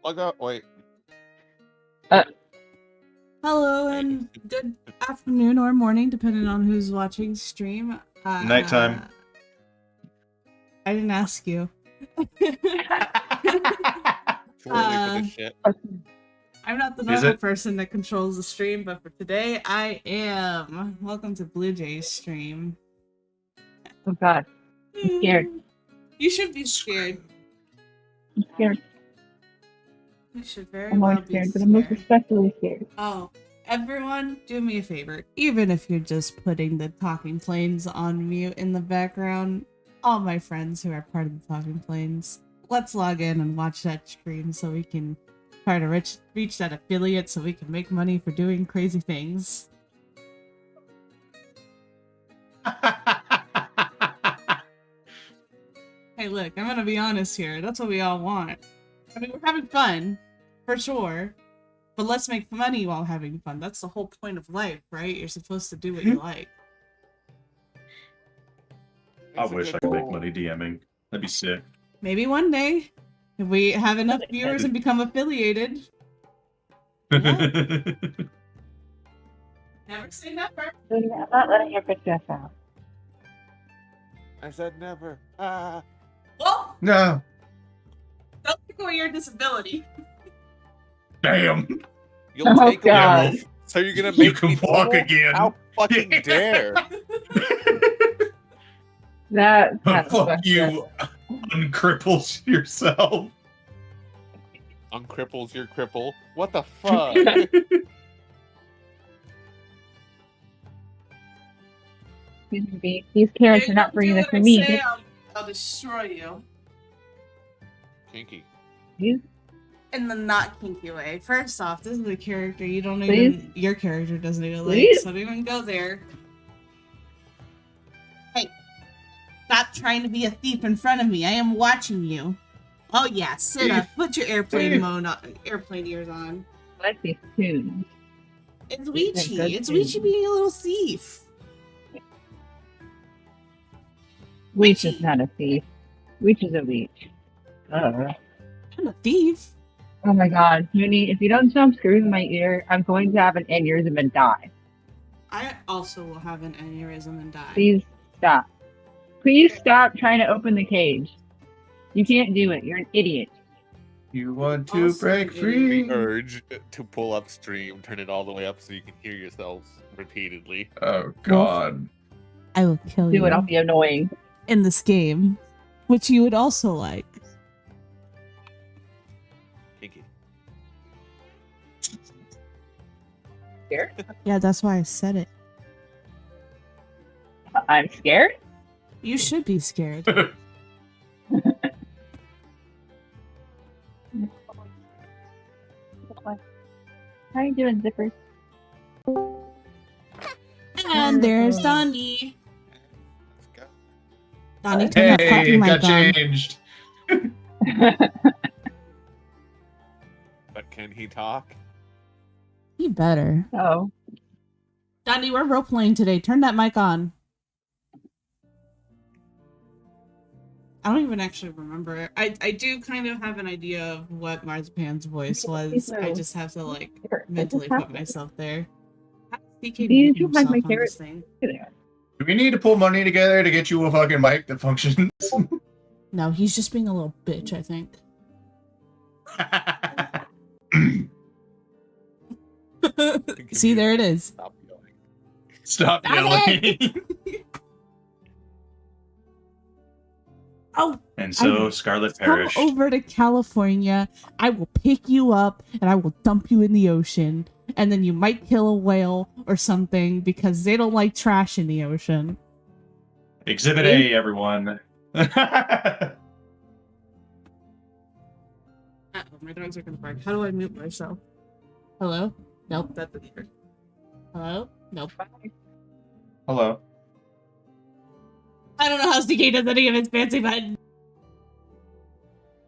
Plug up. Wait. Hello and good afternoon or morning, depending on who's watching stream. Nighttime. I didn't ask you. Too early for this shit. I'm not the Is normal it? person that controls the stream, but for today, I am. Welcome to Blue Jay's stream. Oh god, I'm scared. You should be scared. I'm scared. You should very I'm well always be scared, scared. but I'm most especially scared. Oh, everyone, do me a favor. Even if you're just putting the talking planes on mute in the background, all my friends who are part of the talking planes, let's log in and watch that stream so we can try to reach that affiliate so we can make money for doing crazy things. Hey, look, I'm gonna be honest here. That's what we all want. I mean, we're having fun, for sure. But let's make money while having fun. That's the whole point of life, right? You're supposed to do what you like. I It's a wish good I could make goal. money DMing. That'd be sick. Maybe one day, if we have enough viewers and become affiliated. Never say never. I'm not letting your princess out. I said never. Ah. Well, No. don't take away your disability. Damn. You'll Oh, take God. a walk. So you're gonna You make can me walk normal? again. How fucking dare? That's Fuck you. Uncripples yourself. Uncripples your cripple. What the fuck? These carrots are not bringing do this what for I me. say, I'll destroy you. Kinky. These- In the not kinky way. First off, this is a character you don't Please? even. Your character doesn't even Please? like, so don't even go there. Hey, stop trying to be a thief in front of me. I am watching you. Oh yeah, sit up. Put your airplane Thief. mode on, airplane ears on. I like these tunes. It's They're Weechi. good It's tunes. Weechi being a little thief. Weech is not a thief. Weech is a leech. I'm a thief. Oh my god, Mooney, if you don't stop screwing in my ear, I'm going to have an aneurysm and die. I also will have an aneurysm and die. Please stop. Please stop trying to open the cage. You can't do it. You're an idiot. You want to Also break an free? The urge to pull up stream, turn it all the way up so you can hear yourselves repeatedly. Oh god. I will kill Do it. I'll be annoying. in this game, which you would also like. Kinky. Scared? Yeah, that's why I said it. I'm scared? You should be scared. How you doing, Zipper? And there's Donnie. Let's go. Donnie, turn that Hey, fucking got mic on. changed. But can he talk? You better. Oh. Donnie, we're role playing today. Turn that mic on. I don't even actually remember it. I do kind of have an idea of what Marzipan's voice was. I just have to like mentally put myself there. How does DK Do you mute do like himself my on favorite- this thing? Do we need to pull money together to get you a fucking mic that functions? No, he's just being a little bitch, I think. See, there it is. Stop yelling. Stop yelling. Oh, And so Scarlet come perished. over to California. I will pick you up and I will dump you in the ocean. And then you might kill a whale or something because they don't like trash in the ocean. Exhibit A, everyone. Uh-oh, my dogs are gonna bark. How do I mute myself? Hello? Nope, that didn't work. Hello? Nope. Hello. I don't know how CK does any of his fancy buttons.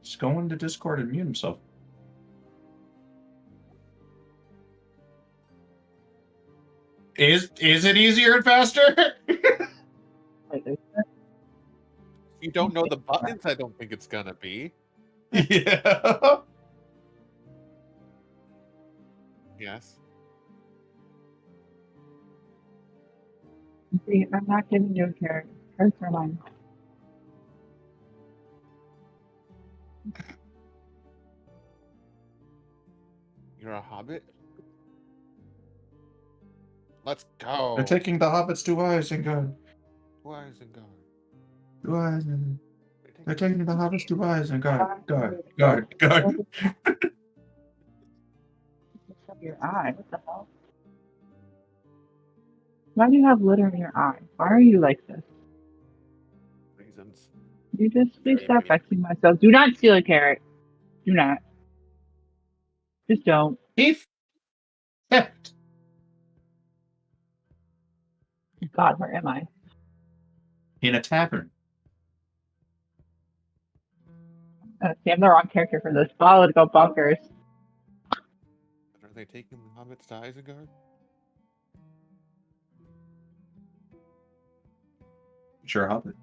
Just go into Discord and mute himself. Is it easier and faster? If you don't know the buttons, I don't think it's gonna be. Yeah. Yes. See, I'm not giving you a character. Character line. You're a hobbit? Let's go. They're taking the hobbits to Isengard. Why is it going? To Isengard. They're taking the hobbits to Isengard. Guard. Your eye. What the hell? Why do you have litter in your eye? Why are you like this? Reasons. You just please Very stop many. vexing myself. Do not steal a carrot. Do not. Just don't. Thief. Theft. God, where am I? In a tavern. See, I'm the wrong character for this. Follow to go bonkers. Are they taking the hobbits to Isengard? Sure, hobbit.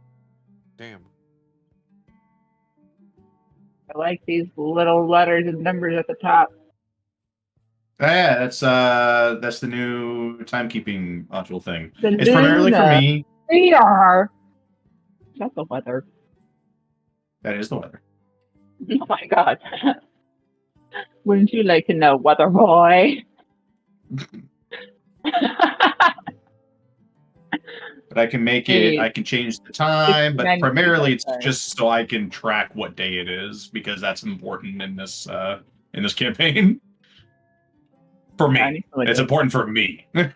Damn. I like these little letters and numbers at the top. Yeah, that's the new timekeeping module thing. The It's primarily for Luna. me. We are. That's the weather. That is the weather. Oh my god. Wouldn't you like to know, weather boy? But I can make it. I can change the time, but 69 primarily it's degrees outside. just so I can track what day it is because that's important in this campaign. For me, it's important for me, and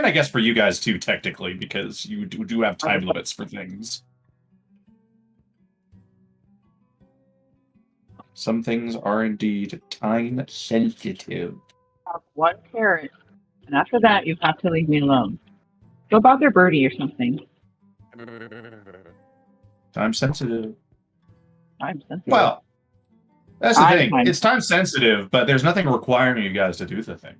I guess for you guys too, technically, because you do have time limits for things. Some things are indeed time sensitive. Have one carrot, and after that, you have to leave me alone. Go bother Birdie or something. Time sensitive. I'm sensitive. Well, that's the I'm thing. fine. It's time sensitive, but there's nothing requiring you guys to do the thing.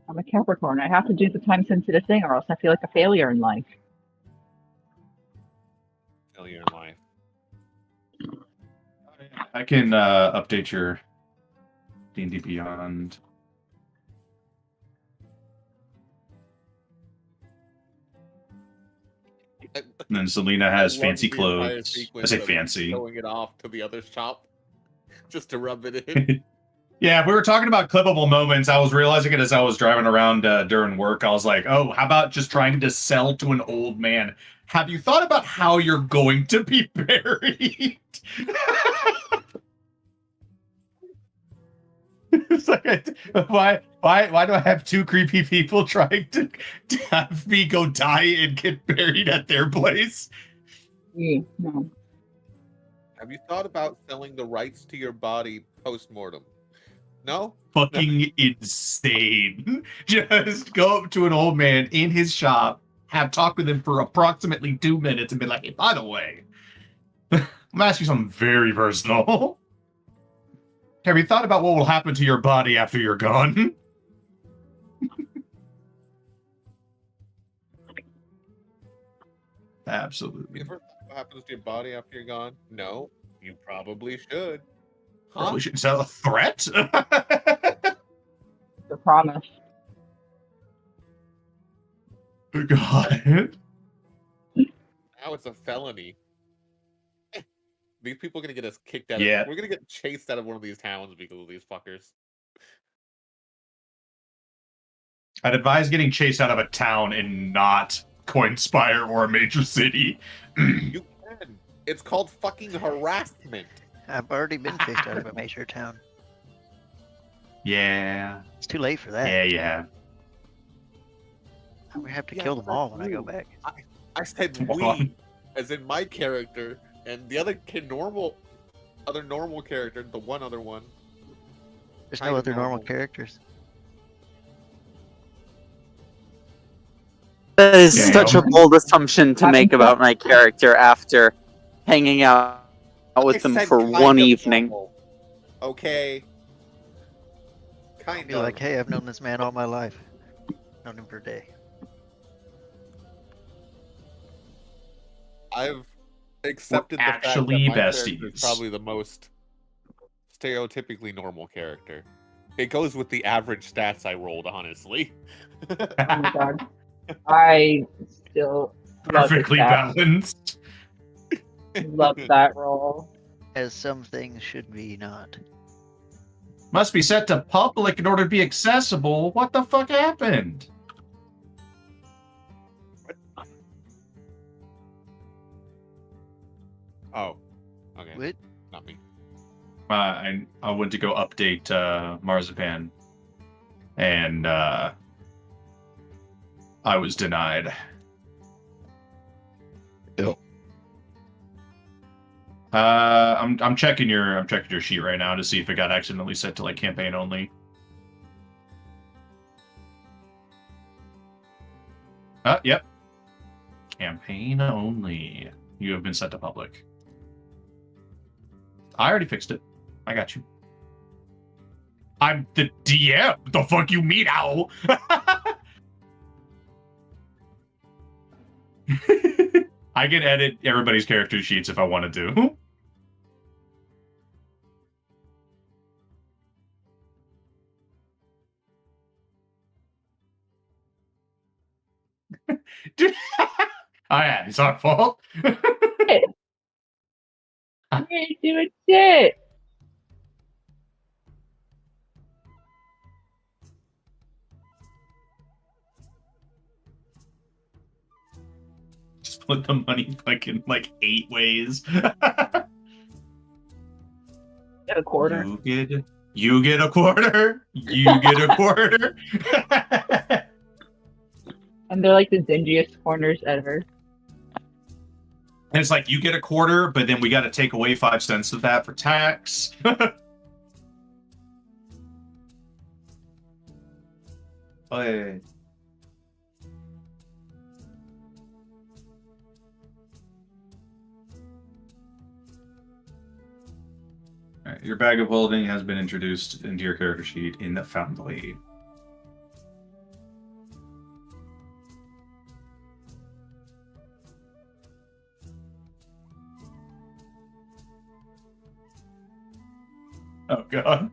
I'm a Capricorn. I have to do the time sensitive thing, or else I feel like a failure in life. Failure in life. I can update your D&D Beyond. And then Selena has I love fancy the entire clothes. I sequence say of fancy. Showing it off to the other shop just to rub it in. Yeah, if we were talking about clippable moments, I was realizing it as I was driving around during work. I was like, oh, how about just trying to sell to an old man? Have you thought about how you're going to be buried? It's like, why do I have two creepy people trying to have me go die and get buried at their place? No. Have you thought about selling the rights to your body post-mortem? No? Fucking insane. Just go up to an old man in his shop, have talk with him for approximately 2 minutes, and be like, hey, by the way, I'm gonna ask you something very personal. Have you thought about what will happen to your body after you're gone? Absolutely. You ever thought what happens to your body after you're gone? No? You probably should. Huh? Probably shouldn't. Is that a threat? The promise. God. Now it's a felony. These people are gonna get us kicked out. Yeah. We're gonna get chased out of one of these towns because of these fuckers. I'd advise getting chased out of a town and not Coinspire or a major city. You can. It's called fucking harassment. I've already been chased out of a major town. Yeah. It's too late for that. Yeah. I'm gonna have to Yeah, kill them all when I go you. back. I said Come we, on. as in my character, and the other normal character, the one other one. There's kind no of other normal normal. characters. That is Yeah, such a I'm- bold assumption to make about my character after hanging out with I them said for kind one of evening. normal. Okay. I'll Kind be of. like, hey, I've known this man all my life. Known him for a day. I've accepted the fact that actually my character is besties. probably the most stereotypically normal character. It goes with the average stats I rolled, honestly. Oh my god. I still love Perfectly that. balanced. Love that roll. As some things should be not. Must be set to public in order to be accessible. What the fuck happened? Oh, okay. What? Not me. I went to go update Marzipan, and I was denied. Ew. I'm checking your sheet right now to see if it got accidentally set to like campaign only. Yep. Campaign only. You have been set to public. I already fixed it. I got you. I'm the DM. What the fuck you mean, owl? I can edit everybody's character sheets if I wanted to. Dude. Oh yeah, it's our fault. I ain't doing shit. Split the money fucking like 8 ways. Get a quarter. You get a quarter. You get a quarter. And they're like the dingiest corners ever. And it's like, you get a quarter, but then we got to take away 5 cents of that for tax. Hey. All right, your bag of holding has been introduced into your character sheet in the Foundly. Oh god.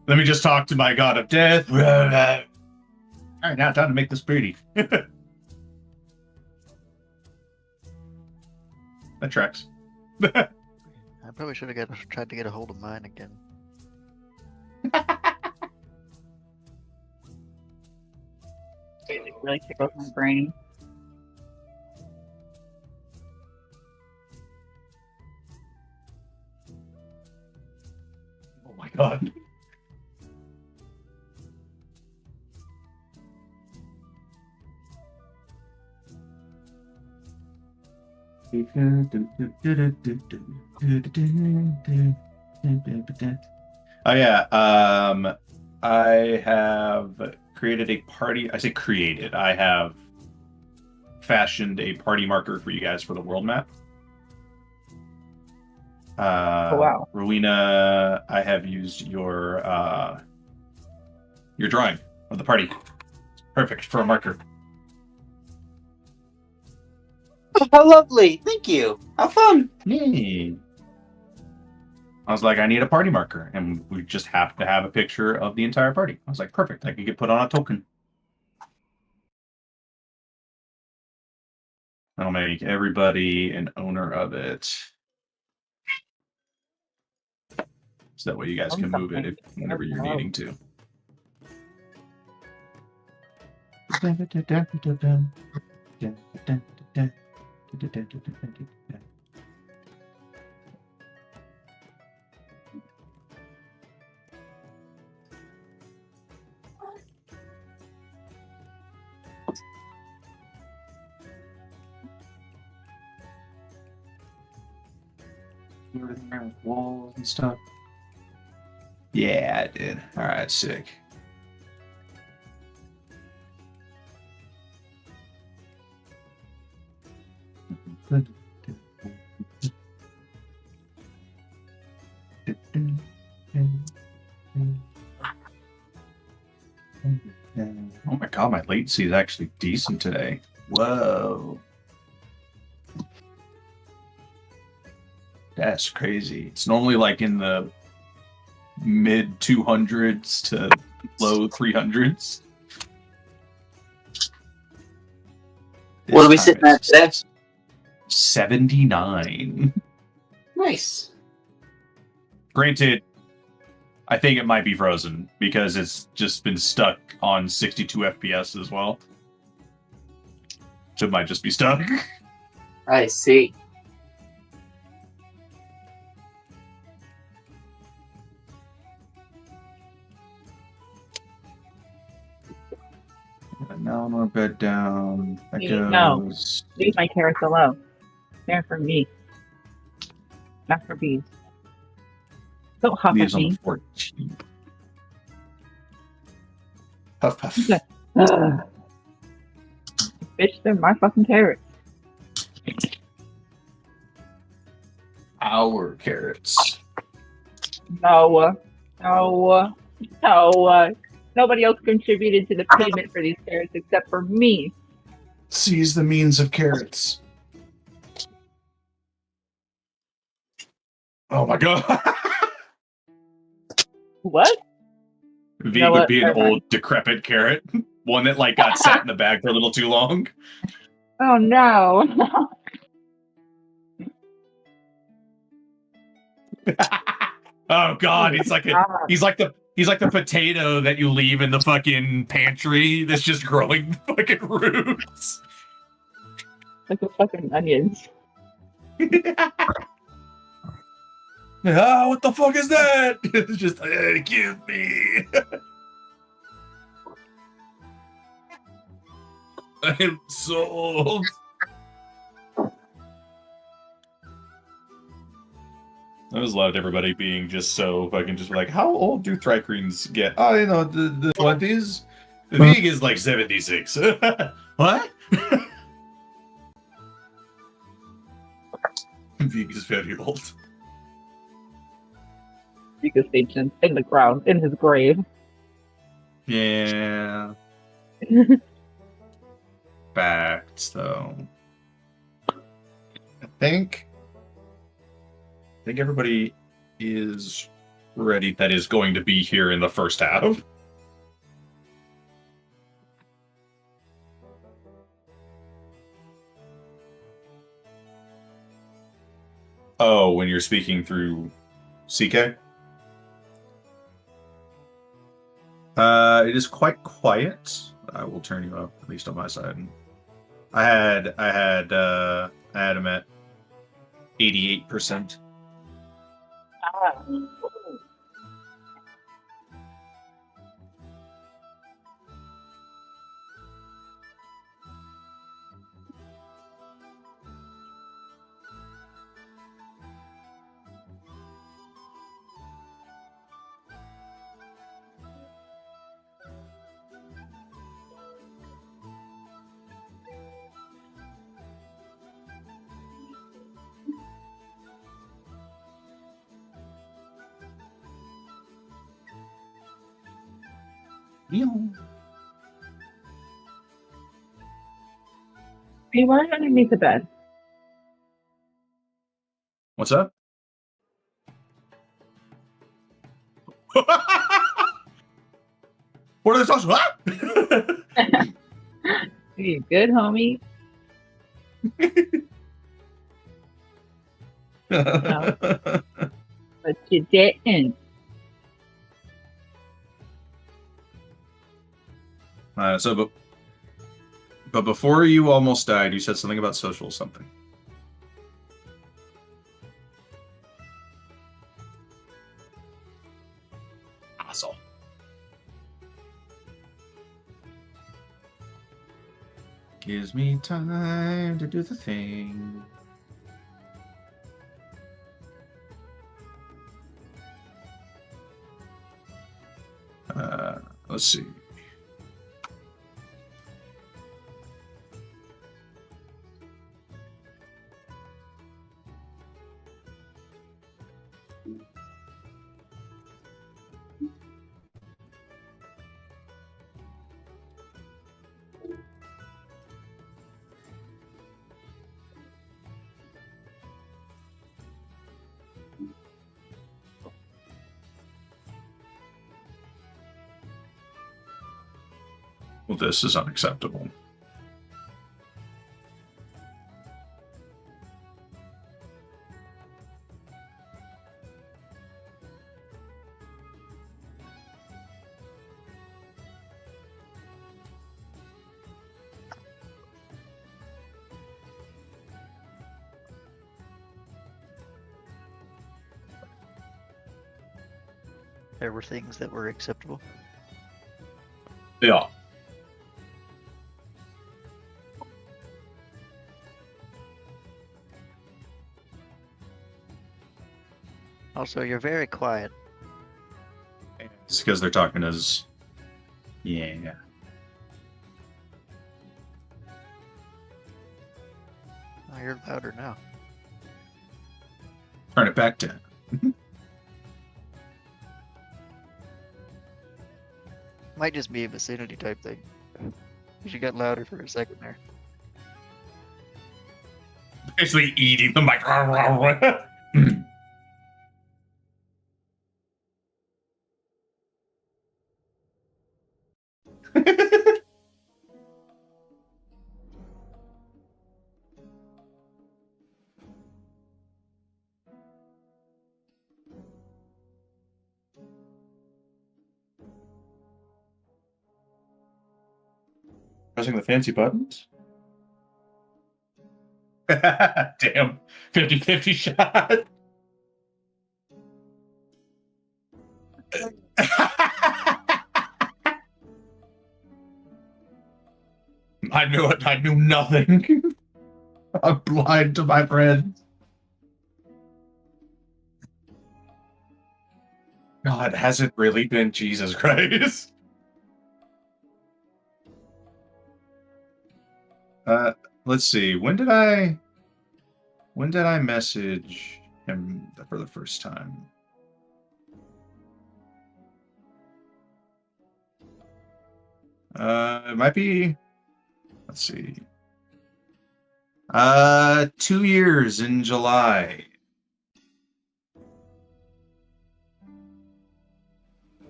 Let me just talk to my god of death. All right, now time to make this pretty. That tracks. I probably should have tried to get a hold of mine again. It really tickles my brain. Oh my god. Oh yeah, I have created a party. I say created. I have fashioned a party marker for you guys for the world map. Oh wow. Rowena, I have used your drawing of the party. Perfect for a marker. Oh, how lovely! Thank you. How fun! Yay. I was like, I need a party marker, and we just have to have a picture of the entire party. I was like, perfect. I could get put on a token. I'll make everybody an owner of it. So that way you guys can move it whenever you're needing to. Walls and stuff. Yeah, I did. All right, sick. Oh my god, god, my latency is actually decent today. Whoa. That's crazy. It's normally like in the mid 200s to low 300s. What are we sitting at today? 79. Nice. Granted, I think it might be frozen because it's just been stuck on 62 FPS as well. So it might just be stuck. I see. Now I'm gonna bed down. That No. goes. Leave my carrots alone. They're for me. Not for bees. Don't huff Leaves at on the me. 14th. Huff puff. Okay. Bitch, they're my fucking carrots. Our carrots. No. Nobody else contributed to the payment for these carrots except for me. Seize the means of carrots. Oh my god. What? V know would what? be an Never mind. old decrepit carrot. One that like got sat in the bag for a little too long. Oh no. Oh god, he's like the potato that you leave in the fucking pantry that's just growing fucking roots. Like the fucking onions. Ah, what the fuck is that? It's just give me. I'm sold. I just loved everybody being just so fucking just like, how old do Thrycreens get? Oh, you know, the 20s. The Vig is like 76. What? Vig is very old. Because ancient in the ground, in his grave. Yeah. Facts, though. I think everybody is ready that is going to be here in the first half. Oh, when you're speaking through CK? It is quite quiet. I will turn you up, at least on my side. I had him at 88%. Hey, why are you underneath the bed? What's up? What are they talking about? Are you good, homie? But you didn't. But before you almost died, you said something about social something. Asshole. Gives me time to do the thing. Let's see. Well, this is unacceptable. There were things that were acceptable. Yeah. Also, you're very quiet. It's because they're talking as... Yeah. Oh, you're louder now. Turn it back down. Might just be a vicinity type thing. You got louder for a second there. Basically eating the mic. Pressing the fancy buttons? Damn. 50-50 shot. I knew it. I knew nothing. I'm blind to my friends. God, has it really been Jesus Christ? Let's see. When did I message him for the first time? It might be, let's see. 2 years in July.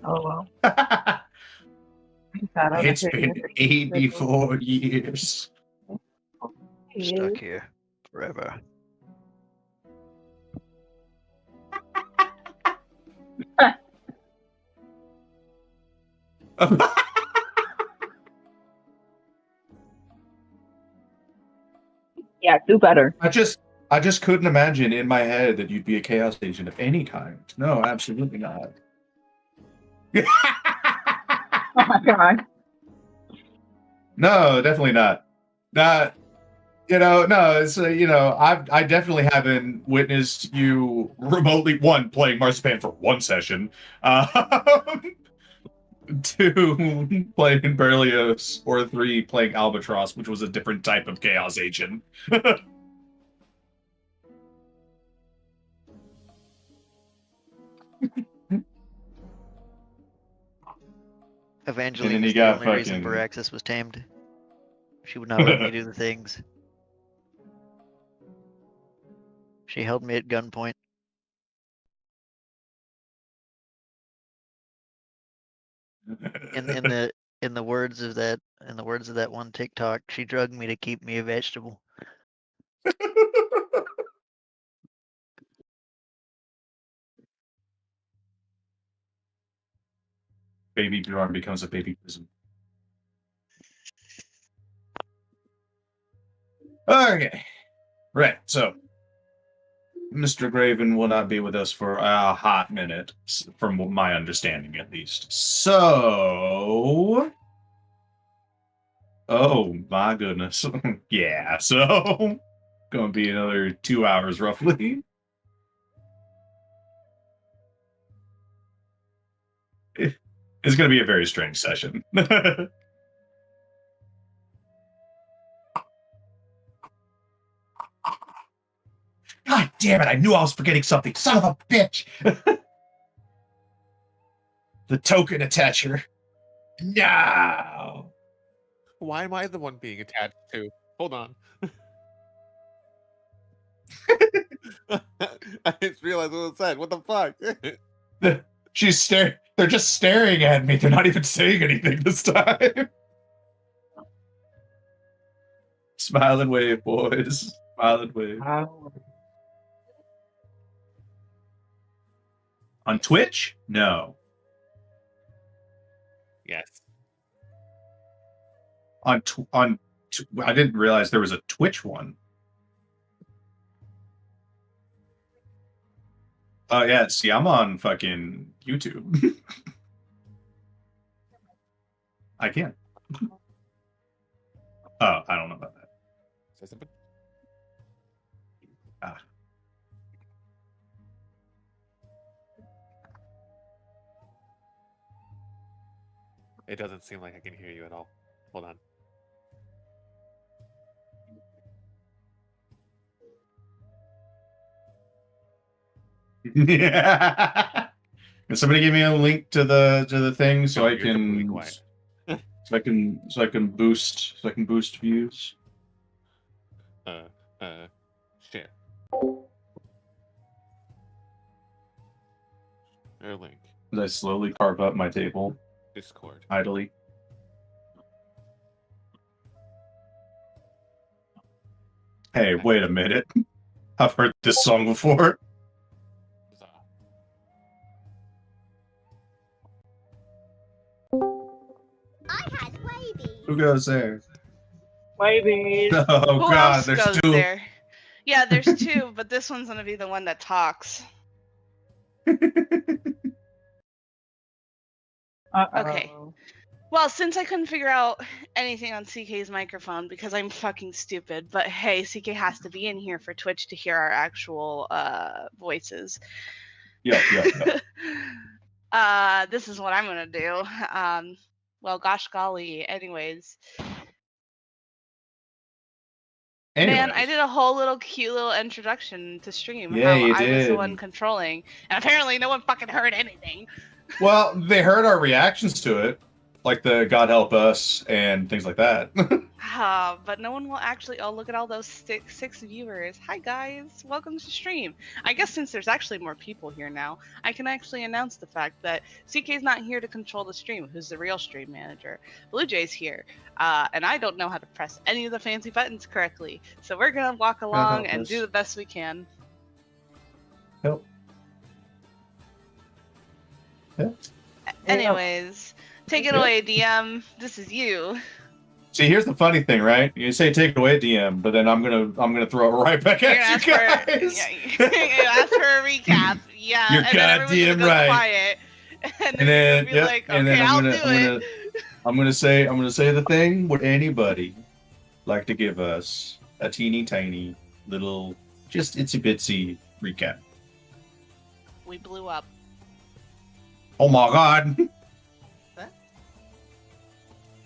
Oh, well. It's been 84 years. Stuck here forever. Yeah, do better. I just couldn't imagine in my head that you'd be a chaos agent of any kind. No, absolutely not. Oh my god. No, definitely not. Not, no, it's I definitely haven't witnessed you remotely playing Marzipan for one session, 2 playing Berlioz, or 3 playing Albatross, which was a different type of chaos agent. Evangeline he was the got only reason fucking- Veraxis was tamed. She would not let me do the things. She held me at gunpoint. In the words of that one TikTok, she drugged me to keep me a vegetable. Baby Bjorn becomes a baby prison. Okay. Right, so Mr. Graven will not be with us for a hot minute, from my understanding at least. So... Oh, my goodness. Yeah, so... Gonna be another 2 hours, roughly. It's gonna be a very strange session. God damn it, I knew I was forgetting something. Son of a bitch! The token attacher. No! Why am I the one being attached to? Hold on. I just realized what it said. What the fuck? They're just staring at me. They're not even saying anything this time. Smile and wave, boys. Smile and wave. On Twitch? No. Yes. I didn't realize there was a Twitch one. Oh yeah, see, I'm on fucking YouTube. I can't. Oh, I don't know about that. Say something. Ah. It doesn't seem like I can hear you at all. Hold on. Yeah. Can somebody give me a link to the thing so No, I you're completely can quiet. so I can boost views? Share. Share link. As I slowly carve up my table Discord. idly. Hey, wait a minute. I've heard this song before. Huzzah. I had babies. Who goes there? Maybe. Oh Who god, else there's goes two. there? Yeah, there's two, but this one's gonna be the one that talks. Okay. Well, since I couldn't figure out anything on CK's microphone because I'm fucking stupid, but hey, CK has to be in here for Twitch to hear our actual voices. Yeah. This is what I'm gonna do. Well, gosh golly. Anyways. Man, I did a whole little cute little introduction to stream. Yeah, how you I was the one did. controlling, and apparently no one fucking heard anything. Well, they heard our reactions to it, like the God Help Us and things like that. But no one will actually. Oh, look at all those six viewers. Hi guys, welcome to stream. I guess since there's actually more people here now, I can actually announce the fact that CK's not here to control the stream. Who's the real stream manager? Blue Jay's here, and I don't know how to press any of the fancy buttons correctly. So we're gonna walk along and do the best we can. Help. Anyways, take it away, DM. This is you. See, here's the funny thing, right? You say take it away, DM, but then I'm gonna throw it right back You're at gonna you ask guys. you're gonna ask for a recap. Yeah, You're and then everyone's gonna goddamn go right. quiet. And And then, you're gonna be like, and okay, then I'll do it. I'm gonna say the thing. Would anybody like to give us a teeny tiny little, just itsy bitsy recap? We blew up. Oh my god,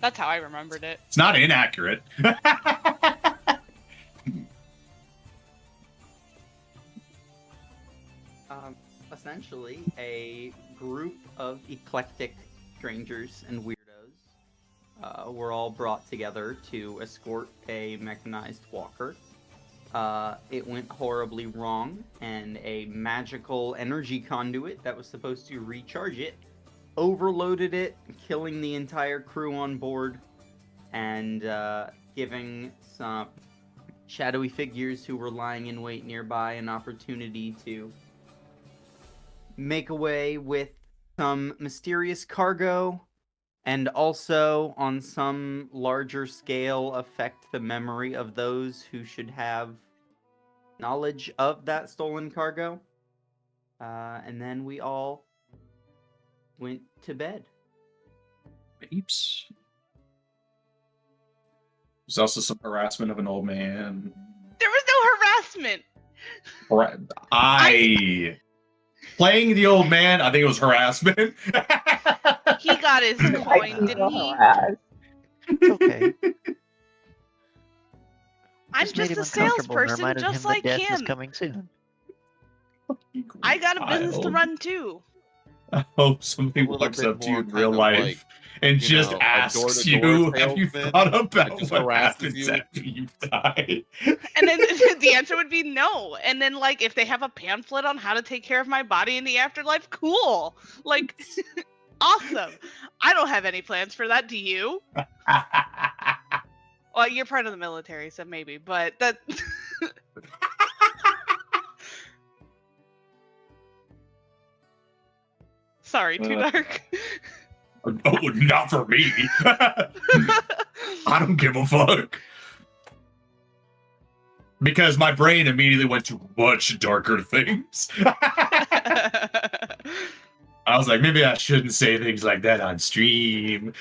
That's how I remembered it. it's not inaccurate. Essentially, a group of eclectic strangers and weirdos were all brought together to escort a mechanized walker. It went horribly wrong, and a magical energy conduit that was supposed to recharge it overloaded it, killing the entire crew on board, and giving some shadowy figures who were lying in wait nearby an opportunity to make away with some mysterious cargo, and also on some larger scale affect the memory of those who should have knowledge of that stolen cargo. And then we all went to bed. Oops. There's also some harassment of an old man. There was no harassment. Playing the old man, I think it was harassment. He got his coin, didn't he? Okay. I'm Just made just him a uncomfortable and salesperson, reminded him just that like death is him. coming soon. I got a business to Wild. run too. I hope somebody A little walks bit up to you more in real kind of life like, and you just know, a asks door-to-door you, have you salesman thought that about just what harasses happens you. after you die? And then the answer would be no. And then, like, if they have a pamphlet on how to take care of my body in the afterlife, cool. Like, awesome. I don't have any plans for that. Do you? Well, you're part of the military, so maybe, but that. Sorry, too dark. Oh, not for me. I don't give a fuck. Because my brain immediately went to much darker things. I was like, maybe I shouldn't say things like that on stream.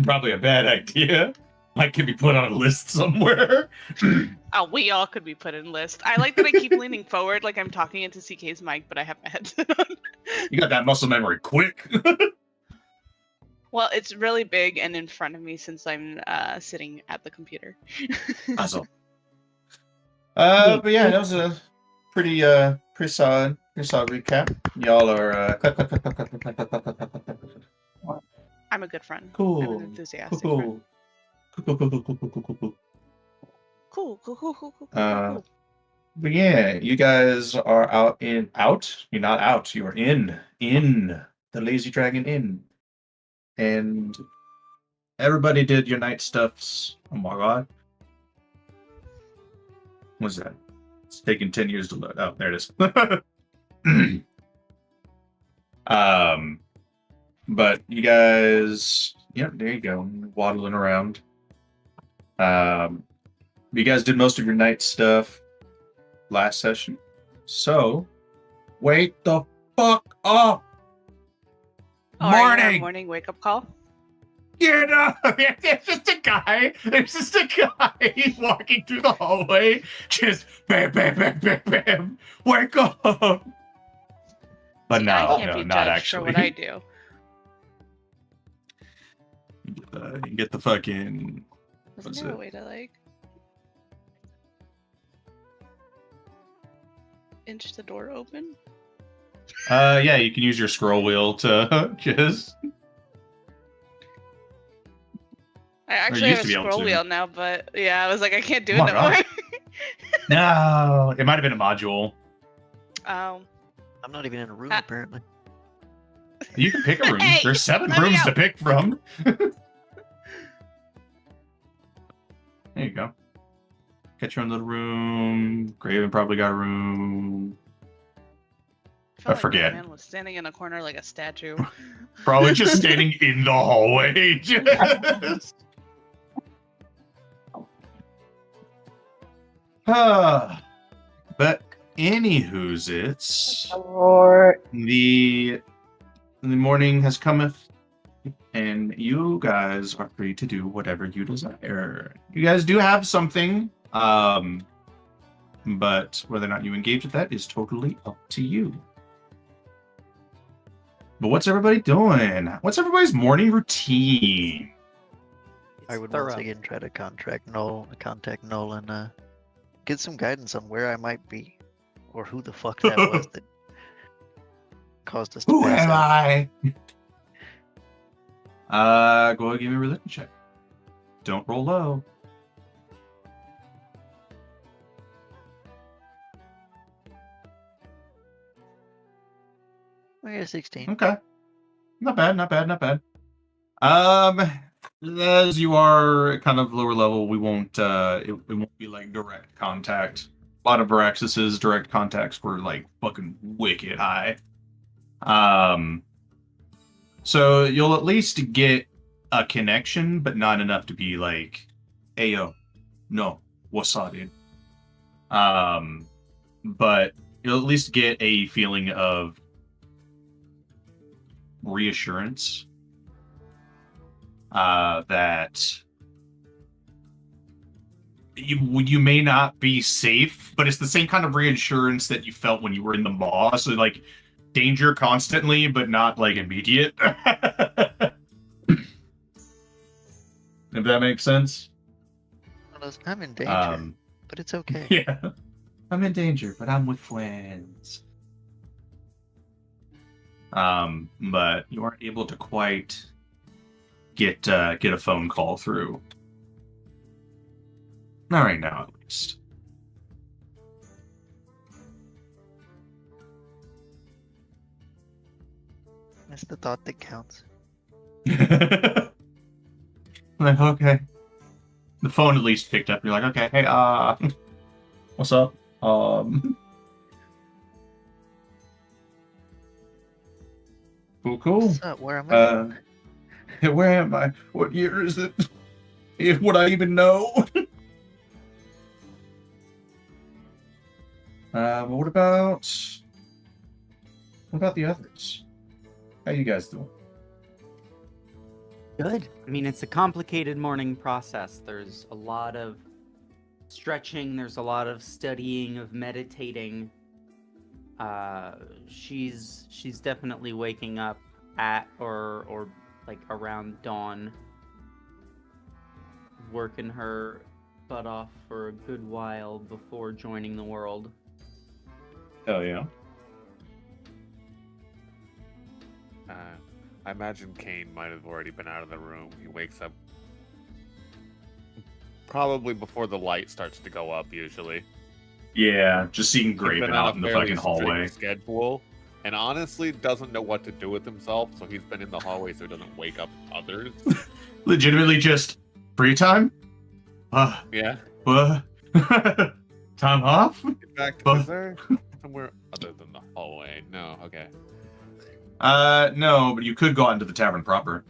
Probably a bad idea. I could be put on a list somewhere. Oh, we all could be put in list. I like that I keep leaning forward like I'm talking into CK's mic, but I have my headset on. You got that muscle memory quick. Well, it's really big and in front of me since I'm sitting at the computer. Awesome. But yeah, that was a pretty solid recap. Y'all are I'm a good friend. cool. I'm an enthusiastic Cool. friend. Cool. But yeah, you guys are out. You're not out. You are in the Lazy Dragon Inn, and everybody did your night stuffs. Oh my god, what's that? It's taking 10 years to load. Oh, there it is. But you guys, yeah, there you go, waddling around. You guys did most of your night stuff last session, so wake the fuck up. Morning wake up call. Get up! There's just a guy. He's walking through the hallway. Just bam, bam, bam, bam, bam. Wake up! But See, no, I can't no, be not judged actually. for what I do. You get the fucking. Isn't What's there a it? way to like inch the door open? Yeah, you can use your scroll wheel to just. I actually used have a to be able scroll to. wheel now, but yeah, I was like, I can't do Oh it my no more. God. No, it might have been a module. Um, I'm not even in a room Ah. apparently. You can pick a room. Hey, There's 7 let me rooms to out. pick from. There you go. Get your own little room. Graven probably got a room. felt I forget. Like man was standing in a corner like a statue. Probably just standing in the hallway. Just. But anywho's it's Or the morning has cometh, and you guys are free to do whatever you desire. You guys do have something, but whether or not you engage with that is totally up to you. But what's everybody doing? What's everybody's morning routine? I would thorough. once again try to contact Nolan, get some guidance on where I might be, or who the fuck that was that caused us to Who pass am out. I? Go ahead and give me a religion check. Don't roll low. We're 16. Okay. Not bad. As you are kind of lower level, we won't it won't be like direct contact. A lot of Varaxis's direct contacts were like fucking wicked high. So you'll at least get a connection, but not enough to be like, hey yo, no, what's up, dude? But you'll at least get a feeling of reassurance that you may not be safe, but it's the same kind of reassurance that you felt when you were in the maw. So like danger constantly, but not like immediate. If that makes sense. I'm in danger, but it's okay. Yeah, I'm in danger, but I'm with friends. But you aren't able to quite get a phone call through. Not right now, at least. That's the thought that counts. Like, okay. The phone at least picked up. You're like, okay, hey, what's up? Cool. What's up? Where am I? Where am I? What year is it? Would I even know? But what about the others? How you guys doing? Good. I mean, it's a complicated morning process. There's a lot of stretching. There's a lot of studying, of meditating. She's definitely waking up at or like around dawn, working her butt off for a good while before joining the world. Hell yeah. I imagine Kane might have already been out of the room. He wakes up probably before the light starts to go up, usually. Yeah, just seeing He's Graven been on out a in the fairly fucking hallway. strict schedule, and honestly doesn't know what to do with himself, so he's been in the hallway so he doesn't wake up others. Legitimately just free time? Yeah. Time off? In fact, is there somewhere other than the hallway? No, okay. No, but you could go out into the tavern proper.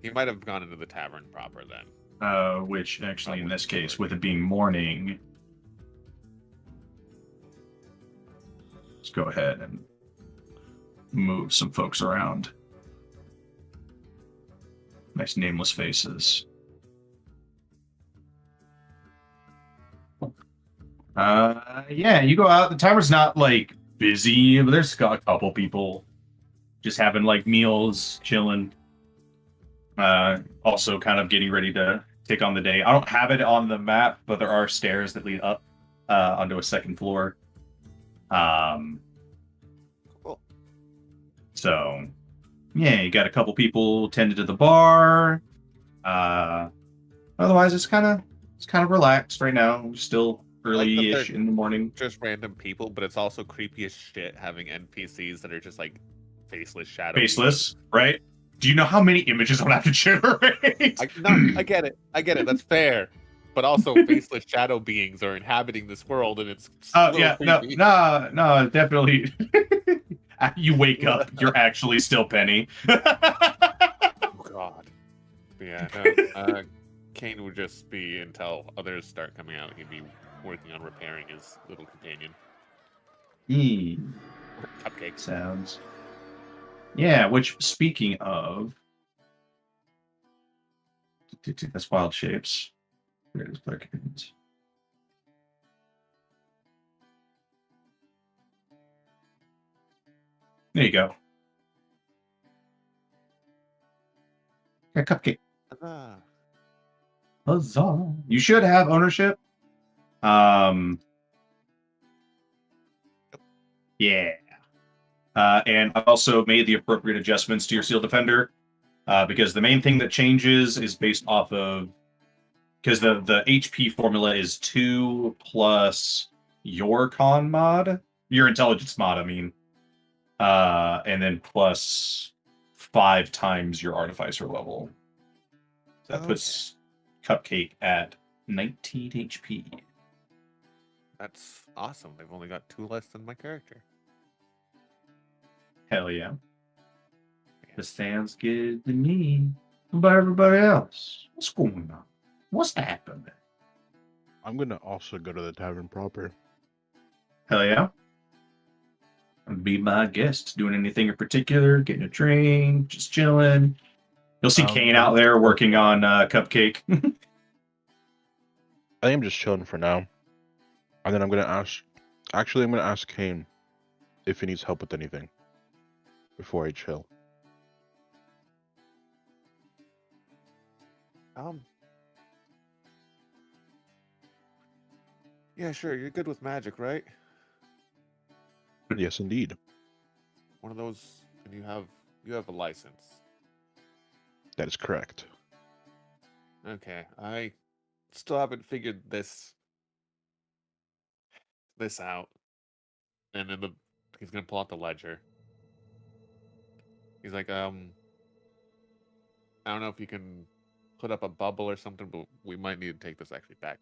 He might have gone into the tavern proper then. Which actually in this case, with it being morning, let's go ahead and move some folks around. Nice nameless faces. Yeah, you go out. The tavern's not like busy, but there's got a couple people just having like meals, chilling. Also kind of getting ready to take on the day. I don't have it on the map, but there are stairs that lead up onto a second floor. Cool. So, yeah, you got a couple people tended to the bar. Otherwise, it's kind of relaxed right now. Still early-ish in the morning. Just random people, but it's also creepy as shit having NPCs that are just like faceless shadows. Faceless, right? Do you know how many images I would have to generate? I get it. That's fair. But also, faceless shadow beings are inhabiting this world, and it's Oh yeah, creepy. no, definitely. You wake up, you're actually still Penny. Oh God. But yeah, no, Kane would just be until others start coming out. He'd be working on repairing his little companion. Cupcake Sounds. Yeah, which speaking of, that's wild shapes. Where is player companions? There you go. A cupcake. Huzzah. You should have ownership. Yeah. And I also made the appropriate adjustments to your Seal Defender, because the main thing that changes is based off of, because the HP formula is 2 plus your con mod, your intelligence mod, I mean, and then plus 5 times your artificer level. So that puts Cupcake at 19 HP. That's awesome. They've only got 2 less than my character. Hell yeah. This sounds good to me. What about everybody else? What's going on? What's happening? I'm gonna also go to the tavern proper. Hell yeah. Be my guest. Doing anything in particular? Getting a drink? Just chilling? You'll see Kane out there working on Cupcake. I am just chilling for now. And then I'm gonna ask Kane if he needs help with anything before I chill. Yeah, sure. You're good with magic, right? Yes, indeed. One of those, and you have a license. That is correct. Okay, I still haven't figured this out. And then he's gonna pull out the ledger. He's like, I don't know if you can put up a bubble or something, but we might need to take this actually back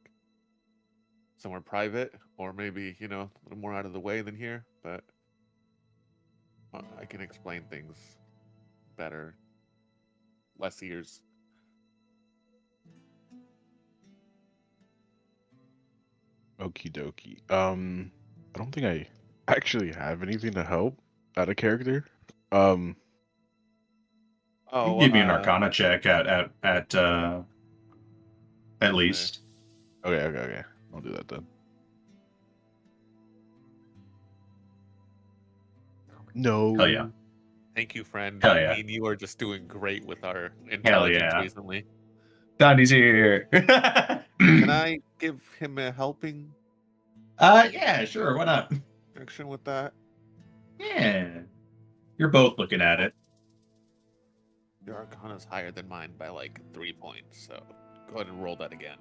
somewhere private, or maybe, a little more out of the way than here, but I can explain things better. Less ears. Okie dokie. I don't think I actually have anything to help out of character. You can give me an Arcana check at least. Okay. I'll do that then. No. Hell yeah. Thank you, friend. Hell yeah. Me and you are just doing great with our Hell intelligence yeah. recently. Donnie's here. Can I give him a helping Yeah, sure. Why not? action with that? Yeah. You're both looking at it. Your Arcana's higher than mine by like 3 points, so go ahead and roll that again.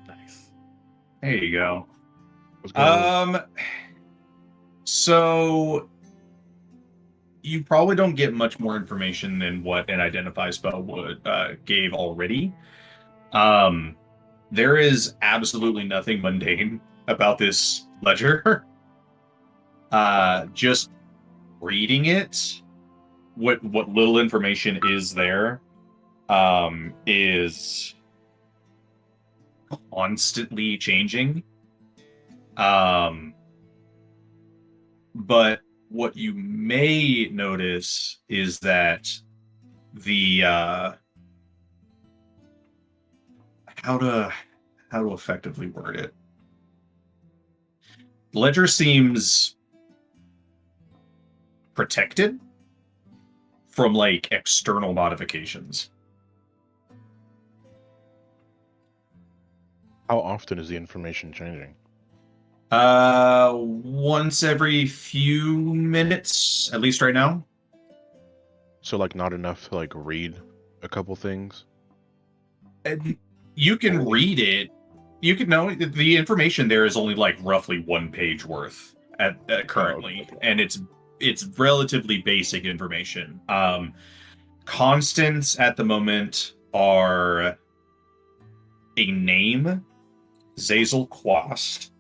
Nice. There you go. What's going on? So you probably don't get much more information than what an identify spell would gave already. There is absolutely nothing mundane about this ledger. Just reading it, what little information is there, is constantly changing. But what you may notice is that the how to effectively word it. Ledger seems protected from like external modifications. How often is the information changing? Once every few minutes, at least right now. So like not enough to like read a couple things? And you can read it. You can know the information there is only like roughly 1 page worth at currently, and it's relatively basic information. Constants at the moment are a name, Zazel Quast.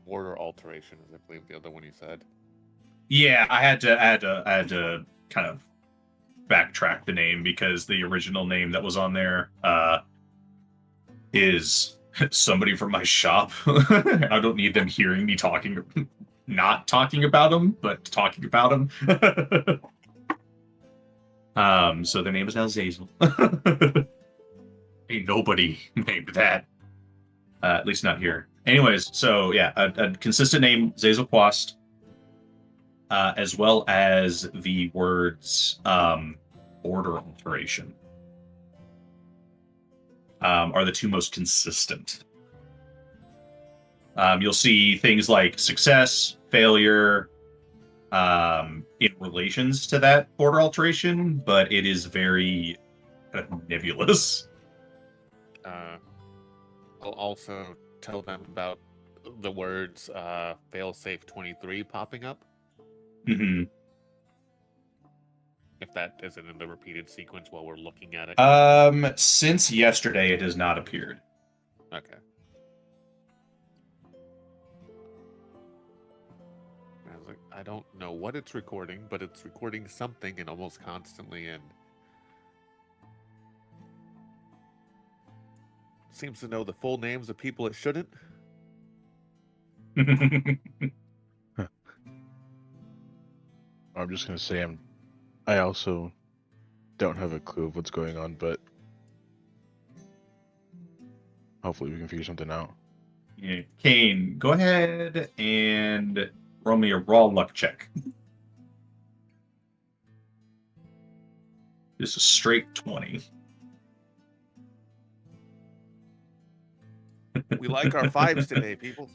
Order alteration is, I believe, the other one you said. Yeah, I had to kind of backtrack the name because the original name that was on there is somebody from my shop. I don't need them hearing me not talking about them, but talking about them. So their name is now Zazel. Ain't nobody named that. At least not here. Anyways, so yeah, a consistent name, Zazel Quast, as well as the words order alteration are the two most consistent. You'll see things like success, failure, in relations to that order alteration, but it is very nebulous. I'll also tell them about the words failsafe 23 popping up. Mm-hmm. If that isn't in the repeated sequence while we're looking at it. Since yesterday, it has not appeared. Okay. I was like, I don't know what it's recording, but it's recording something and almost constantly, and seems to know the full names of people it shouldn't. I'm just gonna say I also don't have a clue of what's going on, but hopefully we can figure something out. Yeah. Kane, go ahead and roll me a raw luck check. Just a straight 20. We like our fives today, people.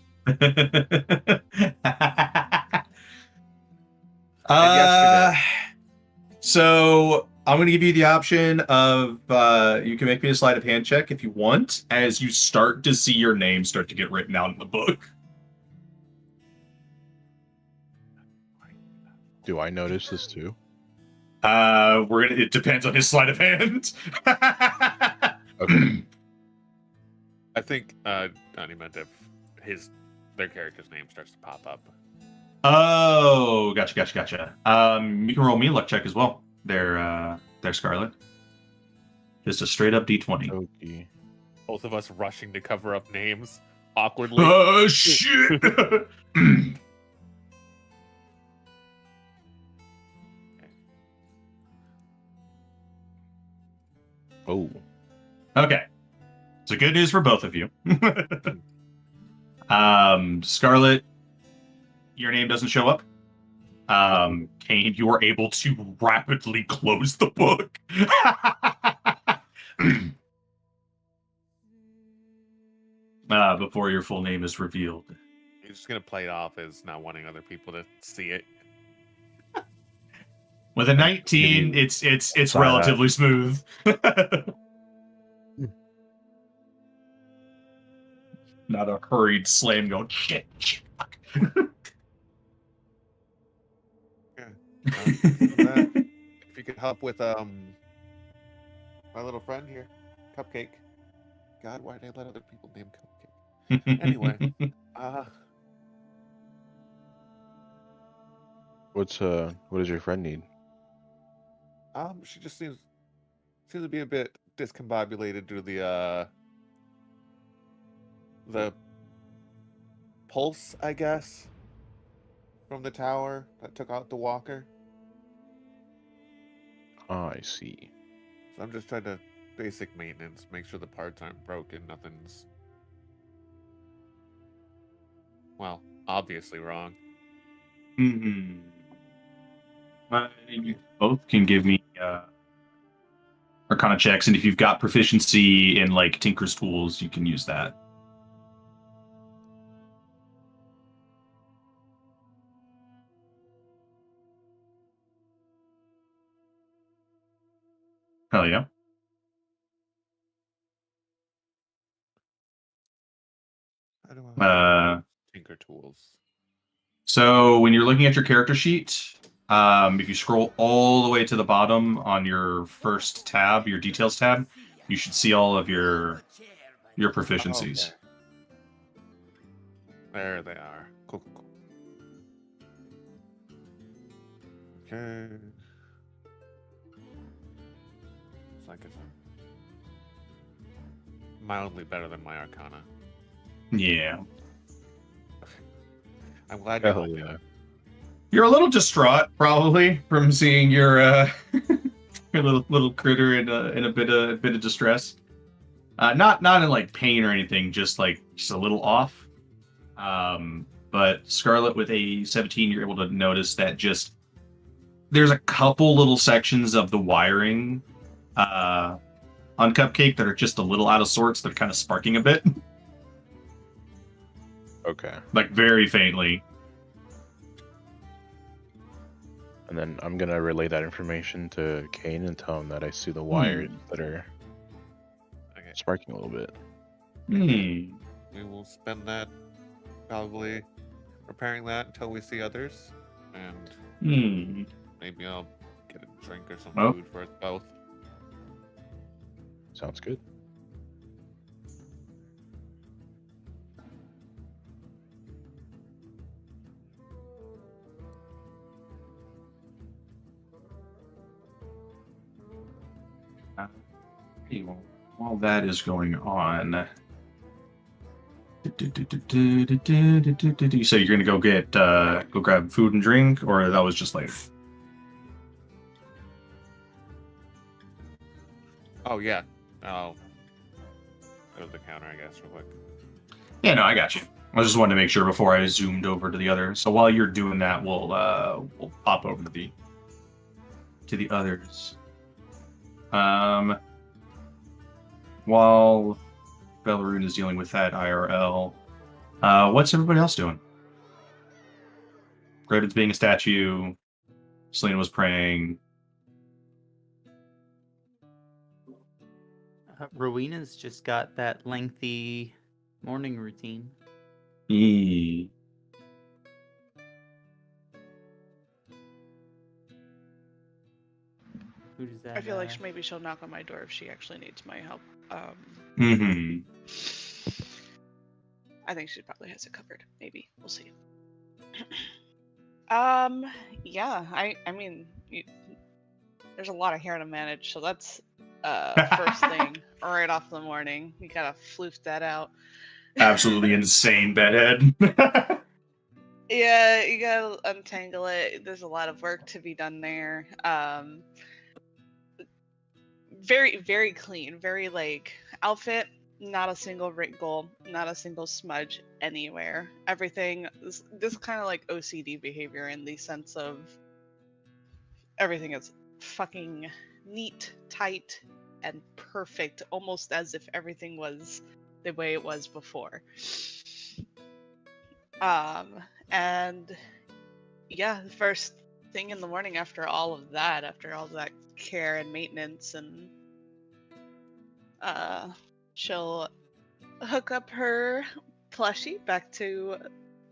So I'm going to give you the option of you can make me a sleight of hand check if you want, as you start to see your name start to get written out in the book. My Do I notice this too? It depends on his sleight of hand. Okay. I think Donnie meant if their character's name starts to pop up. Oh, gotcha. You can roll me a luck check as well. They're Scarlet. Just a straight up D20. Okay. Both of us rushing to cover up names awkwardly. Oh shit! Oh. Okay. So good news for both of you. Scarlet, your name doesn't show up. Kane, you are able to rapidly close the book. Before your full name is revealed. He's just gonna play it off as not wanting other people to see it. With a 19, it's relatively smooth. Not a hurried slam going, shit. Fuck. If you could help with my little friend here, Cupcake. God, why did I let other people name Cupcake? Anyway, what does your friend need? she just seems to be a bit discombobulated due to the pulse, I guess, from the tower that took out the walker. I see. So I'm just trying to basic maintenance, make sure the parts aren't broken, nothing's, well, obviously wrong. You both can give me Arcana checks, and if you've got proficiency in like Tinker's tools, you can use that. Hell yeah. How do I Tinker tools? So when you're looking at your character sheet, if you scroll all the way to the bottom on your first tab, your details tab, you should see all of your proficiencies. Oh, okay. There they are. Cool. Okay. It's like it's mildly better than my Arcana. Yeah. I'm glad you're Hell helping. yeah. You're a little distraught, probably, from seeing your your little critter in a bit of distress. Not in like pain or anything, just a little off. But Scarlet, with a 17, you're able to notice that just there's a couple little sections of the wiring on Cupcake that are just a little out of sorts. They're kind of sparking a bit. Okay. Like very faintly. And then I'm gonna relay that information to Kane and tell him that I see the wires that are sparking a little bit. We will spend that probably repairing that until we see others, and maybe I'll get a drink or some food for us both. Sounds good. While that is going on, so you're gonna go grab food and drink, or that was just later? Oh yeah, I'll go to the counter, I guess, real quick. Yeah, no, I got you. I just wanted to make sure before I zoomed over to the other. So while you're doing that, we'll pop over to the others. While Belleroon is dealing with that IRL, what's everybody else doing? Graven's being a statue. Selena was praying. Rowena's just got that lengthy morning routine. Who does that? I feel like maybe she'll knock on my door if she actually needs my help. Mm-hmm. I think she probably has it covered. Maybe we'll see. Yeah. I mean, there's a lot of hair to manage, so that's first thing right off the morning. You gotta floof that out. Absolutely insane bedhead. Yeah, you gotta untangle it. There's a lot of work to be done there. Very, very clean. Very like outfit. Not a single wrinkle. Not a single smudge anywhere. Everything. This kind of like OCD behavior in the sense of everything is fucking neat, tight, and perfect, almost as if everything was the way it was before. And yeah, the first thing in the morning after all of that care and maintenance, and she'll hook up her plushie back to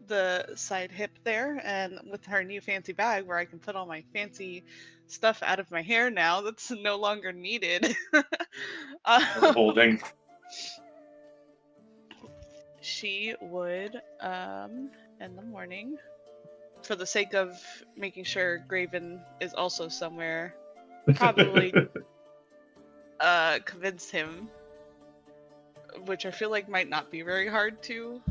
the side hip there, and with her new fancy bag where I can put all my fancy stuff out of my hair now that's no longer needed. Holding. She would in the morning, for the sake of making sure Graven is also somewhere, probably convince him, which I feel like might not be very hard to.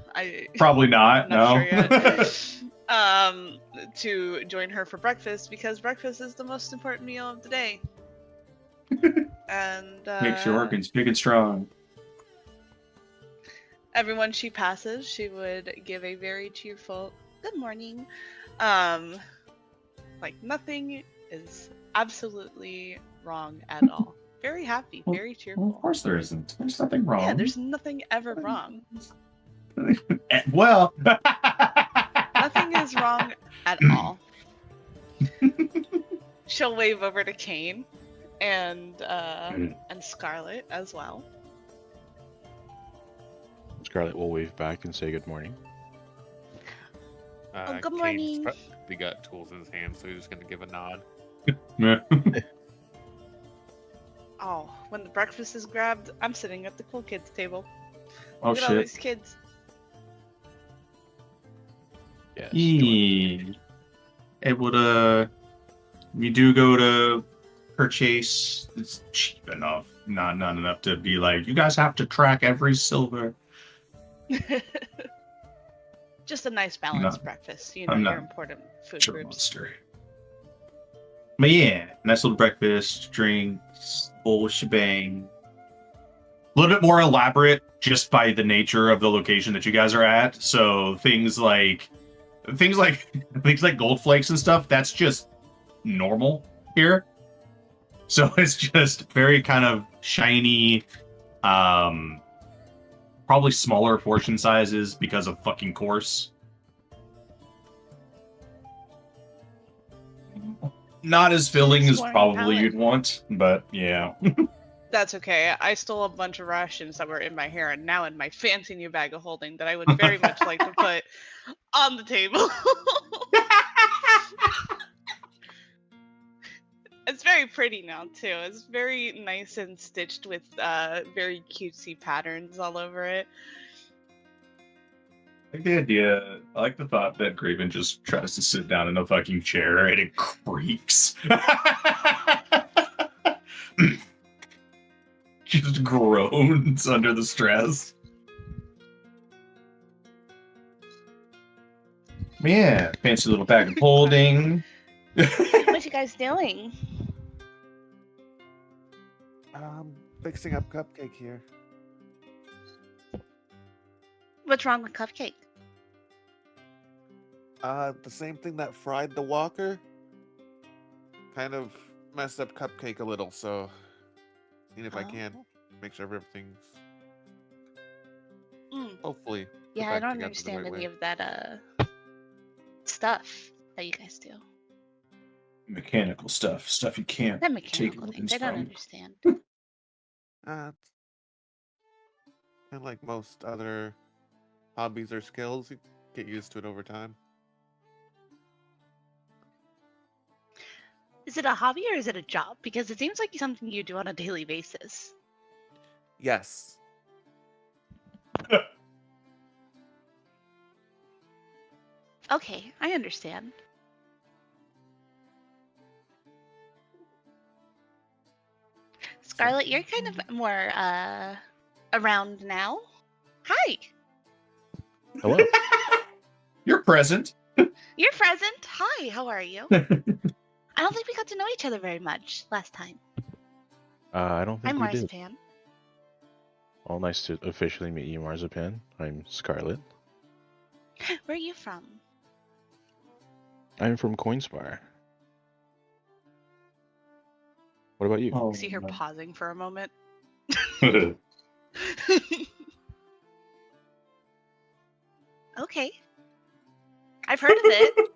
Probably not. I'm not No. sure yet. To join her for breakfast, because breakfast is the most important meal of the day. And Makes you working big and strong. everyone she passes, she would give a very cheerful good morning. Like nothing is absolutely wrong at all. Very happy, very cheerful. Well, of course there isn't. There's nothing wrong. Yeah, there's nothing ever wrong. Well, Nothing is wrong at all. She'll wave over to Kane and Scarlet as well. Scarlet will wave back and say good morning. Oh, good Kane's morning. He got tools in his hand, so he's just gonna give a nod. Oh, when the breakfast is grabbed, I'm sitting at the cool kids table. Oh Look at all shit. these kids. Yes. Able to. You do go to purchase. It's cheap enough, not enough to be like you guys have to track every silver. Just a nice balanced breakfast. You know, I'm not your important food Sure, groups. monster. But yeah, nice little breakfast, drinks, whole shebang. A little bit more elaborate just by the nature of the location that you guys are at. So things like gold flakes and stuff, that's just normal here. So it's just very kind of shiny, probably smaller portion sizes because of fucking course. Not as filling as Exploring probably palate. you'd want, but yeah. That's okay. I stole a bunch of rations that were in my hair and now in my fancy new bag of holding that I would very much like to put on the table. It's very pretty now too. It's very nice and stitched with very cutesy patterns all over it. I like the idea. I like the thought that Graven just tries to sit down in a fucking chair and it creaks. Just groans under the stress. Yeah, fancy little bag of holding. What you guys doing? Fixing up Cupcake here. What's wrong with Cupcake? The same thing that fried the walker kind of messed up Cupcake a little, so seeing if I can make sure everything's hopefully put Yeah, I back don't together the understand right any way. of that stuff that you guys do. Mechanical stuff you can't That take mechanical thing. weapons They don't from. understand. Kind of like most other hobbies or skills, you get used to it over time. Is it a hobby or is it a job? Because it seems like something you do on a daily basis. Yes. Okay, I understand. Scarlet, you're kind of more around now. Hi. Hello. You're present. You're present. Hi, how are you? I don't think we got to know each other very much last time. I don't think I'm we did. Marzipan. Well, nice to officially meet you, Marzipan. I'm Scarlet. Where are you from? I'm from Coinspire. What about you? Oh, See her pausing for a moment. Okay. I've heard of it.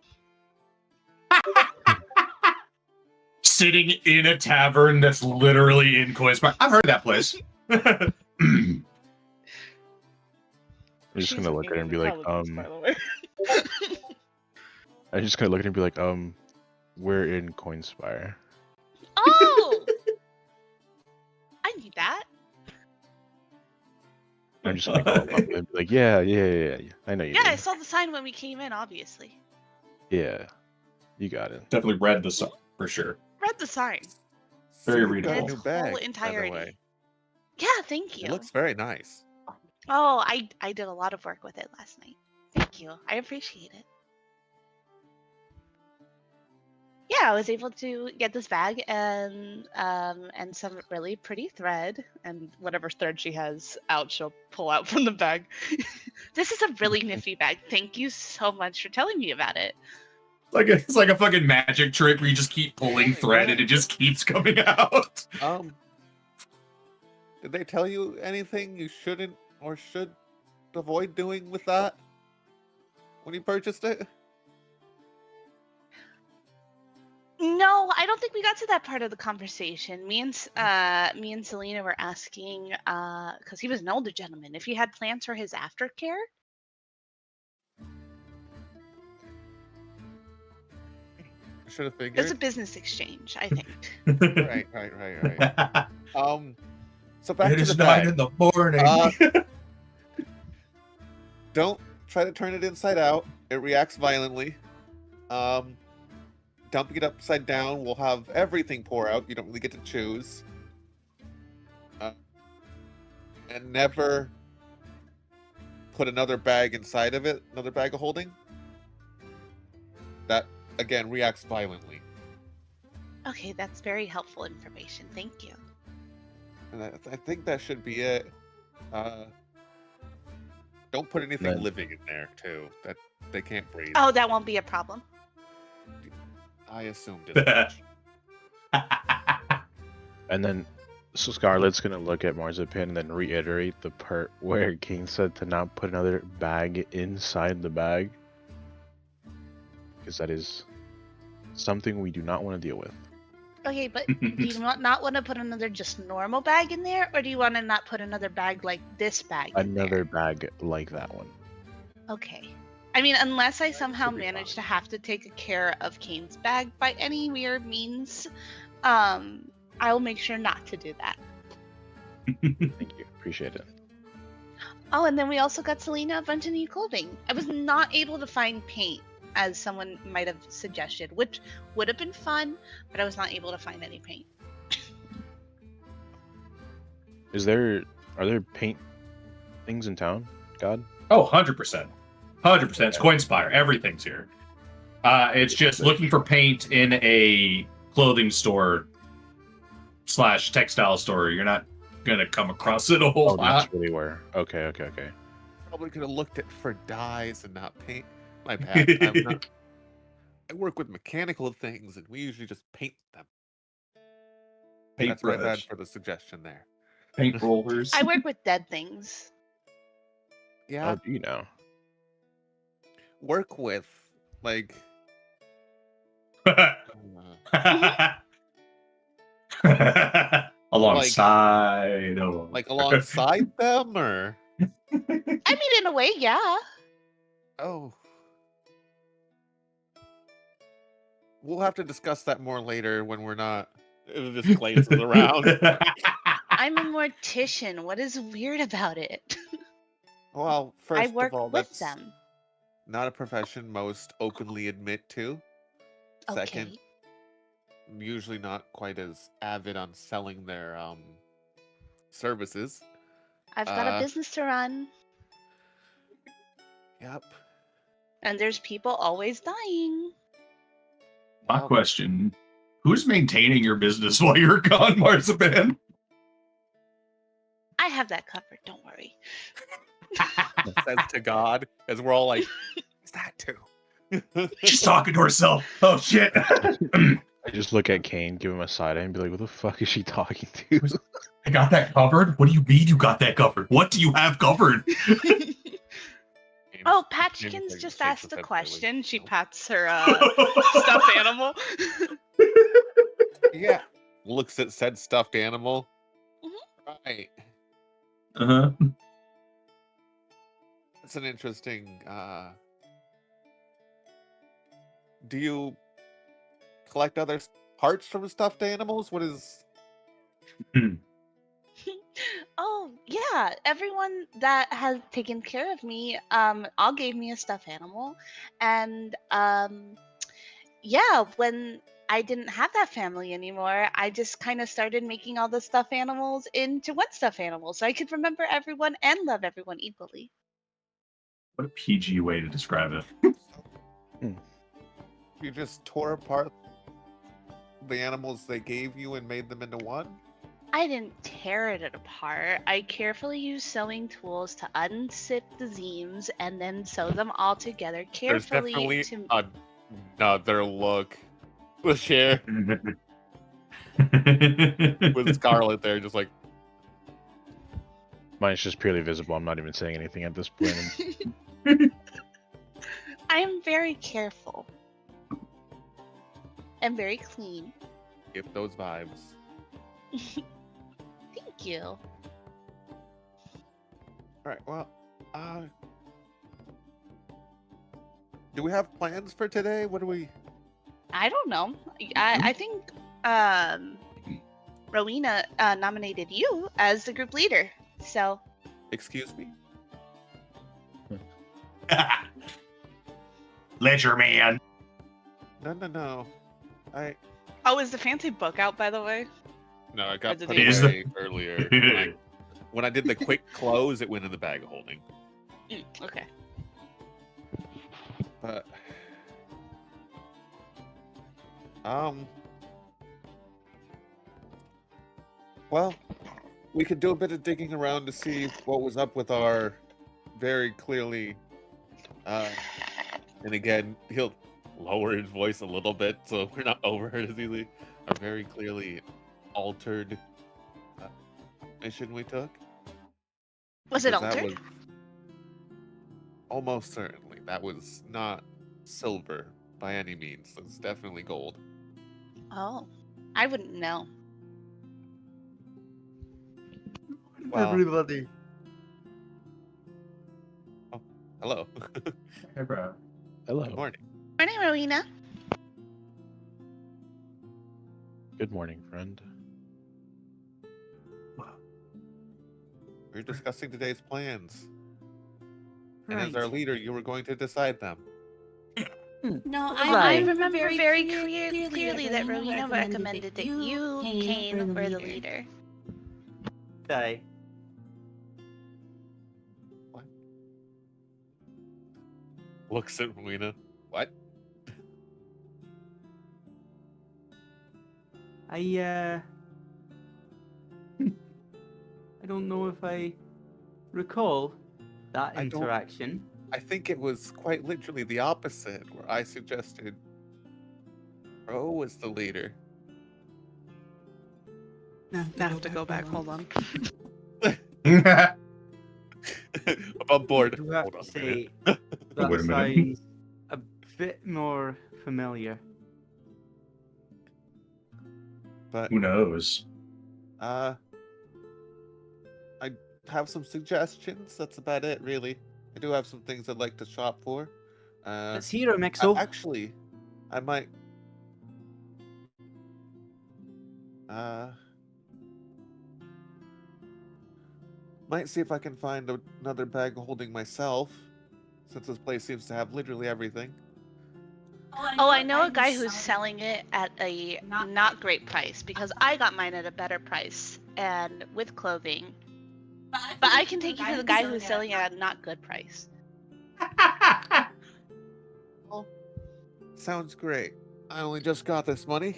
Sitting in a tavern that's literally in Coinspire. I've heard of that place. I'm just She's gonna look at her and be looking like, intelligence, by the way. I'm just gonna look at her and be like, we're in Coinspire. Oh! I knew that. I'm just gonna go up and be like, yeah. I know you Yeah, I did. saw the sign when we came in, obviously. Yeah, you got it. Definitely read the song for sure. Read the sign. Very So you've got readable. a Its new whole bag, by the entirety. way. Yeah, thank you. It looks very nice. Oh, I did a lot of work with it last night. Thank you. I appreciate it. Yeah, I was able to get this bag and some really pretty thread, and whatever thread she has out, she'll pull out from the bag. This is a really nifty bag. Thank you so much for telling me about it. It's like a fucking magic trick where you just keep pulling thread and it just keeps coming out. Did they tell you anything you shouldn't or should avoid doing with that when you purchased it? No, I don't think we got to that part of the conversation. Me and Selena were asking, because he was an older gentleman, if he had plans for his aftercare. I should have It was figured. a business exchange, I think. Right. So back It to is the 9 bag. in the morning. Don't try to turn it inside out. It reacts violently. Dumping it upside down will have everything pour out. You don't really get to choose. And never put another bag inside of it, another bag of holding. That, again, reacts violently. Okay, that's very helpful information. Thank you. And I think that should be it. Don't put anything Then- living in there, too. That they can't breathe. Oh, that won't be a problem. I assumed as much. And then, so Scarlet's gonna look at Marzipan and then reiterate the part where Kane said to not put another bag inside the bag. Because that is something we do not want to deal with. Okay, but do you not want to put another just normal bag in there, or do you want to not put another bag like this bag in there? Another bag like that one. Okay. I mean, unless I somehow Should be manage fine. to have to take care of Kane's bag by any weird means, I'll make sure not to do that. Thank you. Appreciate it. Oh, and then we also got Selena a bunch of new clothing. I was not able to find paint, as someone might have suggested, which would have been fun, but I was not able to find any paint. Are there paint things in town, God? Oh, 100%. 100%. It's Coinspire. Everything's here. It's just looking for paint in a clothing store / textile store. You're not going to come across it a whole Oh, lot. that's really where. Okay. Probably could have looked at for dyes and not paint. My bad. I work with mechanical things, and we usually just paint them. That's my bad Paintbrush, for the suggestion there. paint rollers. I work with dead things. Yeah, Oh, do you know? work with like Alongside of. like alongside them, or I mean, in a way, yeah. oh, we'll have to discuss that more later when we're not. It just glances around. I'm a mortician. What is weird about it? Well, I first work of all, with that's them. not a profession most openly admit to. Second, Okay. usually not quite as avid on selling their services. I've got a Uh, business to run, Yep. and there's people always dying. My Well, question: who's maintaining your business while you're gone, Marzipan? I have that covered. Don't worry. says to God, as we're all like, "Is that too?" She's talking to herself. Oh shit! I just look at Kane, give him a side eye, and be like, "What the fuck is she talking to?" I got that covered. What do you mean you got that covered? What do you have covered? Oh, James Patchkins shakes just his asked a head question. She Nope. pats her stuffed animal. Yeah. Looks at said stuffed animal. Right. Uh-huh. That's an interesting. Do you collect other parts from stuffed animals? What is? Oh, yeah. Everyone that has taken care of me all gave me a stuffed animal. And yeah, when I didn't have that family anymore, I just kind of started making all the stuffed animals into one stuffed animal so I could remember everyone and love everyone equally. What a PG way to describe it. You just tore apart the animals they gave you and made them into one? I didn't tear it apart. I carefully used sewing tools to unzip the seams and then sew them all together There's carefully definitely to. another look. We'll share with Scarlet there, just like. Mine's just purely visible. I'm not even saying anything at this point. I am very careful and very clean. Get those vibes. Thank you. All right. Well, do we have plans for today? What do we? I don't know. I think Rowena nominated you as the group leader. So. Excuse me. Ledger man. No. Oh, is the fancy book out, by the way? No, I got did put they- Is away earlier. When I did the quick close, it went in the bag of holding. Okay. But well, we could do a bit of digging around to see what was up with our very clearly and again, he'll lower his voice a little bit so we're not overheard as easily. A very clearly altered mission we took. Was it Because that altered? was almost certainly. That was not silver by any means. It's definitely gold. Oh, I wouldn't know. Wow. Everybody. Oh, hello. Hey, bro. Hello. Good morning. Morning, Rowena. Good morning, friend. We're discussing today's plans. And as Right. our leader, you were going to decide them. No, I Right. remember very clearly that Rowena recommended that you, Kane, were the leader. Say, Looks at Rowena. What? I don't know if I recall that I don't- interaction. I think it was quite literally the opposite, where I suggested Ro was the leader. No, I have to go back. Hold on. I'm on board. I do have Hold to on a say, minute. that Wait a minute. sounds a bit more familiar. But Who knows? I have some suggestions. That's about it, really. I do have some things I'd like to shop for. Let's hear 'em, Exo. Actually, I might Might see if I can find another bag holding myself, since this place seems to have literally everything. Oh, I know a guy who's selling it at a not great price because I got mine at a better price and with clothing. But I can take you to the guy who's selling it at a not good price. Sounds great. I only just got this money.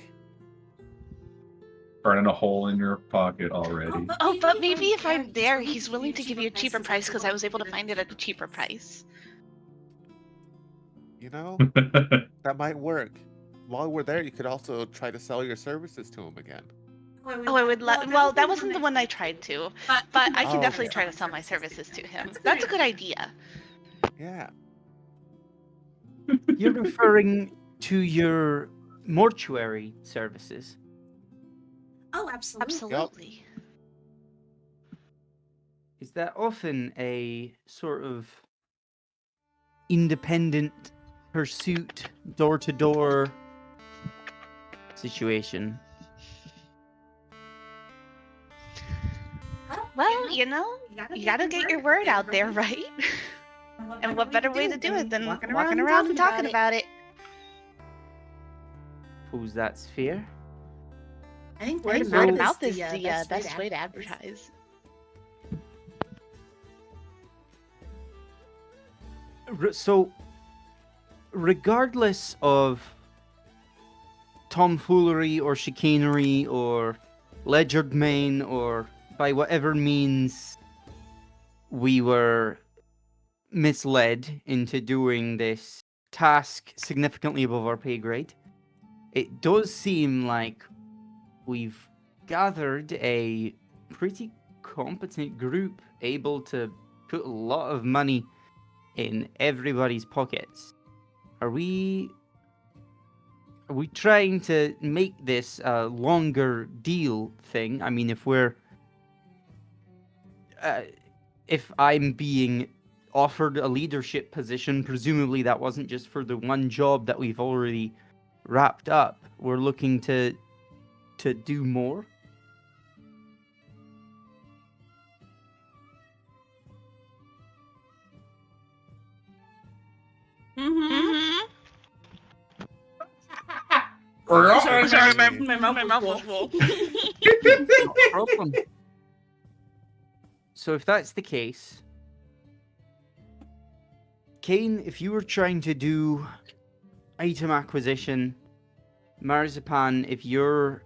Burning a hole in your pocket already. Oh, but maybe if I'm there, he's willing to give you a cheaper price because I was able to find it at a cheaper price. You know, that might work. While we're there, you could also try to sell your services to him again. Oh, I would love. Well, that wasn't the one I tried to, but I can definitely try to sell my services to him. That's a good idea. Yeah. You're referring to your mortuary services. Oh, absolutely. Absolutely. Is that often a sort of independent pursuit, door-to-door situation? Well, you know, you gotta get your word out there, right? And what better way to do it than walking around and talking about it? Suppose that's fair. I think Word of mouth is the best way to advertise. So, regardless of tomfoolery or chicanery or legerdemain or by whatever means we were misled into doing this task significantly above our pay grade, it does seem like we've gathered a pretty competent group able to put a lot of money in everybody's pockets. Are we trying to make this a longer deal thing? I mean, if I'm being offered a leadership position, presumably that wasn't just for the one job that we've already wrapped up. We're looking to do more. Mm-hmm. Sorry, my mouth was full. No problem. So if that's the case, Kane, if you were trying to do item acquisition, Marzipan, if you're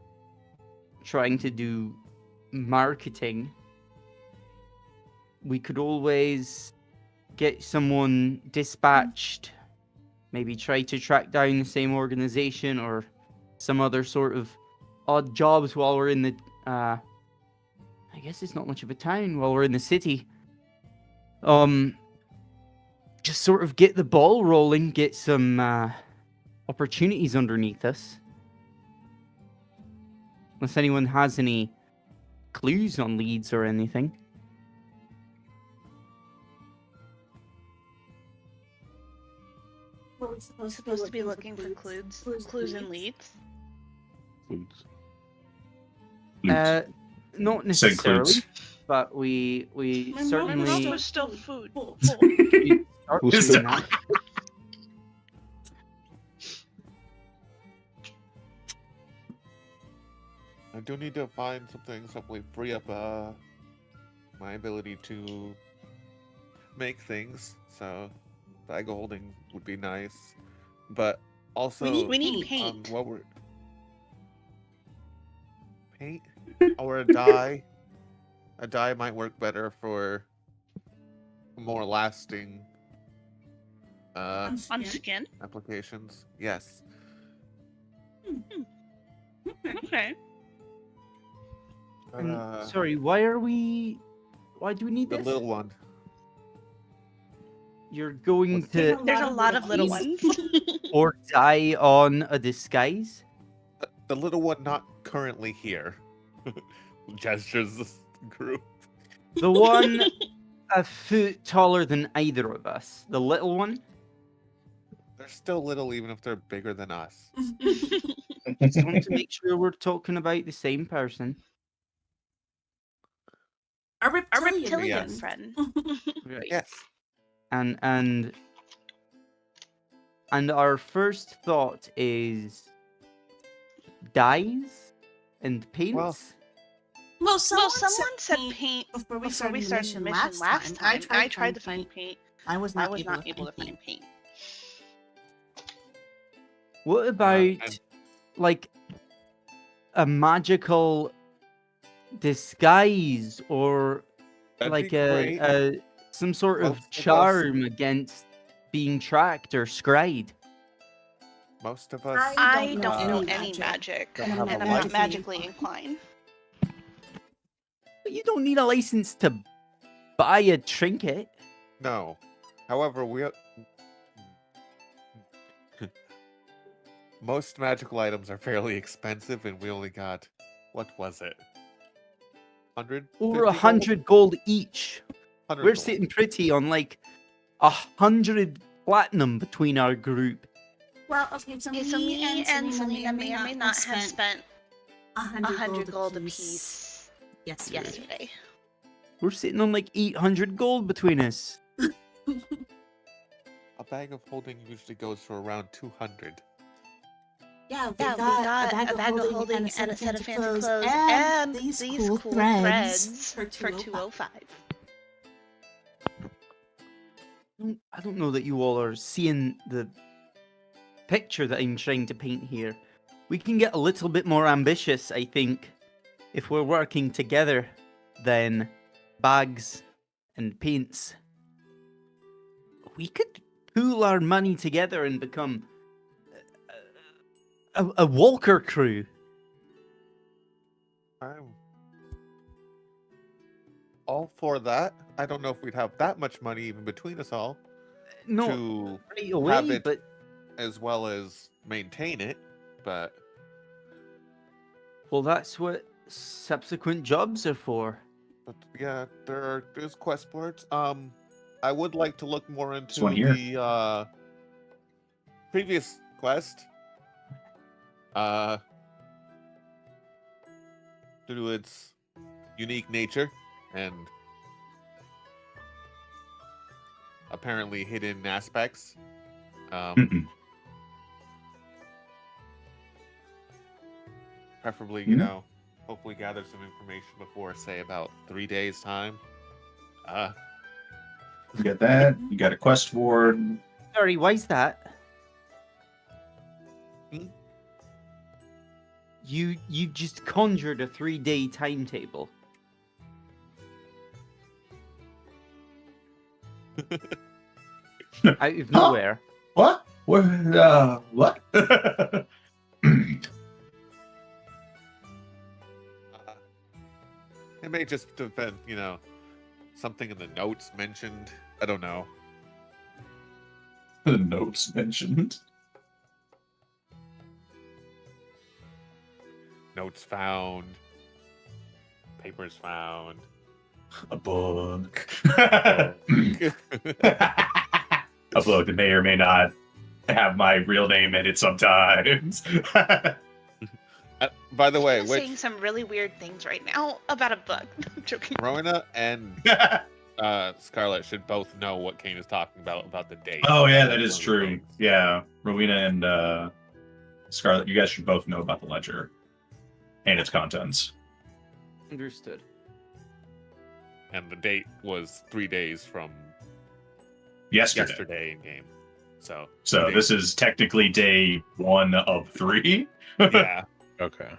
trying to do marketing, we could always get someone dispatched, maybe try to track down the same organization or some other sort of odd jobs while we're in the, I guess it's not much of a town, while we're in the city. Just sort of get the ball rolling, get some opportunities underneath us. Unless anyone has any clues on leads or anything. We're supposed to be looking for clues and leads. Not necessarily, clues. but we My certainly mouth was still food. start Is doing that- that. I do need to find something, hopefully free up my ability to make things. So bag holding would be nice, but also We need paint. what we're paint or a dye. A dye might work better for more lasting On skin. applications. Yes. Okay. But, Sorry, why do we need the this? little one. You're going to There's a lot of little ones. or die on a disguise? The little one not currently here. Gestures this group. The one a foot taller than either of us. The little one? They're still little even if they're bigger than us. Just want to make sure we're talking about the same person. A A reptilian, reptilian Yes. friend. Right. Yes. And our first thought is dyes and paints. Well, Well, someone said paint paint before we before we started started the mission last time. I tried to find paint. I was I not was able not to able find to paint. find paint. What about and- like a magical disguise or That'd like be great. a some sort of Most of us- charm against being tracked or scryed? Most of us. I don't know any magic, Don't and have I'm a not license. magically inclined. But you don't need a license to buy a trinket. No. However, most magical items are fairly expensive, and we only got, what was it? 100? Over 100 gold each. 100 We're gold. sitting pretty on like 100 platinum between our group. Well, okay, so, Okay, so me and Selena may or may not have spent 100 gold apiece yesterday. We're sitting on like 800 gold between us. A bag of holding usually goes for around 200. Yeah, we got a bag of holding and a set of fancy clothes and these cool threads for 205. I don't know that you all are seeing the picture that I'm trying to paint here. We can get a little bit more ambitious, I think, if we're working together than bags and paints. We could pool our money together and become a walker crew. I'm all for that. I don't know if we'd have that much money even between us all No, to right have away, it but as well as maintain it, but well, that's what subsequent jobs are for. yeah, there's quest boards. I would like to look more into one here. the previous quest. Due to its unique nature and apparently hidden aspects. Preferably, you know, hopefully gather some information before, say, about 3 days' time. You get that. You got a quest board. Sorry, why's that? Hmm? You just conjured a 3-day timetable. Out of nowhere. What? What? It may just have been, you know, something in the notes mentioned. I don't know. The notes mentioned. Notes found. Papers found. A book. A A book that may or may not have my real name in it sometimes. By the way, I'm which saying some really weird things right now about a book. I'm joking. Rowena and Scarlet should both know what Kane is talking about the date. Oh yeah, that One is of the true. things. Yeah, Rowena and Scarlet, you guys should both know about the ledger and its contents. Understood. And the date was 3 days from Yesterday. in game. So This is technically day 1 of 3. yeah. Okay.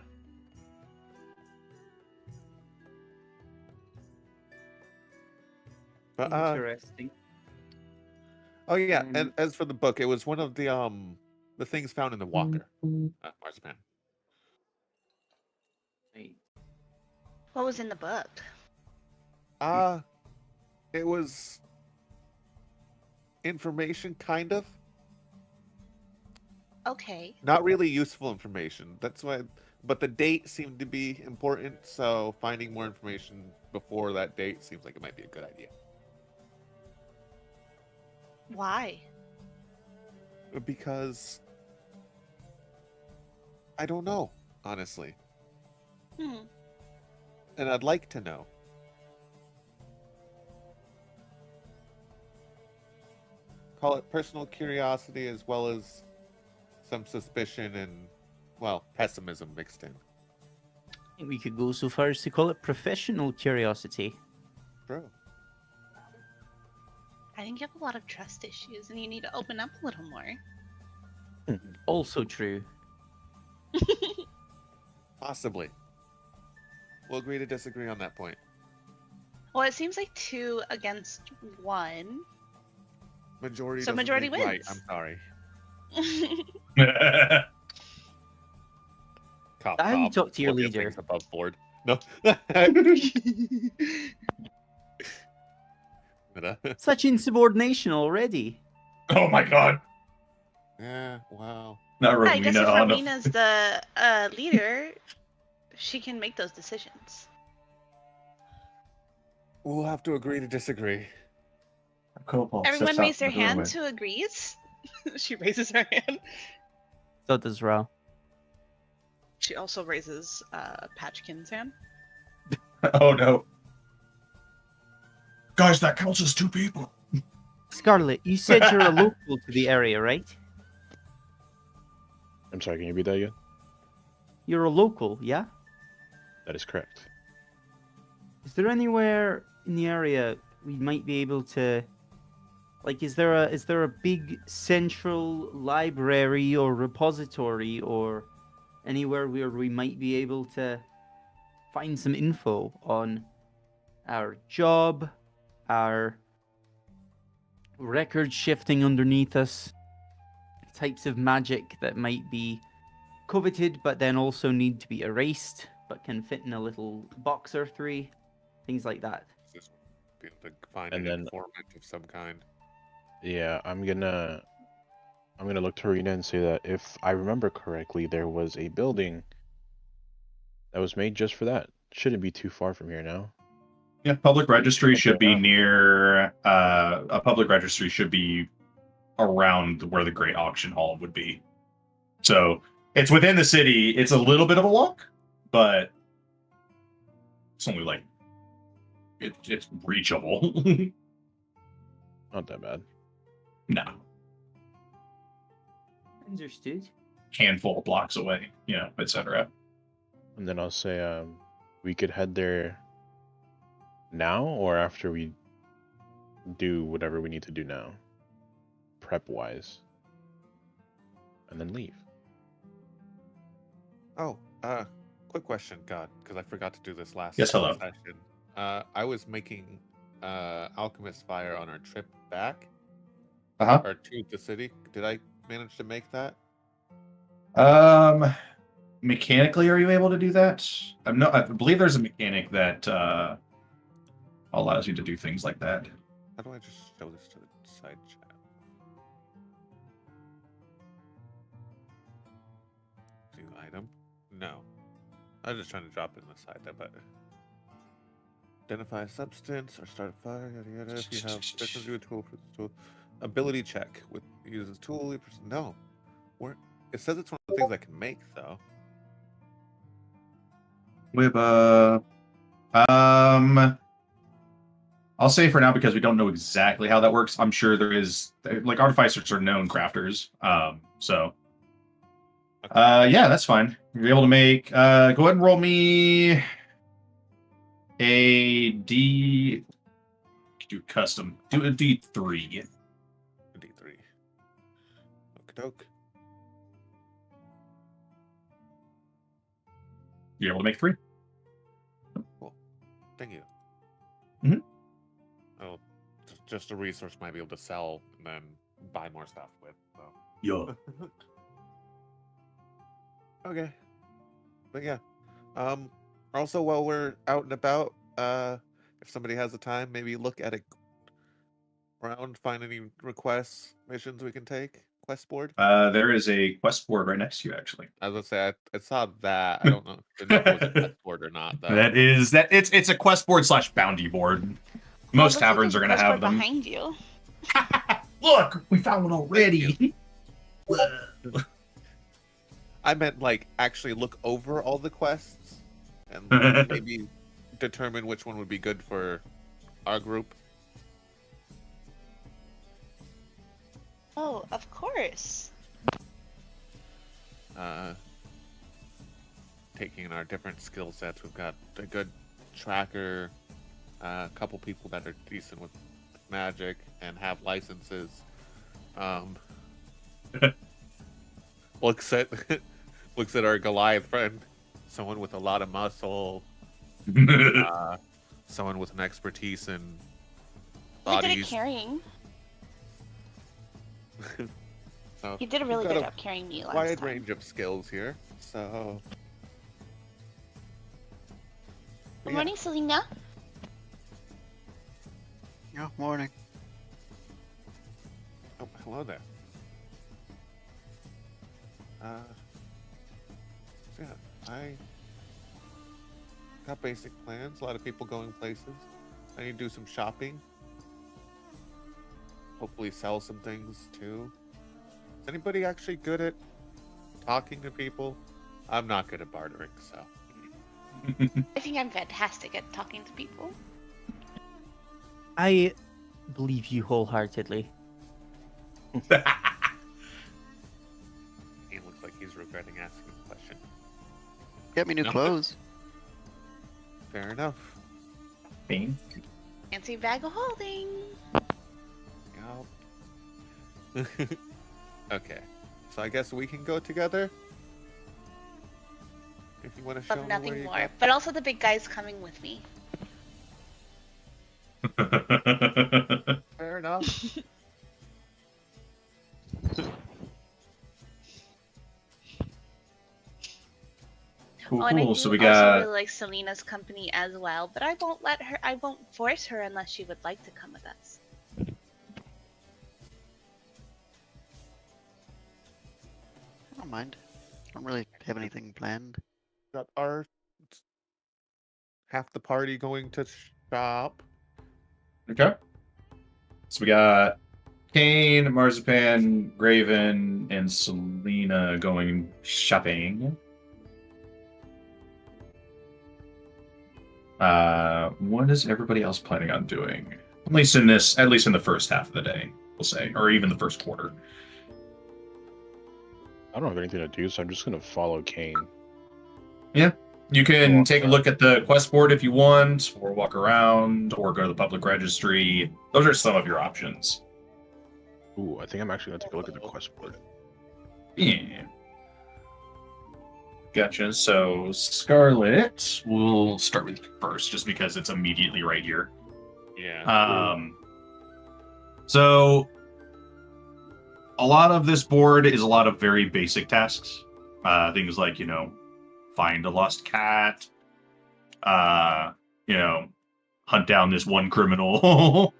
But, Interesting. oh yeah, and as for the book, it was one of the things found in the walker. Marzipan. What was in the book? It was information, kind of. Okay. Not really useful information. That's why, but the date seemed to be important. So finding more information before that date seems like it might be a good idea. Why? Because I don't know, honestly. Hmm. And I'd like to know. Call it personal curiosity as well as some suspicion and, well, pessimism mixed in. I think we could go so far as to call it professional curiosity. True. I think you have a lot of trust issues and you need to open up a little more. Also true. Possibly. We'll agree to disagree on that point. Well, it seems like 2 against 1. Majority So doesn't majority make right. wins. I'm sorry. Cop, How you cop. talk to your Plenty of leader. things above board. No. Such insubordination already. Oh my god. Yeah, wow. Not I guess if Rowena. Rowena's the leader, she can make those decisions. We'll have to agree to disagree. Everyone raise their hand who agrees. She raises her hand. So does Ro. She also raises Patchkin's hand. Oh no. Guys, that counts as 2 people. Scarlet, you said you're a local to the area, right? I'm sorry, can you repeat that again? You're a local, yeah? That is correct. Is there anywhere in the area we might be able to, like, is there a big central library or repository or anywhere where we might be able to find some info on our job, our record shifting underneath us, types of magic that might be coveted but then also need to be erased but can fit in a little box or 3, things like that. Just be able to find And an then- informant of some kind. Yeah, I'm gonna look to Rena and say that if I remember correctly, there was a building that was made just for that. Shouldn't be too far from here now. Yeah, public registry Okay, should be yeah. near a public registry should be around where the Great Auction Hall would be. So it's within the city. It's a little bit of a walk, but it's only like it's reachable. Not that bad. No, Understood. handful of blocks away, etc. And then I'll say we could head there now or after we do whatever we need to do now, prep wise, and then leave. Oh, quick question, God, because I forgot to do this last Yes, hello. session. I was making alchemist fire on our trip back Uh or to the city. Did I manage to make that? huh. Mechanically, are you able to do that? I believe there's a mechanic that allows you to do things like that. How do I just show this to the side chat? View item? No. I was just trying to drop it in the side there, but identify a substance or start a fire, yada yada. If you have special do a tool for this tool. Ability check with uses tool. No. It says it's one of the things I can make though. With I'll say for now because we don't know exactly how that works. I'm sure there is like artificers are known crafters. So yeah, that's fine. You're able to make go ahead and roll me a D do custom. Do a D3. A D3. Okie-doke. You're able to make 3. Cool. Thank you. Mhm. Oh, just a resource might be able to sell and then buy more stuff with. So. Yo. Okay. But yeah. Also, while we're out and about, if somebody has the time, maybe look at it around, find any requests, missions we can take. Quest board. There is a quest board right next to you, actually. I was gonna say I saw that. I don't know if it was a quest board or not. Though. It's a quest board / bounty board. Most taverns are gonna have them. Behind you. Look, we found one already. I meant like actually look over all the quests and maybe determine which one would be good for our group. Oh, of course. Taking our different skill sets, we've got a good tracker, a couple people that are decent with magic and have licenses. Looks at our Goliath friend, someone with a lot of muscle, someone with an expertise in Really good at bodies. carrying. So You did a we've really got good job carrying me last wide time. range of skills here. So Good morning, Selena. Yeah, morning. Oh, hello there. So yeah, I got basic plans. A lot of people going places. I need to do some shopping. Hopefully sell some things too. Is anybody actually good at talking to people? I'm not good at bartering, so. I think I'm fantastic at talking to people. I believe you wholeheartedly. He looks like he's regretting asking the question. Get me new No. clothes. Fair enough. Fancy bag of holding. Go. Okay, so I guess we can go together. If you want to show Love me where nothing you more. But also the big guy's coming with me. go. Fair enough. Cool, And I cool. do So we also got really like Selena's company as well, but I won't force her unless she would like to come with us. I don't mind. I don't really have anything planned. Got our half the party going to shop. okay. So we got Kane, Marzipan, Graven, and Selena going shopping. What is everybody else planning on doing? At least in the first half of the day, we'll say, or even the first quarter. I don't have anything to do, so I'm just gonna follow Kane. Yeah. You can Walk take a around. look at the quest board if you want, or walk around, or go to the public registry. Those are some of your options. Ooh, I think I'm actually gonna take a look at the quest board. Yeah. Gotcha. So, Scarlet, we'll start with you first, just because it's immediately right here. Yeah. So, a lot of this board is a lot of very basic tasks. Things like, find a lost cat, hunt down this one criminal,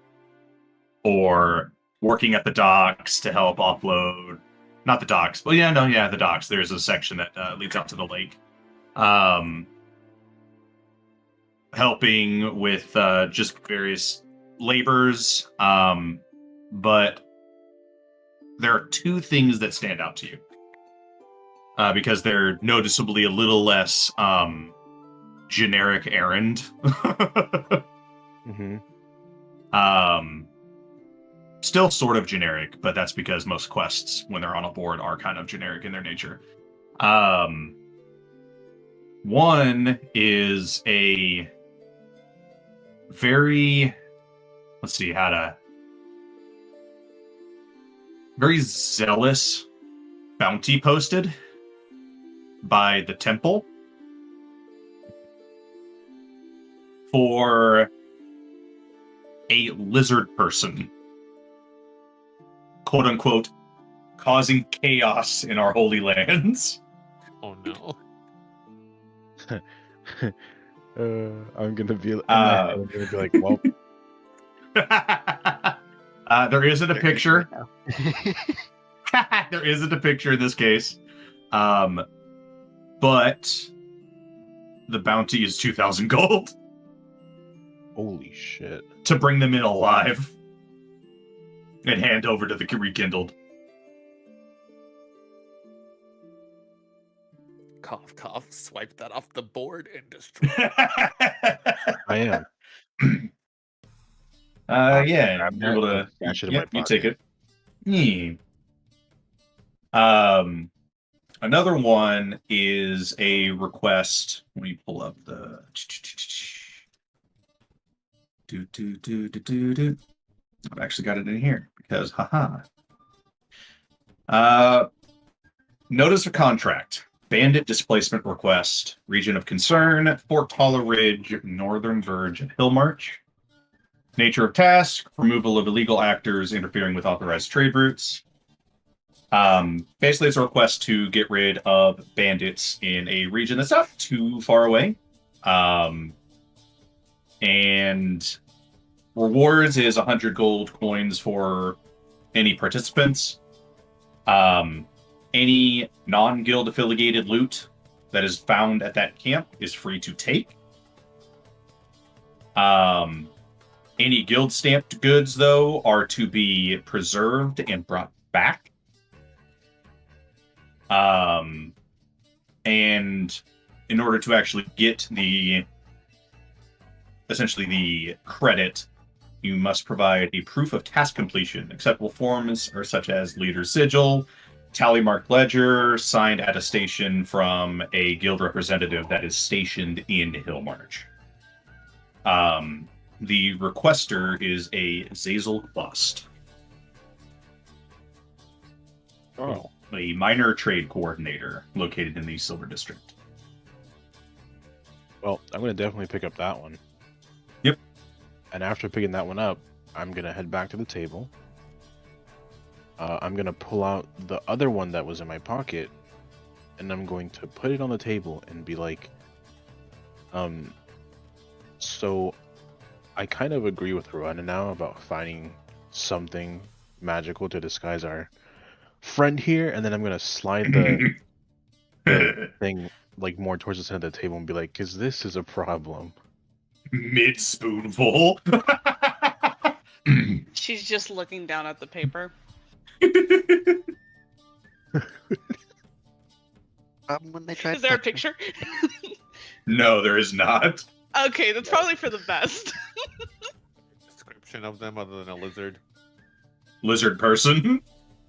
or working at the docks to help offload. Not the docks, but the docks. There's a section that leads out to the lake. Helping with just various labors. But there are two things that stand out to you. Because they're noticeably a little less generic errand. Mm-hmm. Still sort of generic, but that's because most quests, when they're on a board, are kind of generic in their nature. One is a very, very zealous bounty posted by the temple for a lizard person, quote unquote, causing chaos in our holy lands. Oh no. I'm gonna be like, well, there isn't a picture. There isn't a picture in this case. But the bounty is 2,000 gold. holy shit. To bring them in alive and hand over to the rekindled. Cough, cough. Swipe that off the board and destroy. I am. Yeah, grab you're able that to. and stash it in my Yep, you take pocket. it. Another one is a request. Let me pull up the. I've actually got it in here because, haha. Notice of contract. Bandit displacement request. Region of concern. Fort Holler Ridge, northern verge of Hill March. Nature of task. Removal of illegal actors interfering with authorized trade routes. Basically, it's a request to get rid of bandits in a region that's not too far away. And rewards is 100 gold coins for any participants. Any non-guild affiliated loot that is found at that camp is free to take. Any guild stamped goods, though, are to be preserved and brought back. And in order to actually get essentially the credit, you must provide a proof of task completion. Acceptable forms are such as leader's sigil, tally marked ledger, signed attestation from a guild representative that is stationed in Hillmarch. The requester is a Zazel Bust. Oh. A minor trade coordinator located in the Silver District. Well, I'm going to definitely pick up that one. Yep. And after picking that one up, I'm going to head back to the table. I'm going to pull out the other one that was in my pocket, and I'm going to put it on the table and be like, so I kind of agree with Rwanda now about finding something magical to disguise our friend here, and then I'm gonna slide the thing like more towards the center of the table and be like, "Cause this is a problem." Mid spoonful. She's just looking down at the paper. When they tried Is there a touching- picture? No, there is not. Okay, that's probably for the best. Description of them other than a lizard. Lizard person.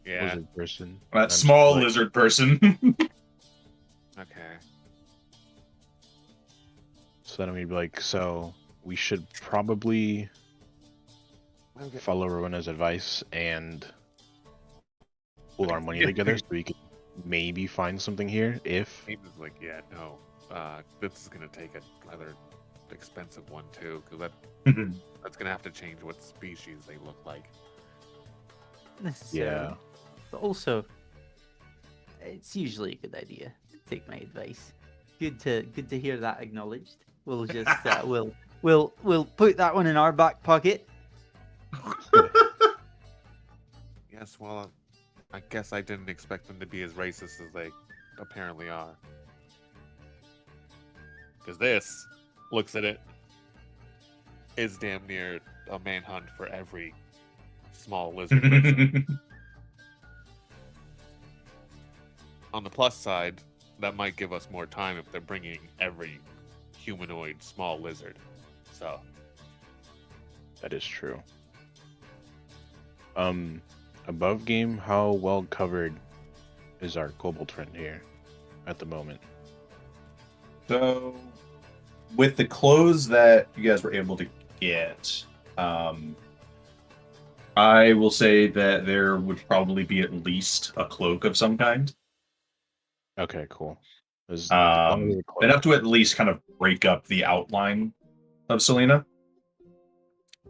Yeah. Lizard person. That I'm small like- lizard person. Okay. So then I'm gonna be like, so we should probably follow Rowena's advice and pool our money together so we can maybe find something here. If He was like, yeah, no. This is gonna take a rather expensive one too, because that's gonna have to change what species they look like. Necessarily. yeah, But also, it's usually a good idea to take my advice. Good to hear that acknowledged. We'll just we'll put that one in our back pocket. Yes, well, I guess I didn't expect them to be as racist as they apparently are. Because this, looks at it, is damn near a manhunt for every small lizard person. On the plus side, that might give us more time if they're bringing every humanoid small lizard. So, that is true. Above game, how well covered is our kobold friend here at the moment? So, with the clothes that you guys were able to get, I will say that there would probably be at least a cloak of some kind. Okay, cool. Enough to at least kind of break up the outline of Selena.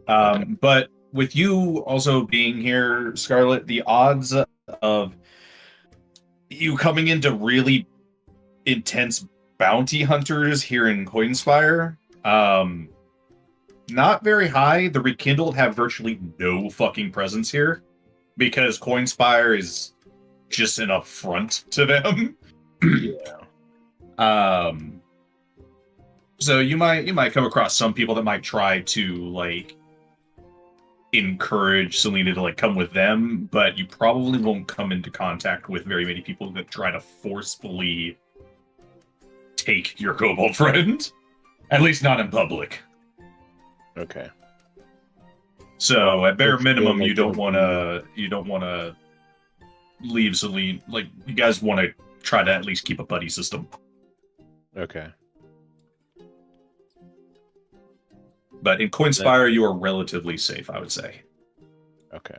But with you also being here, Scarlet, the odds of you coming into really intense bounty hunters here in Coinspire, not very high. The Rekindled have virtually no fucking presence here because Coinspire is just an affront to them. Yeah. So you might come across some people that might try to like encourage Selena to like come with them, but you probably won't come into contact with very many people that try to forcefully take your kobold friend. At least not in public. Okay. So at bare Let's feel minimum, like you don't it'll want to leave Celine. Like, you guys want to try to at least keep a buddy system. Okay. But in Coinspire, you are relatively safe, I would say. Okay.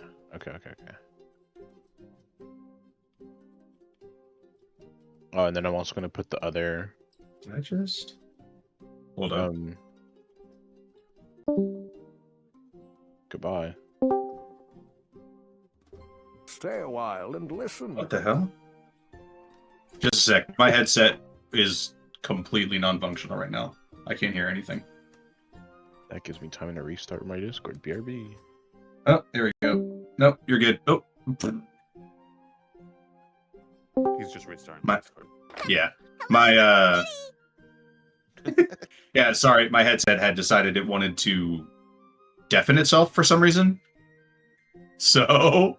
Oh, and then I'm also gonna put the other. Can I just hold on? Goodbye. Stay a while and listen. What the hell? Just a sec. My headset is completely non-functional right now. I can't hear anything. That gives me time to restart my Discord. BRB. Oh, there we go. Nope, you're good. Oh. He's just restarting My- Discord. Yeah. My yeah, sorry, my headset had decided it wanted to deafen itself for some reason. So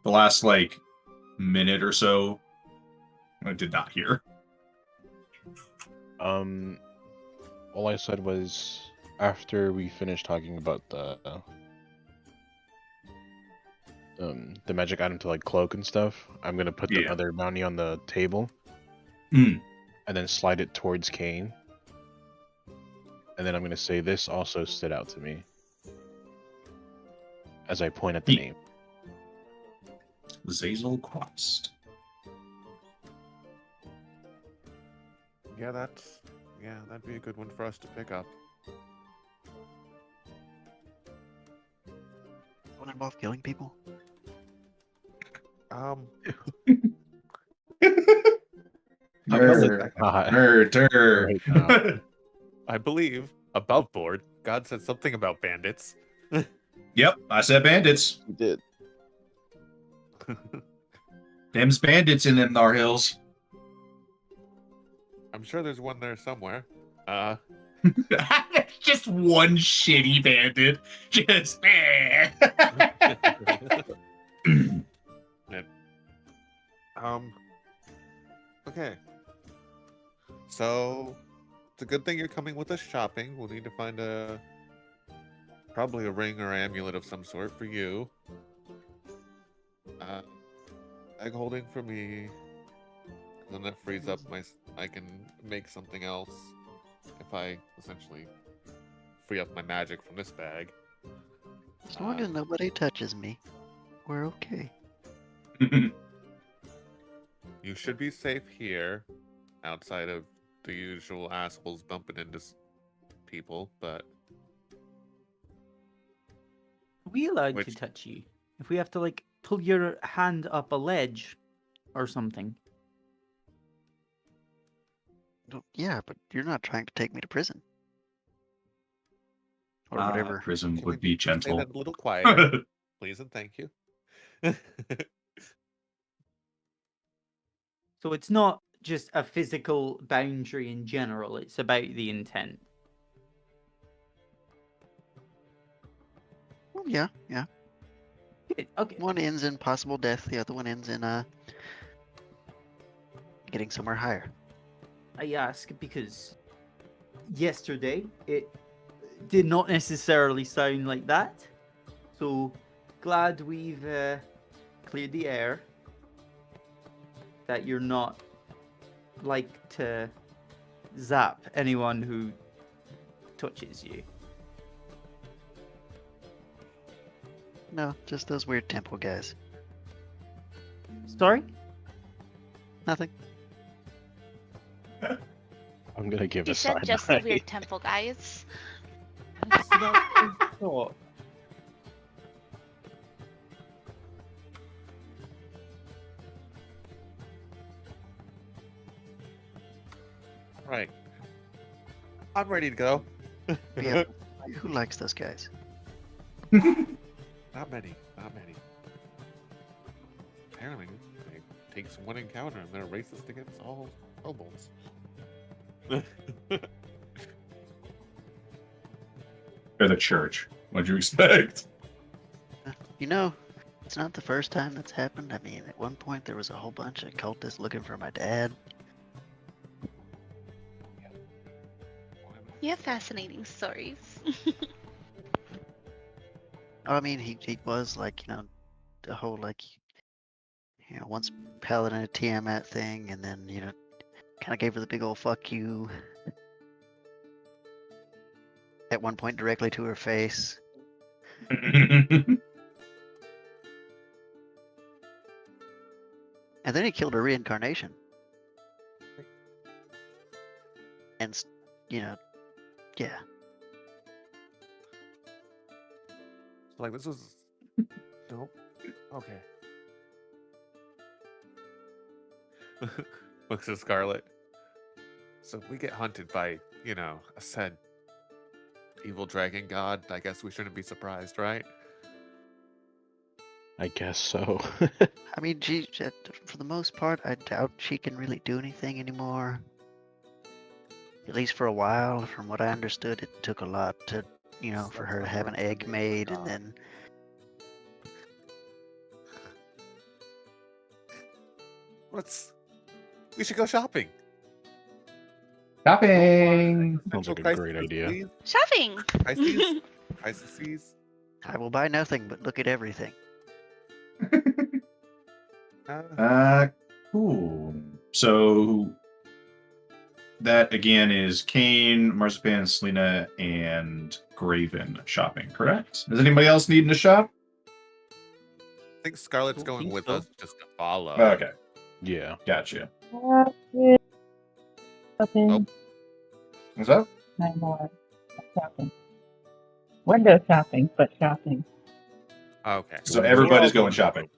the last minute or so I did not hear. All I said was after we finished talking about the magic item to cloak and stuff, I'm gonna put the other bounty on the table. Mm. And then slide it towards Kane. And then I'm gonna say this also stood out to me. As I point at the name. Zazel Quast. Yeah, that'd be a good one for us to pick up. Don't involve killing people. Murder. I believe above board, God said something about bandits. Yep, I said bandits. You did. Them's bandits in them Nar Hills. I'm sure there's one there somewhere. Just one shitty bandit. Just Okay. So it's a good thing you're coming with us shopping. We'll need to find probably a ring or amulet of some sort for you. Egg holding for me. Then that frees up I can make something else if I essentially free up my magic from this bag. As long as nobody touches me, we're okay. You should be safe here, outside of the usual assholes bumping into people, but... Are we allowed to touch you? If we have to, pull your hand up a ledge or something? Yeah, but you're not trying to take me to prison. Or whatever. Prison would be gentle. Say that a little quieter, please and thank you. So it's not just a physical boundary in general, it's about the intent. Well, yeah. Good, okay. One ends in possible death, the other one ends in getting somewhere higher. I ask because yesterday it did not necessarily sound like that. So glad we've cleared the air. That you're not like to zap anyone who touches you. No, just those weird temple guys. Sorry? Nothing. I'm gonna give You a said side just the eye. weird temple guys. That's not what I thought. Right. I'm ready to go. Yeah. Who likes those guys? Not many. Apparently, it takes one encounter and they're racist against all kobolds. They're the church. What'd you expect? You know, it's not the first time that's happened. I mean, at one point there was a whole bunch of cultists looking for my dad. You have fascinating stories. I mean, he was like, the whole like, once Paladin a Tiamat thing, and then kind of gave her the big old fuck you at one point directly to her face. And then he killed her reincarnation. And, yeah. Like, this was... Nope. Okay. Looks at Scarlet. So if we get hunted by, a said evil dragon god, I guess we shouldn't be surprised, right? I guess so. I mean, for the most part, I doubt she can really do anything anymore. At least for a while. From what I understood, it took a lot to, for her to have an egg made, and then... We should go shopping. Shopping! Sounds like a great idea. Shopping. Crises. I will buy nothing but look at everything. Cool. So that again is Kane, Marzipan, Selena, and Graven shopping, correct? Is anybody else needing to shop? I think Scarlet's going with us just to follow. Okay. Yeah. Gotcha. Shopping. What's up? No more shopping. Window shopping, but shopping. Okay. So everybody's going shopping.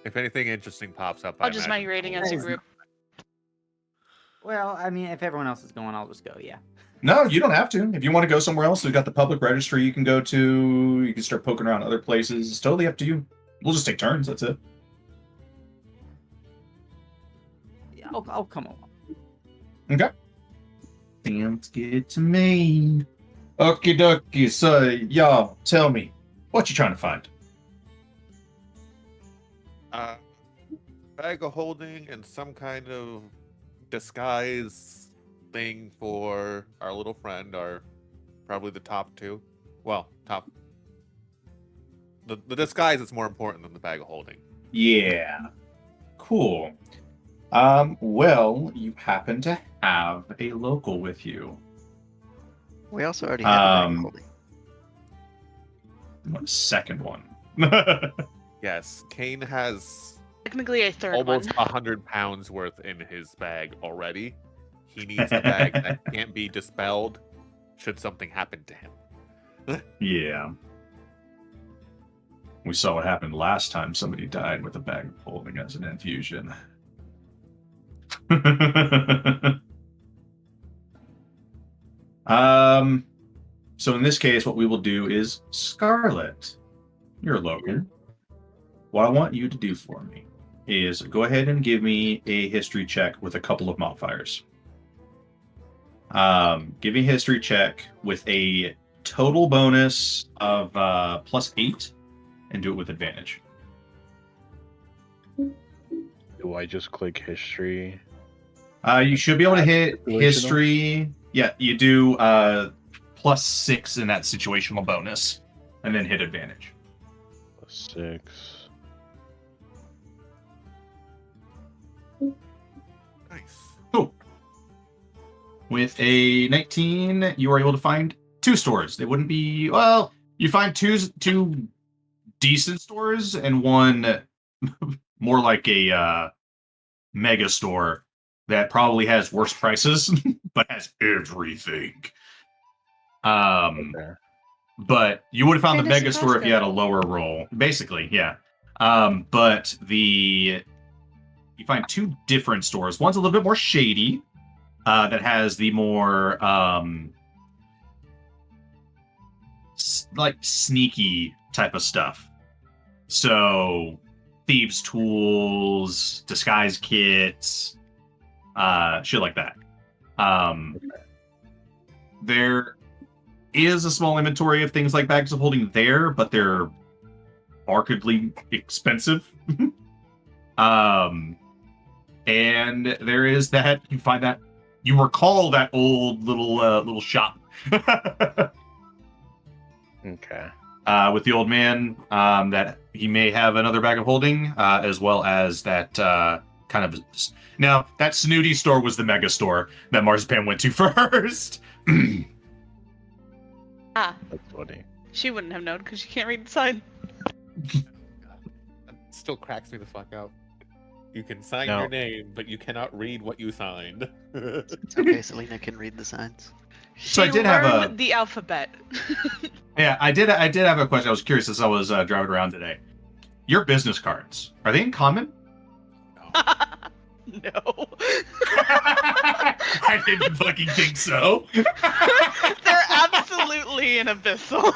If anything interesting pops up, I'll just migrating as a group. Well, I mean, if everyone else is going, I'll just go, yeah. No, you don't have to. If you want to go somewhere else, we've got the public registry you can go to. You can start poking around other places. It's totally up to you. We'll just take turns. That's it. Yeah, I'll come along. Okay. Sounds good to me. Okie dokie. So, y'all, tell me, what you trying to find? Bag of holding and some kind of disguise thing for our little friend are probably the top two. Well, the disguise is more important than the bag of holding. Yeah. Cool. Well, you happen to have a local with you. We also already have a bag of holding. A second one. Yes, Kane has Technically a third almost one. 100 pounds worth in his bag already. He needs a bag that can't be dispelled should something happen to him. Yeah. We saw what happened last time somebody died with a bag of holding as an infusion. So in this case, what we will do is Scarlet. You're Logan. What I want you to do for me is go ahead and give me a history check with a couple of modifiers. Give me a history check with a total bonus of +8 and do it with advantage. Do I just click history? You should be able to hit Situational? history. Yeah, you do +6 in that situational bonus, and then hit advantage. +6. Nice. Cool. With a 19, you are able to find 2 stores. They wouldn't be you find two decent stores and one more like a mega store that probably has worse prices but has everything. Okay. But you would have found the Fantasy mega store if you had a Costco. lower roll. Basically, yeah. But you find 2 different stores. One's a little bit more shady, that has the more like sneaky type of stuff. So thieves' tools, disguise kits, shit like that. There is a small inventory of things like bags of holding there, but they're markedly expensive. And there is that, you find that You recall that old little shop. Okay. With the old man, that he may have another bag of holding, as well as that kind of. Now, that snooty store was the mega store that Marzipan went to first. Ah, That's funny. she wouldn't have known because she can't read the sign. That still cracks me the fuck out. You can sign No. your name, but you cannot read what you signed. It's okay, Selena can read the signs. So I She did have learned a- the alphabet. Yeah, I did have a question. I was curious as I was driving around today. Your business cards, are they in common? No. I didn't fucking think so. They're absolutely an abyssal.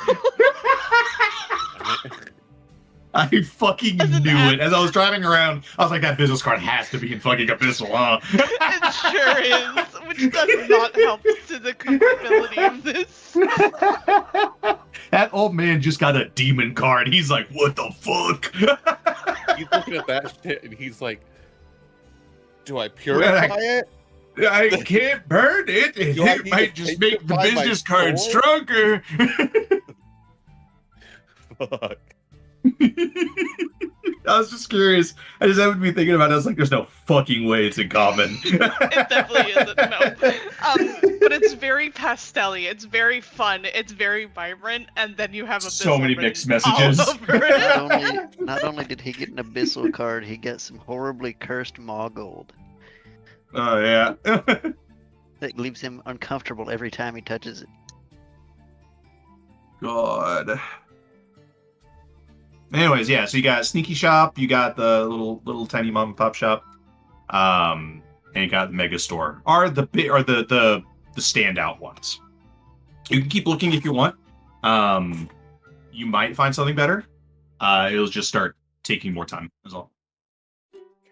I fucking knew it. As I was driving around, I was like, that business card has to be in fucking Abyssal, huh? It sure is, which does not help to the comfortability of this. That old man just got a demon card. He's like, what the fuck? He's looking at that shit and he's like, do I purify it? I can't burn it. Do I It need might to just make the sanctify my business card soul? stronger. Fuck. I was just curious. I just happened to be thinking about it. I was like, there's no fucking way it's in common. It definitely isn't, no. But it's very pastel-y. It's very fun. It's very vibrant. And then you have a So many written mixed messages. all over it. Not only did he get an Abyssal card, he got some horribly cursed Maw Gold. Oh, yeah. That leaves him uncomfortable every time he touches it. God. Anyways, yeah, so you got Sneaky Shop, you got the little tiny mom and pop shop, and you got the Mega Store. Are the standout ones. You can keep looking if you want. You might find something better. It'll just start taking more time, is all.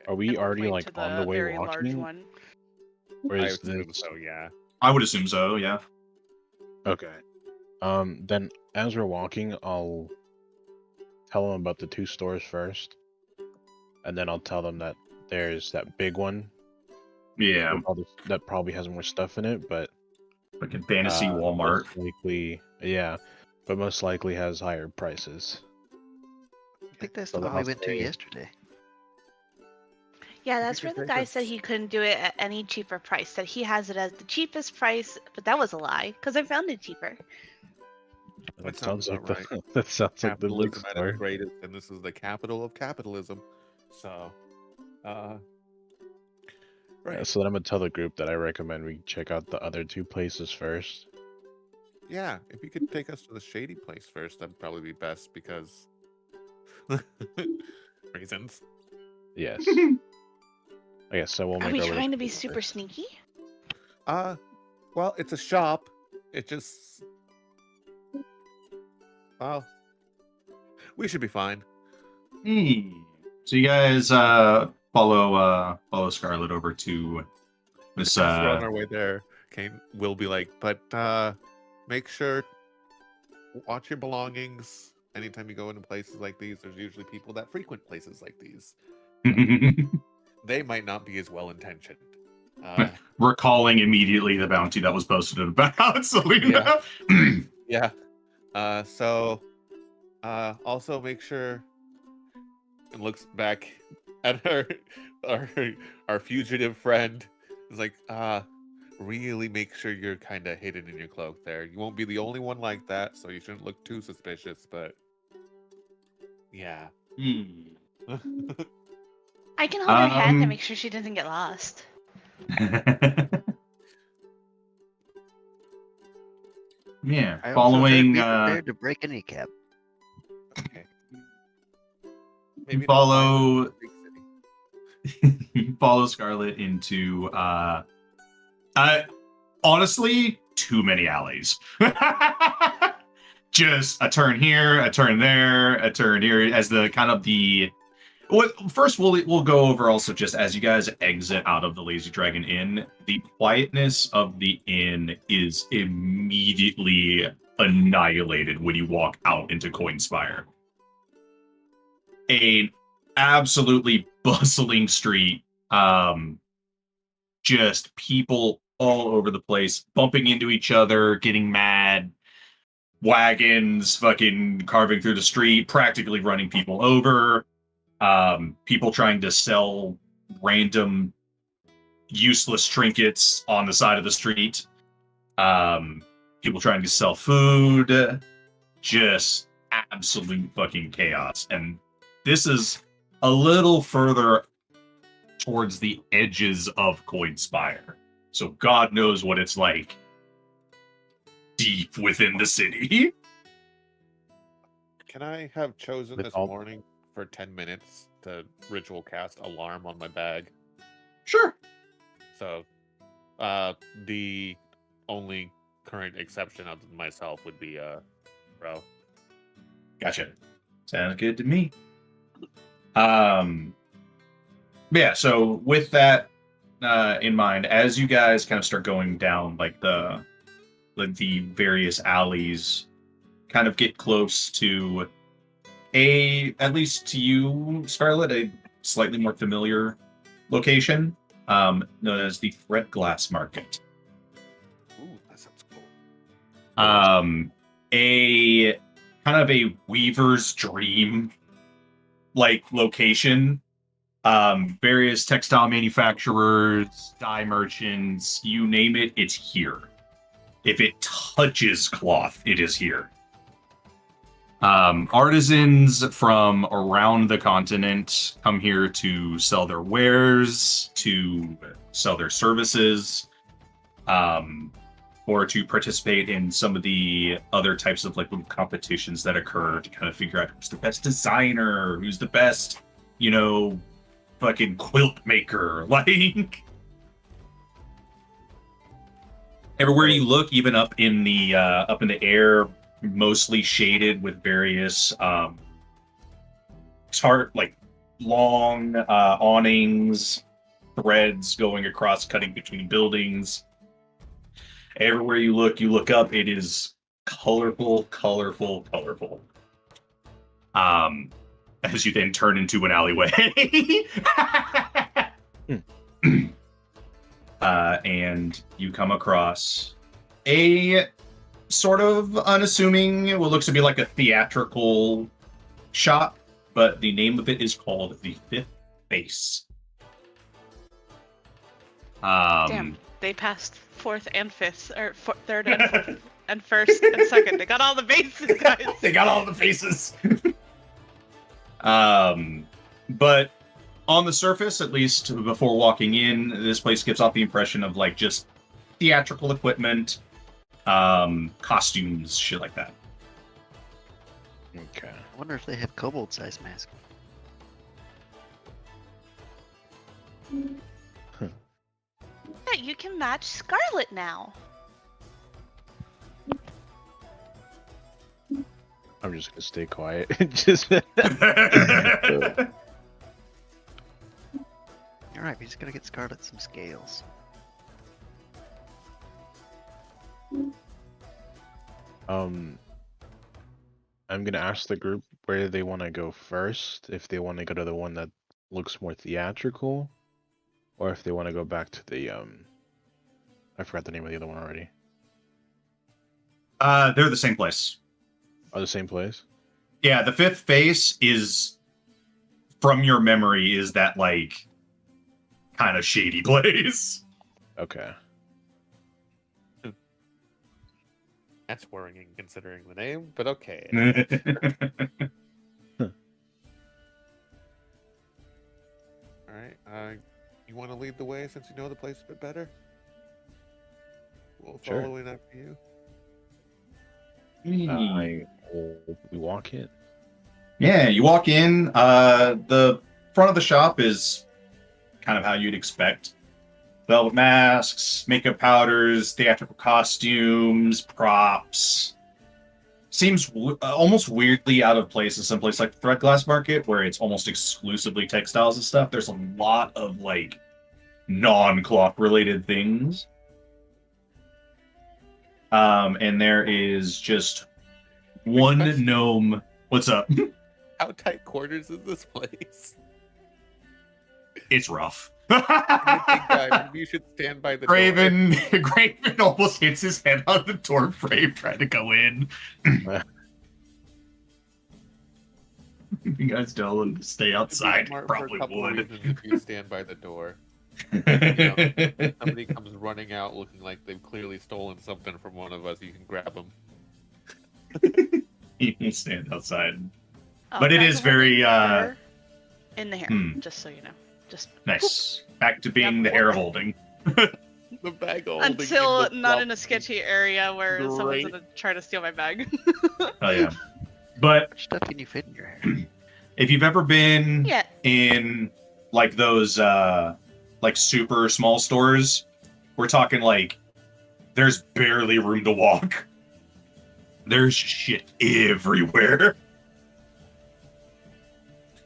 Are we already Point like to on the way very large walking? one. Or I is assume this so, yeah. I would assume so, yeah. okay? Then as we're walking, I'll tell them about the two stores first, and then I'll tell them that there's that big one. Yeah. That probably has more stuff in it, but Like in Fantasy Walmart. most likely, yeah, but most likely has higher prices. I think that's So the one I'll we went to say- yesterday. Yeah, that's could where the take guy us- said he couldn't do it at any cheaper price. That he has it as the cheapest price, but that was a lie because I found it cheaper. That sounds sounds like about the that sounds like the Luke Capitalism at store. its greatest, and this is the capital of capitalism. So, Yeah, right. so then I'm gonna tell the group that I recommend we check out the other two places first. Yeah, if you could take us to the shady place first, that'd probably be best because reasons. Yes. I guess so. We'll Are make we our way trying to be there. super sneaky? Well, it's a shop. It just, well, we should be fine. So you guys follow Scarlet over to this As we're on our way there, Kane will be like, but make sure watch your belongings. Anytime you go into places like these, there's usually people that frequent places like these. They might not be as well intentioned. recalling immediately the bounty that was posted about Selena. Yeah. So also make sure and looks back at our fugitive friend. Is like, really make sure you're kind of hidden in your cloak there. You won't be the only one like that, so you shouldn't look too suspicious, but yeah. I can hold her hand to Um, make sure she doesn't get lost. Yeah, I also following said be prepared to break a kneecap. Okay. you not violent, follow but big city. you follow Scarlet into honestly too many alleys. Just a turn here, a turn there, a turn here as the kind of the first we'll go over also just as you guys exit out of the Lazy Dragon Inn, the quietness of the inn is immediately annihilated when you walk out into Coinspire. An absolutely bustling street, just people all over the place, bumping into each other, getting mad, wagons fucking carving through the street, practically running people over, people trying to sell random useless trinkets on the side of the street, people trying to sell food, just absolute fucking chaos. And this is a little further towards the edges of Coinspire. So God knows what it's like deep within the city. Can I have chosen With this all- morning for 10 minutes to ritual cast alarm on my bag? Sure. So, the only current exception other than myself would be, Bro. Gotcha. Sounds good to me. Yeah, so with that in mind, as you guys kind of start going down like the various alleys, kind of get close to at least to you, Scarlet, a slightly more familiar location, known as the Thread Glass Market. Ooh, that sounds cool. A kind of a weaver's dream like location. Various textile manufacturers, dye merchants, you name it, it's here. If it touches cloth, it is here. Artisans from around the continent come here to sell their wares, to sell their services, or to participate in some of the other types of like little competitions that occur to kind of figure out who's the best designer, who's the best, fucking quilt maker. Like everywhere you look, even up in the air, mostly shaded with various long awnings, threads going across, cutting between buildings. Everywhere you look up, it is colorful. As you then turn into an alleyway. And you come across a sort of unassuming, what looks to be like a theatrical shop, but the name of it is called the Fifth Face. Damn, they passed fourth and fifth, or third and fourth, and first and second. They got all the bases, guys. They got all the faces. But on the surface, at least before walking in, this place gives off the impression of like just theatrical equipment, costumes, shit like that. Okay. I wonder if they have kobold-sized masks. Yeah, you can match Scarlet now. I'm just gonna stay quiet. Just. You're right, we just gotta get Scarlet some scales. I'm gonna ask the group where they want to go first. If they want to go to the one that looks more theatrical, or if they want to go back to the I forgot the name of the other one already. They're the same place. Oh, the same place? Yeah, the Fifth Face is, from your memory, is that like kind of shady place. Okay. That's worrying considering the name, but okay. Alright, you want to lead the way since you know the place a bit better? We'll Sure. follow in after you. We walk in. Yeah, you walk in. The front of the shop is kind of how you'd expect. Velvet masks, makeup powders, theatrical costumes, props. Seems almost weirdly out of place in some place like the Thread Glass Market, where it's almost exclusively textiles and stuff. There's a lot of like non-cloth related things. And there is just one gnome. What's up? How tight quarters is this place? It's rough. Big guy, maybe you should stand by the door. Graven almost hits his head on the door frame trying to go in. You guys tell him to stay outside. Smart Probably for a couple would. reasons if you stand by the door. If somebody comes running out looking like they've clearly stolen something from one of us, you can grab them. You can stand outside. Oh, But it back is to very holding her in the hair, just so you know. Just nice. Back to being the hair holding. The bag holding. until not in a sketchy area where someone's gonna try to steal my bag. Oh yeah. But stuff can you fit in your hair? If you've ever been Yeah. in like those like super small stores, we're talking like there's barely room to walk. There's shit everywhere.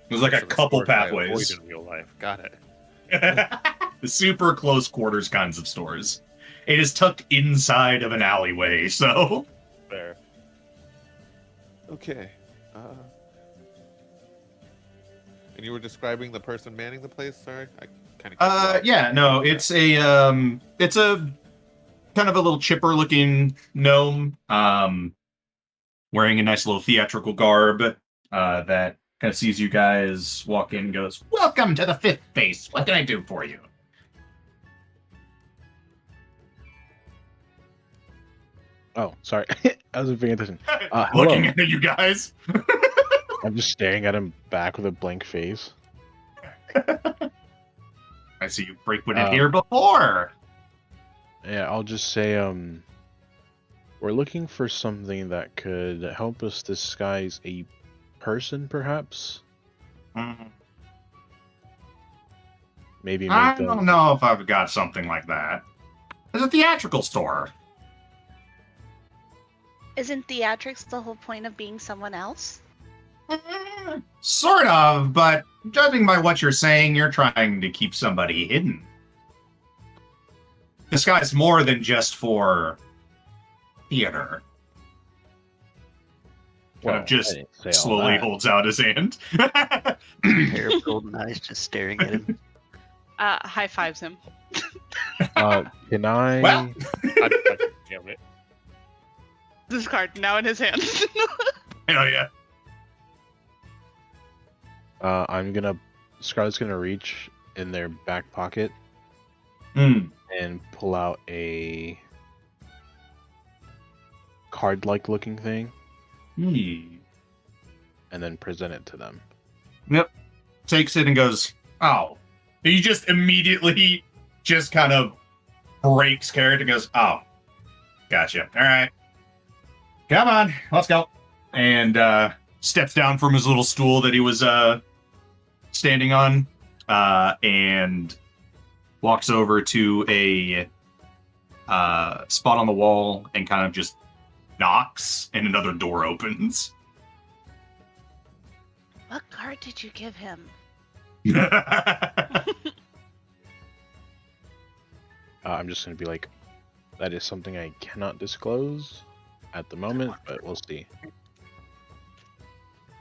There's like a couple pathways. In real life. Got it. The super close quarters kinds of stores. It is tucked inside of an alleyway, so Fair. Okay. And you were describing the person manning the place? Sorry, I kind of. yeah, no, it's a kind of a little chipper looking gnome, wearing a nice little theatrical garb, that kind of sees you guys walk in and goes, "Welcome to the Fifth Face. What can I do for you?" Oh, sorry. I wasn't paying attention. Looking Hello. at you guys. I'm just staring at him back with a blank face. I see you frequented here before. Yeah, I'll just say, we're looking for something that could help us disguise a person, perhaps? Maybe make I them... don't know if I've got something like that. There's a theatrical store. Isn't theatrics the whole point of being someone else? Sort of, but judging by what you're saying, you're trying to keep somebody hidden. Disguised more than just for theater. Kind of just slowly holds out his hand. Pair of golden eyes just staring at him. High fives him. Can I... Well, damn it. This card now in his hand. Hell yeah. Scarlett's gonna reach in their back pocket and pull out a card-like looking thing. And then present it to them. Yep. Takes it and goes, "Oh." He just immediately just kind of breaks character and goes, "Oh, gotcha. All right. Come on, let's go." And steps down from his little stool that he was standing on, and walks over to a spot on the wall and kind of just knocks, and another door opens. What card did you give him? I'm just gonna be like, that is something I cannot disclose at the moment, but we'll see.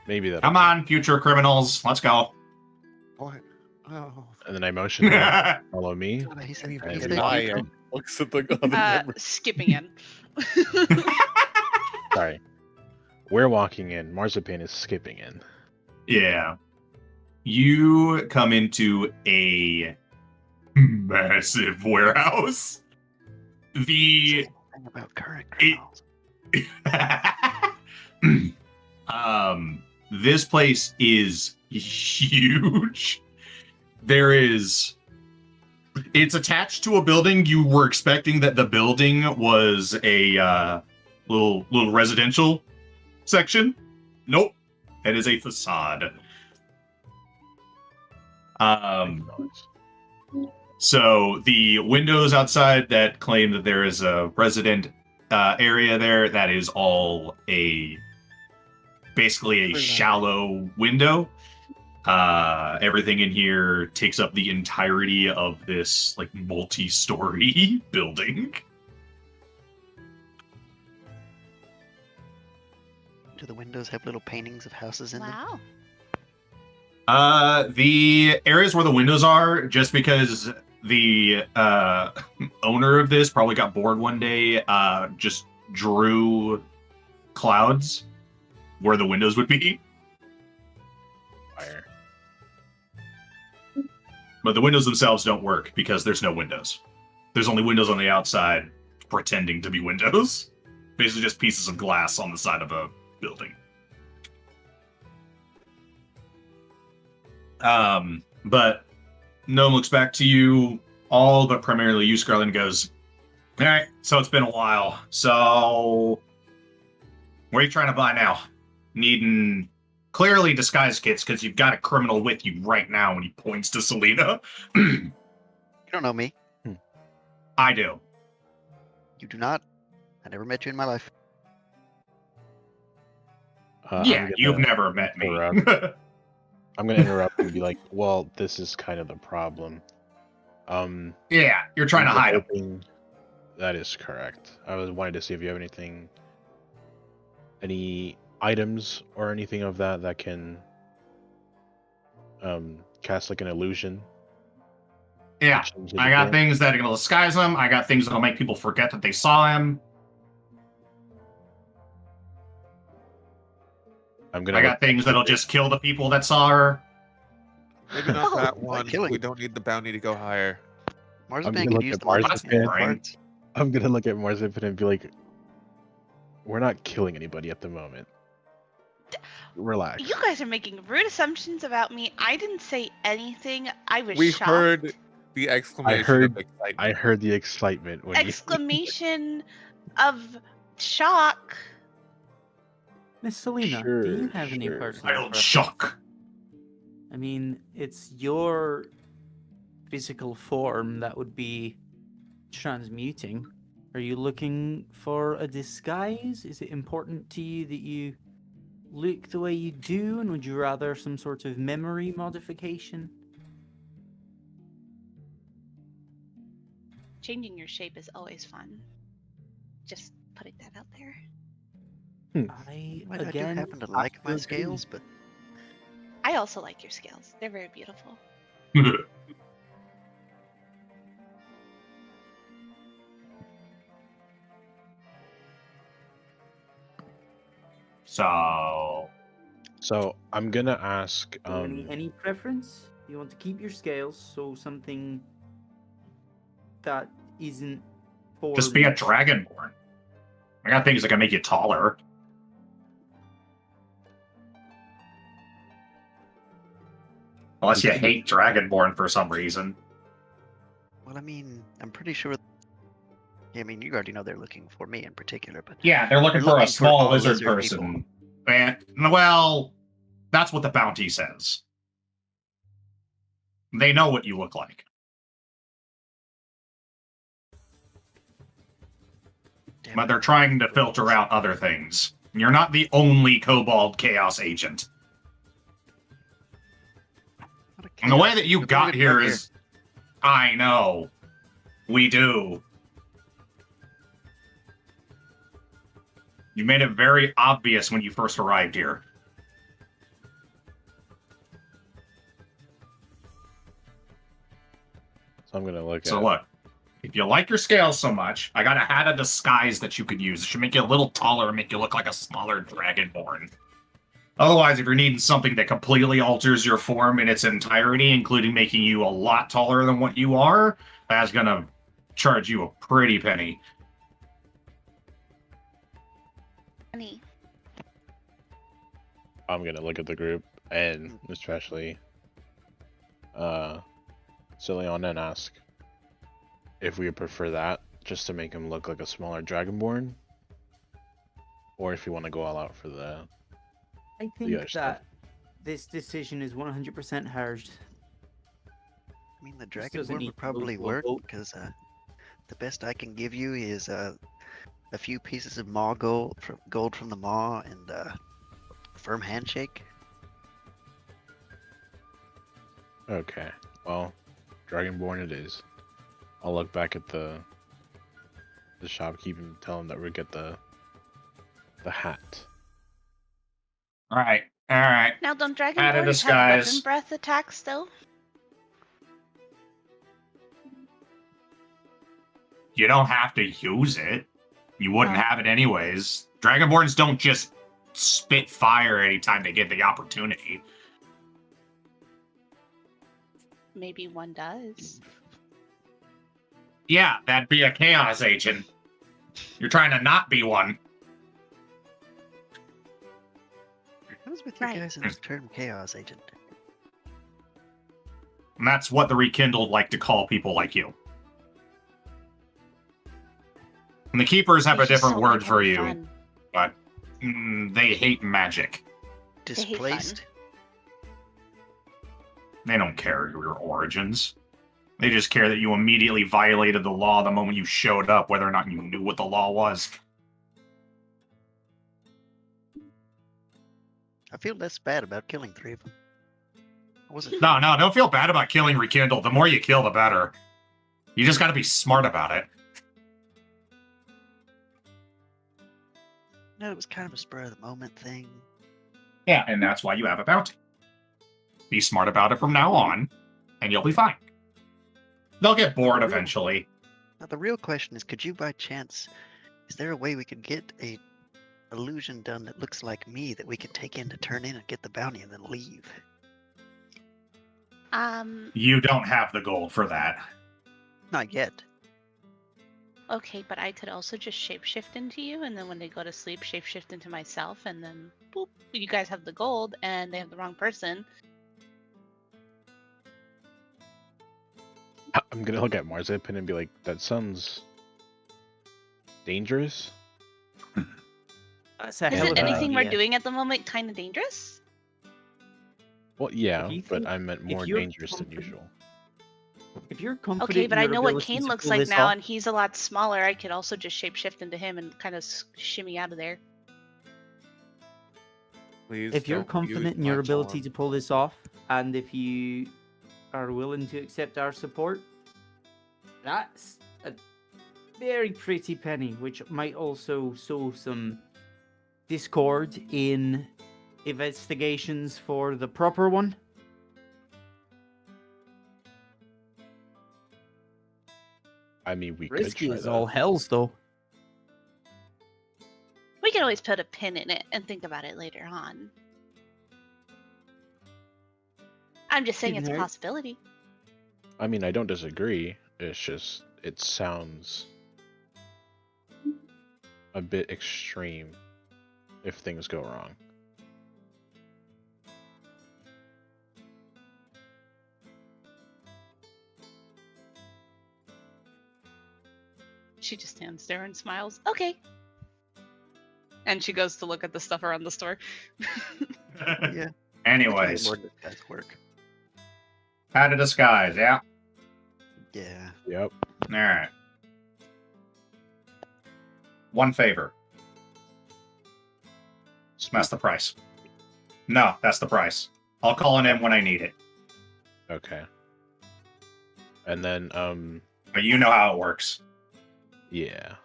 Maybe that. Come on, future criminals, let's go. What? Oh. And then I motion them, follow me. Looks at the other member. Skipping in. Sorry. We're walking in. Marzipan is skipping in. Yeah. You come into a massive warehouse. The about current criminals. This place is huge. It's attached to a building. You were expecting that the building was a little residential section. Nope. That is a facade. So the windows outside that claim that there is a resident area there, that is all basically a shallow window. Everything in here takes up the entirety of this like multi-story building. Do the windows have little paintings of houses in them? Wow. The areas where the windows are, just because the owner of this probably got bored one day, just drew clouds where the windows would be. Fire. But the windows themselves don't work because there's no windows. There's only windows on the outside pretending to be windows. Basically just pieces of glass on the side of a building. But Gnome looks back to you all, but primarily you, Scarlet, and goes, all right, so it's been a while. So what are you trying to buy now? Needing clearly disguise kits because you've got a criminal with you right now when he points to Selena. You don't know me. I do. You do not. I never met you in my life. Yeah, you've never met me. I'm gonna interrupt and be like, well, this is kind of the problem. Yeah, you're trying to hide him. That is correct. I was wanting to see if you have anything, any items or anything of that can cast like an illusion. Yeah, I got things that are gonna disguise him. I got things that'll make people forget that they saw him. I got things that'll just kill the people that saw her. Maybe not that one. We don't need the bounty to go higher. Marzipan could use the Marzipan parts. I'm gonna look at Marzipan and be like, we're not killing anybody at the moment. Relax. You guys are making rude assumptions about me. I didn't say anything. I was We shocked. heard the exclamation of excitement. I heard the excitement when Exclamation of shock. Miss Selena, Sure, do you have any sure. personal I'll preference? shock. I mean, it's your physical form that would be transmuting. Are you looking for a disguise? Is it important to you that you look the way you do, and would you rather some sort of memory modification? Changing your shape is always fun. Just putting that out there. I I do again happen to like my agree. scales, but I also like your scales. They're very beautiful. So I'm gonna ask. Any preference? You want to keep your scales, so something that isn't for Just be a dragonborn. I got things that can make you taller. Unless you hate dragonborn for some reason. well, I mean, I'm pretty sure. I mean, you already know they're looking for me in particular, but Yeah, they're looking for a small all lizard people. person. And, well, that's what the bounty says. They know what you look like. But they're trying to filter out other things. You're not the only Kobold Chaos agent. And the way that you got here is... I know. We do. You made it very obvious when you first arrived here. So I'm gonna look at. So look, if you like your scales so much, I got a hat of disguise that you could use. It should make you a little taller and make you look like a smaller dragonborn. Otherwise, if you're needing something that completely alters your form in its entirety, including making you a lot taller than what you are, that's gonna charge you a pretty penny. Honey. I'm gonna look at the group and especially Ciliana and ask if we would prefer that, just to make him look like a smaller dragonborn, or if you want to go all out for the. I think that this decision is 100% hers. I mean, the This doesn't dragonborn need would to probably go to a work vote. because the best I can give you is a few pieces of maw gold from the maw and a firm handshake. Okay, well, dragonborn it is. I'll look back at the shopkeep and tell him that we get the hat. All right. All right. Now, don't Out of dragonborns have disguise. weapon breath attacks still? You don't have to use it. You wouldn't Oh. have it anyways. Dragonborns don't just spit fire anytime they get the opportunity. Maybe one does. Yeah, that'd be a chaos agent. You're trying to not be one. What's with you guys in the term chaos agent? And that's what the Rekindled like to call people like you. And the Keepers have a It's just different so word for you, fun. but they hate magic. Displaced? They don't care your origins. They just care that you immediately violated the law the moment you showed up, whether or not you knew what the law was. I feel less bad about killing 3 of them. I wasn't. No, don't feel bad about killing Rekindle. The more you kill, the better. You just gotta be smart about it. No, it was kind of a spur of the moment thing. Yeah, and that's why you have a bounty. Be smart about it from now on, and you'll be fine. They'll get bored eventually. Now, the real question is, could you by chance, is there a way we could get a illusion done that looks like me that we could take in to turn in and get the bounty and then leave? You don't have the gold for that. Not yet. Okay, but I could also just shapeshift into you, and then when they go to sleep, shapeshift into myself, and then boop, you guys have the gold, and they have the wrong person. I'm gonna look at Marzipan and be like, that sounds dangerous. That's a Is hell it of an anything we're idea. doing at the moment kind of dangerous? Well, yeah, you but think- I meant if more you're dangerous than confident- usual. If you're confident Okay, but in I your know what abilities Kane to looks pull like this now, off- and he's a lot smaller. I could also just shapeshift into him and kind of shimmy out of there. Please If you're don't use confident in your my ability charm. to pull this off, and if you are willing to accept our support, that's a very pretty penny, which might also sow some discord in investigations for the proper one. I mean, we Risky could try as that. all hells, though. We can always put a pin in it and think about it later on. I'm just saying it's a Couldn't hurt. possibility. I mean, I don't disagree. It's just, it sounds a bit extreme if things go wrong. She just stands there and smiles. Okay. And she goes to look at the stuff around the store. Yeah. Anyways, More disguise work. how to disguise, yeah? Yeah. Yep. Alright. One favor. That's the price. No, that's the price. I'll call it in when I need it. Okay. And then, But you know how it works. yeah.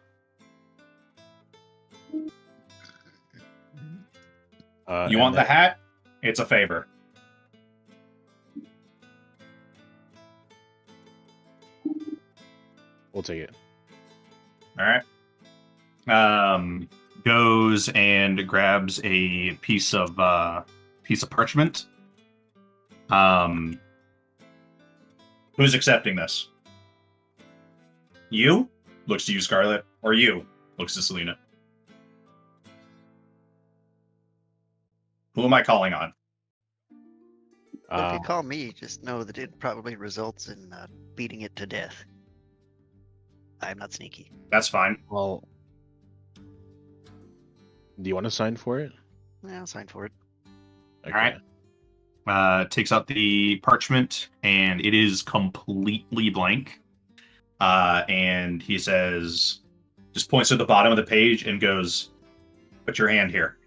You want the hat? It's a favor. We'll take it. All right. Goes and grabs a piece of parchment. Who's accepting this? You? Looks to you, Scarlet. Or you? Looks to Selena. Who am I calling on? Well, if you call me, just know that it probably results in beating it to death. I'm not sneaky. That's fine. Well, do you want to sign for it? Yeah, I'll sign for it. Okay. All right. Takes out the parchment, and it is completely blank. And he says, just points to the bottom of the page and goes, "Put your hand here."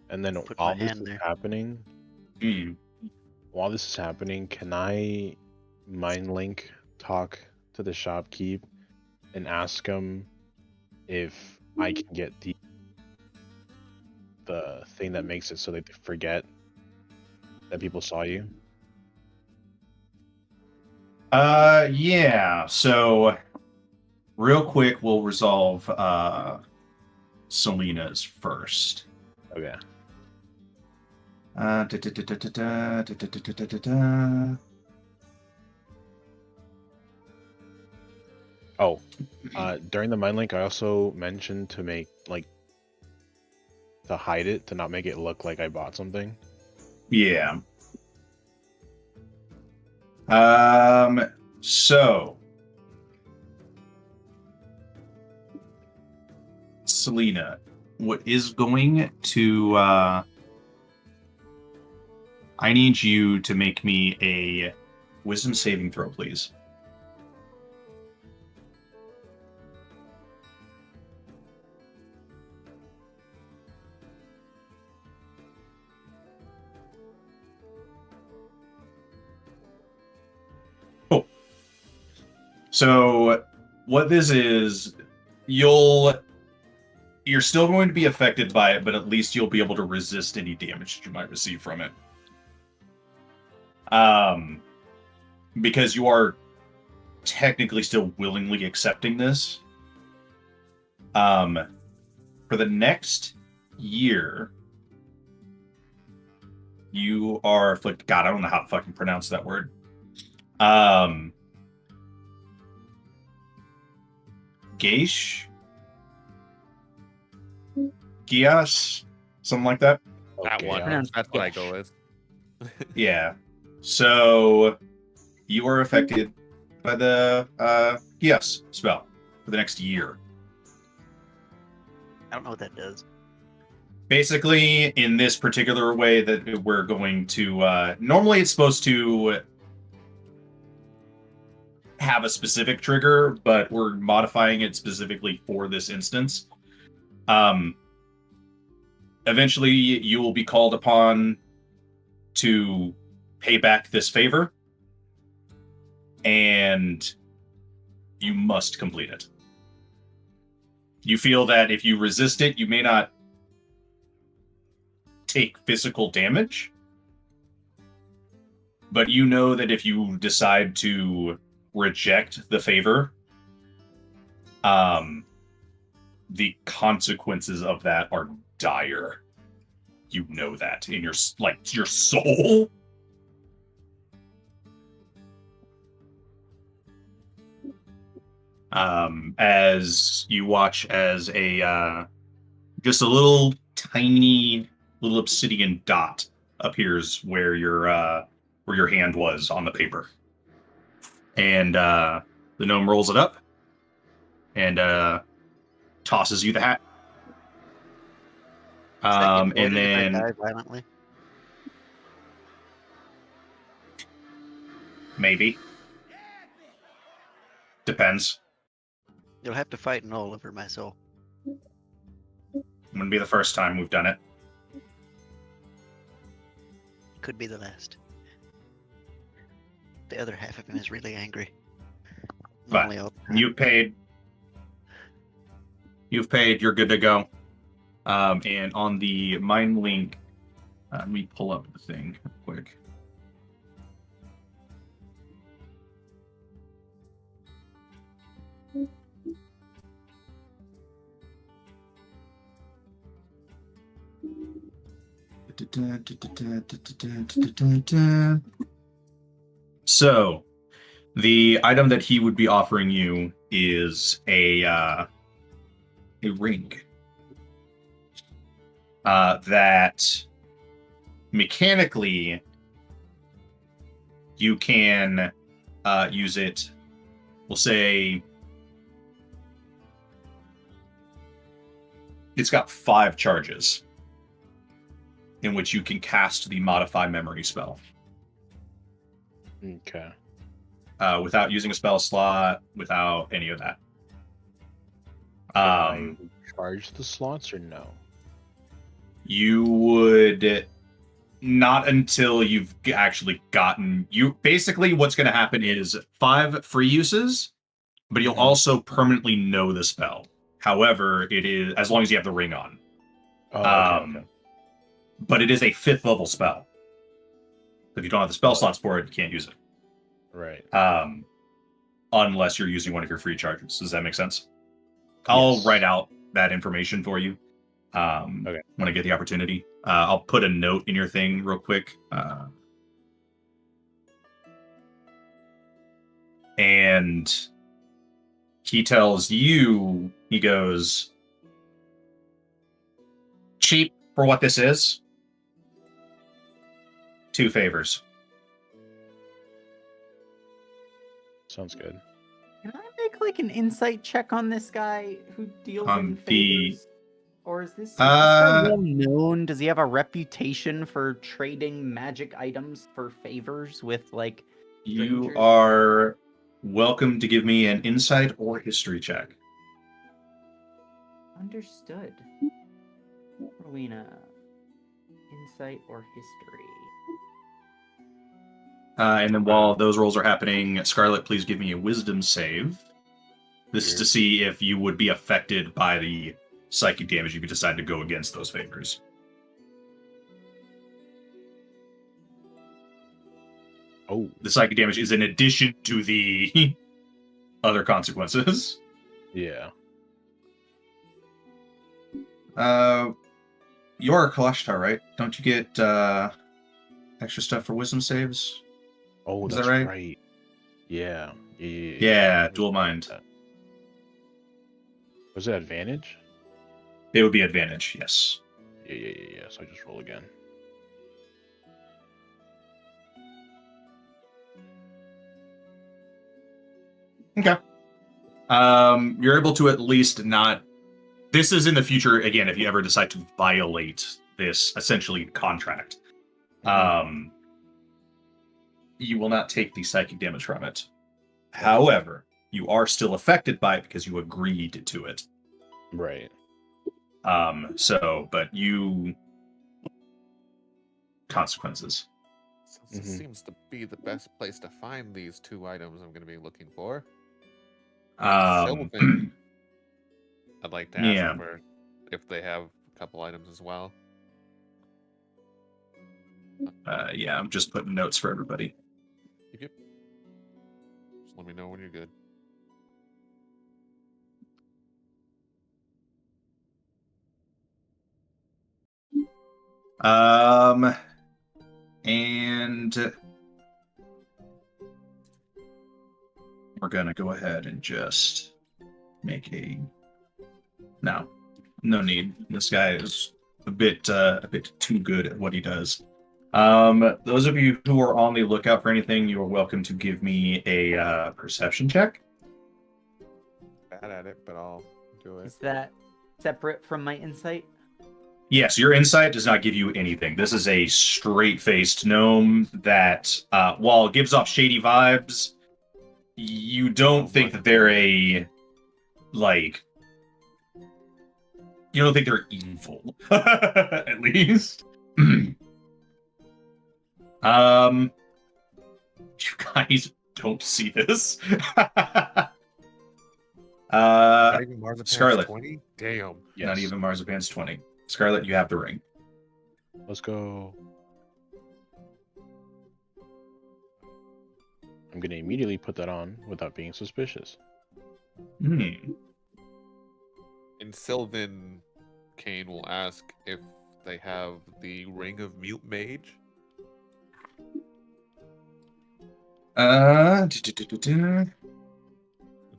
And then Put my while this hand is there. happening, while this is happening, can I mind link talk to the shopkeep and ask him if I can get the the thing that makes it so they forget that people saw you? Yeah. So, real quick, we'll resolve Selena's first. Okay. Oh, during the mind link, I also mentioned to make to hide it, to not make it look like I bought something. Yeah. So, Selena, what is going to I need you to make me a wisdom saving throw, please. Cool. So what this is, you're still going to be affected by it, but at least you'll be able to resist any damage that you might receive from it. Because you are technically still willingly accepting this. For the next year, you are afflicted. God, I don't know how to fucking pronounce that word. Geish? Gias? Something like that? That Okay, one. That's what I go with. Yeah. So you are affected by the Gias spell for the next year. I don't know what that does. Basically, in this particular way that we're going to normally it's supposed to have a specific trigger, but we're modifying it specifically for this instance. Eventually you will be called upon to pay back this favor, and you must complete it. You feel that if you resist it, you may not take physical damage, but you know that if you decide to reject the favor, the consequences of that are dire. You know that in your soul. As you watch as a just a little tiny little obsidian dot appears where your hand was on the paper, and the gnome rolls it up and tosses you the hat. And then I die violently. maybe depends. You'll have to fight Noel over my soul. Wouldn't be the first time we've done it. Could be the last. The other half of him is really angry. But you've paid. You've paid. You're good to go. And on the mind link, let me pull up the thing real quick. So, the item that he would be offering you is a ring. That mechanically you can use it. We'll say it's got 5 charges in which you can cast the modify memory spell. Okay. Without using a spell slot, without any of that. I charge the slots or no? You would not until you've actually gotten basically what's going to happen is 5 free uses, but you'll also permanently know the spell. However, it is as long as you have the ring on. Oh, okay. but it is a 5th level spell. If you don't have the spell slots for it, you can't use it. Right. Unless you're using one of your free charges. Does that make sense? I'll write out that information for you when I get the opportunity. I'll put a note in your thing real quick. And he tells you, he goes, cheap for what this is. 2 favors. Sounds good. Can I make like an insight check on this guy who deals in The favors? Or is this guy well known? Does he have a reputation for trading magic items for favors with like you strangers? are welcome to give me an insight or history check. Understood. Rowena, insight or history? And then while those rolls are happening, Scarlet, please give me a wisdom save. This is to see if you would be affected by the psychic damage if you decide to go against those favors. Oh. The psychic damage is in addition to the other consequences. Yeah. You're a Kalashtar, right? Don't you get extra stuff for wisdom saves? Oh, Is that's that right? right. Yeah. Yeah, dual mind. Was it advantage? It would be advantage, yes. Yeah. So I just roll again. Okay. You're able to at least not. This is in the future, again, if you ever decide to violate this essentially contract. You will not take the psychic damage from it. However, you are still affected by it because you agreed to it. Right. But you consequences. Since it seems to be the best place to find these 2 items I'm going to be looking for. Sylvan, I'd like to ask for if they have a couple items as well. Yeah, I'm just putting notes for everybody. Yep. Just let me know when you're good. And we're gonna go ahead and just make a. No need. This guy is a bit too good at what he does. Those of you who are on the lookout for anything, you are welcome to give me a perception check. Bad at it, but I'll do it. Is that separate from my insight? Yes, your insight does not give you anything. This is a straight-faced gnome that, while it gives off shady vibes, you don't think that they're you don't think they're evil, at least. You guys don't see this. Not even Marzipan's Scarlet. 20? Damn. Yes. Not even Marzipan's 20. Scarlet, you have the ring. Let's go. I'm going to immediately put that on without being suspicious. And Sylvan Kane will ask if they have the Ring of Mute Mage. It's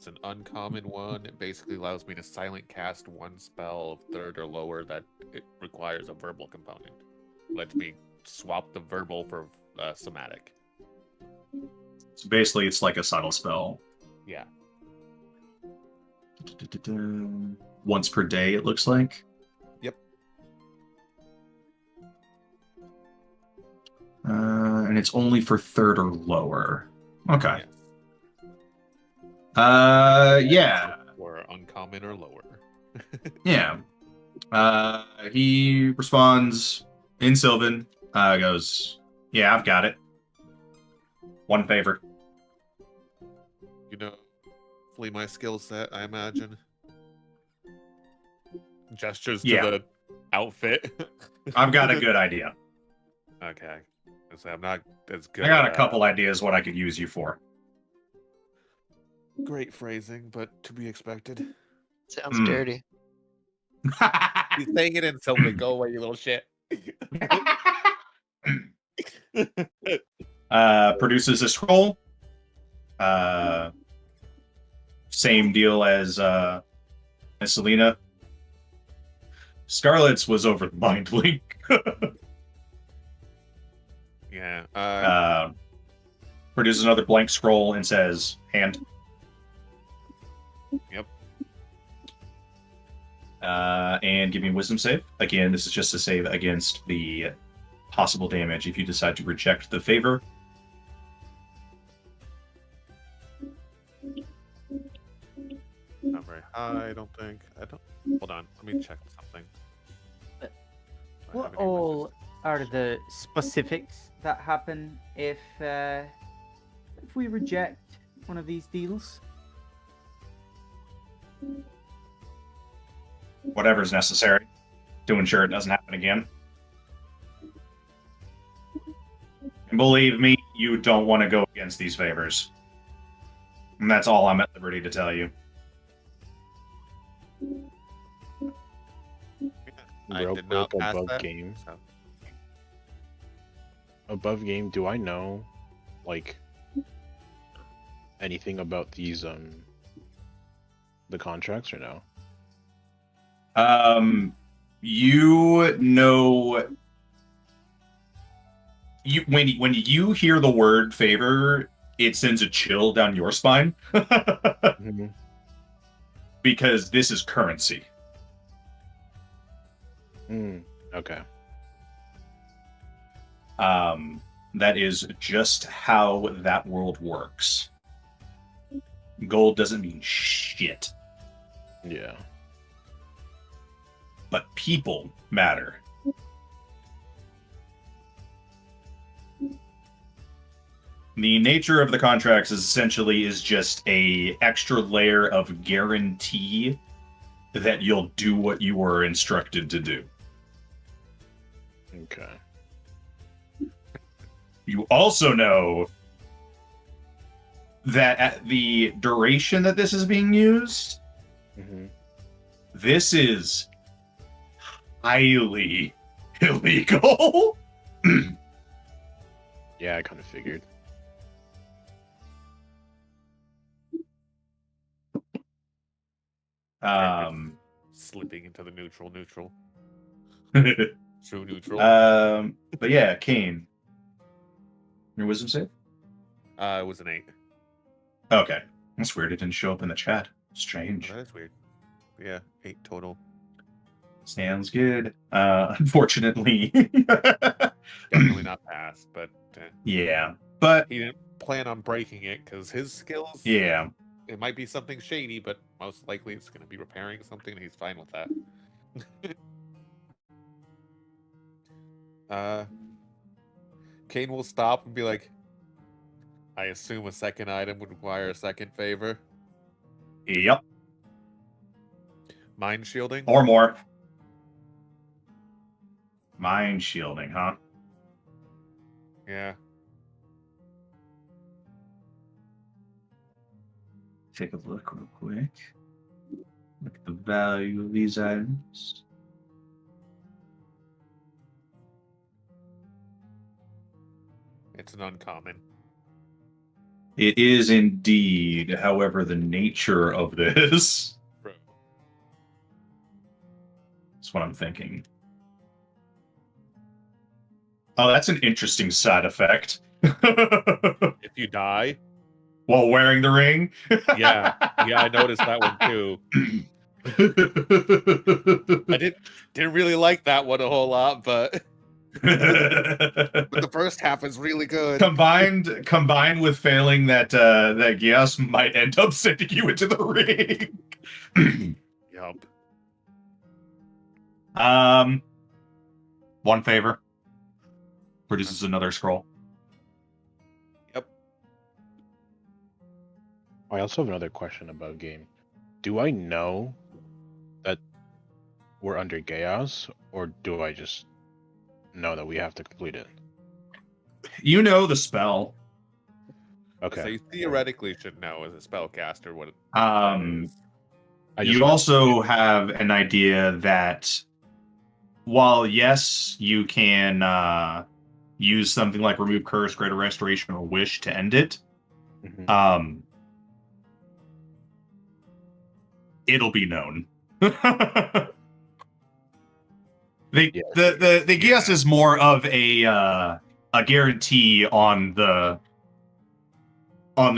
an uncommon one. It basically allows me to silent cast 1 spell of 3rd or lower that it requires a verbal component. Lets me swap the verbal for somatic. So basically, it's like a subtle spell. Yeah. Once per day, it looks like. Yep. And it's only for 3rd or lower. Okay. Yeah. Or uncommon or lower. Yeah. He responds in Sylvan. Goes, yeah, I've got it. 1 favor. You know, flee my skill set, I imagine. Gestures to the outfit. I've got a good idea. Okay. So I'm not as good. I got at, a couple ideas what I could use you for. Great phrasing, but to be expected. Sounds dirty. He's saying it in Sylvan. Go away, you little shit. Produces a scroll. Same deal as Selena. Scarlet's was over the mind link. Yeah. Produces another blank scroll and says, hand. Yep. And give me a wisdom save. Again, this is just a save against the possible damage if you decide to reject the favor. Not very high, I don't think. Hold on, let me check something. What all are the specifics that happen if we reject one of these deals? Whatever's necessary to ensure it doesn't happen again. And believe me, you don't want to go against these favors. And that's all I'm at liberty to tell you. I Real did not quick, pass above that, game. so. Above game, do I know, like, anything about these the contracts or no? You know, when you hear the word favor, it sends a chill down your spine. Mm-hmm. Because this is currency. Okay. That is just how that world works. Gold doesn't mean shit. Yeah. But people matter. The nature of the contracts is essentially just a extra layer of guarantee that you'll do what you were instructed to do. Okay. You also know that at the duration that this is being used, this is highly illegal. Yeah, I kind of figured. Slipping into the neutral. True neutral. But yeah, Kane. Your wisdom save? It was an 8. Okay. That's weird. It didn't show up in the chat. Strange. Oh, that is weird. Yeah, 8 total. Sounds good. Unfortunately. Definitely not passed, but... yeah. But... He didn't plan on breaking it, because his skills... Yeah. It might be something shady, but most likely it's going to be repairing something, and he's fine with that. Kane will stop and be like, I assume a second item would require a second favor. Yep. Mind shielding? Or more. Mind shielding, huh? Yeah. Take a look real quick. Look at the value of these items. It's an uncommon. It is indeed, however, the nature of this. Bro. That's what I'm thinking. Oh, that's an interesting side effect. If you die? While wearing the ring? Yeah, I noticed that one too. I didn't really like that one a whole lot, but the first half is really good. Combined with failing that that Gias might end up sending you into the ring. Yup. One favor. Produces another scroll. Yep. I also have another question about game. Do I know that we're under chaos, or do I just know that we have to complete it? You know the spell. Okay. So you theoretically should know as a spellcaster what it You is. also have an idea that while yes, you can use something like remove curse, greater restoration, or wish to end it, it'll be known. The guess is more of a guarantee on the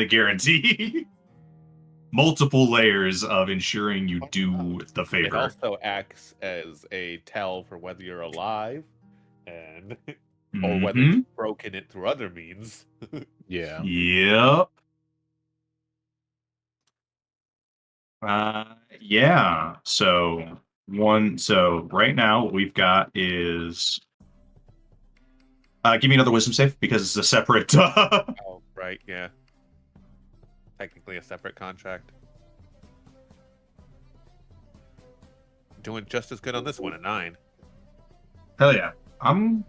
guarantee. Multiple layers of ensuring you do the It favor. also acts as a tell for whether you're alive and or whether you've broken it through other means. Yeah. Yep. Yeah. So right now what we've got is give me another wisdom save because it's a separate Oh, right, yeah. Technically a separate contract. Doing just as good on this one at 9. Hell yeah. I'm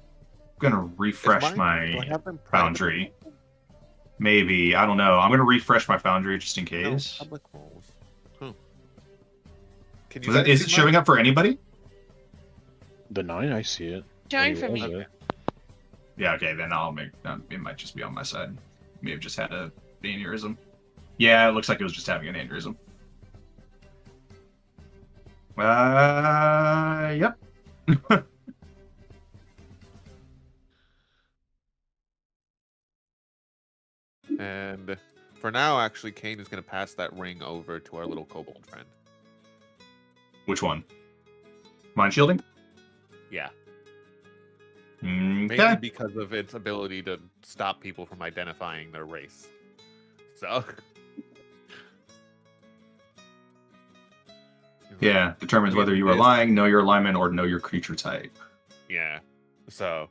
gonna refresh Do I my have them private? foundry. Maybe. I don't know. I'm gonna refresh my foundry just in case. No, public roles. Can Is it showing up for anybody? The 9, I see it. Showing for me. Okay. Yeah, okay, then I'll make it might just be on my side. May have just had an aneurysm. Yeah, it looks like it was just having an aneurysm. Yep. And for now, actually, Kane is going to pass that ring over to our little kobold friend. Which one? Mind shielding? Yeah. Okay. Mainly because of its ability to stop people from identifying their race. So. Yeah, determines whether you are lying, know your alignment, or know your creature type. Yeah. So.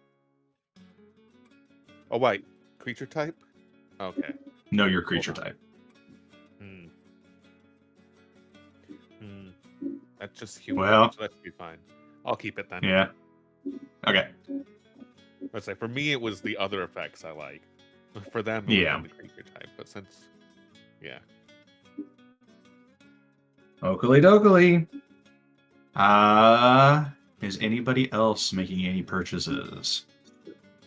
Oh, wait. Creature type? Okay. Know your creature type. That's just human. Well. So that should be fine. I'll keep it then. Yeah. Okay. Let's say for me, it was the other effects I like. For them, it Yeah. was the creature type. But since. Yeah. Oakley dokley. Is anybody else making any purchases?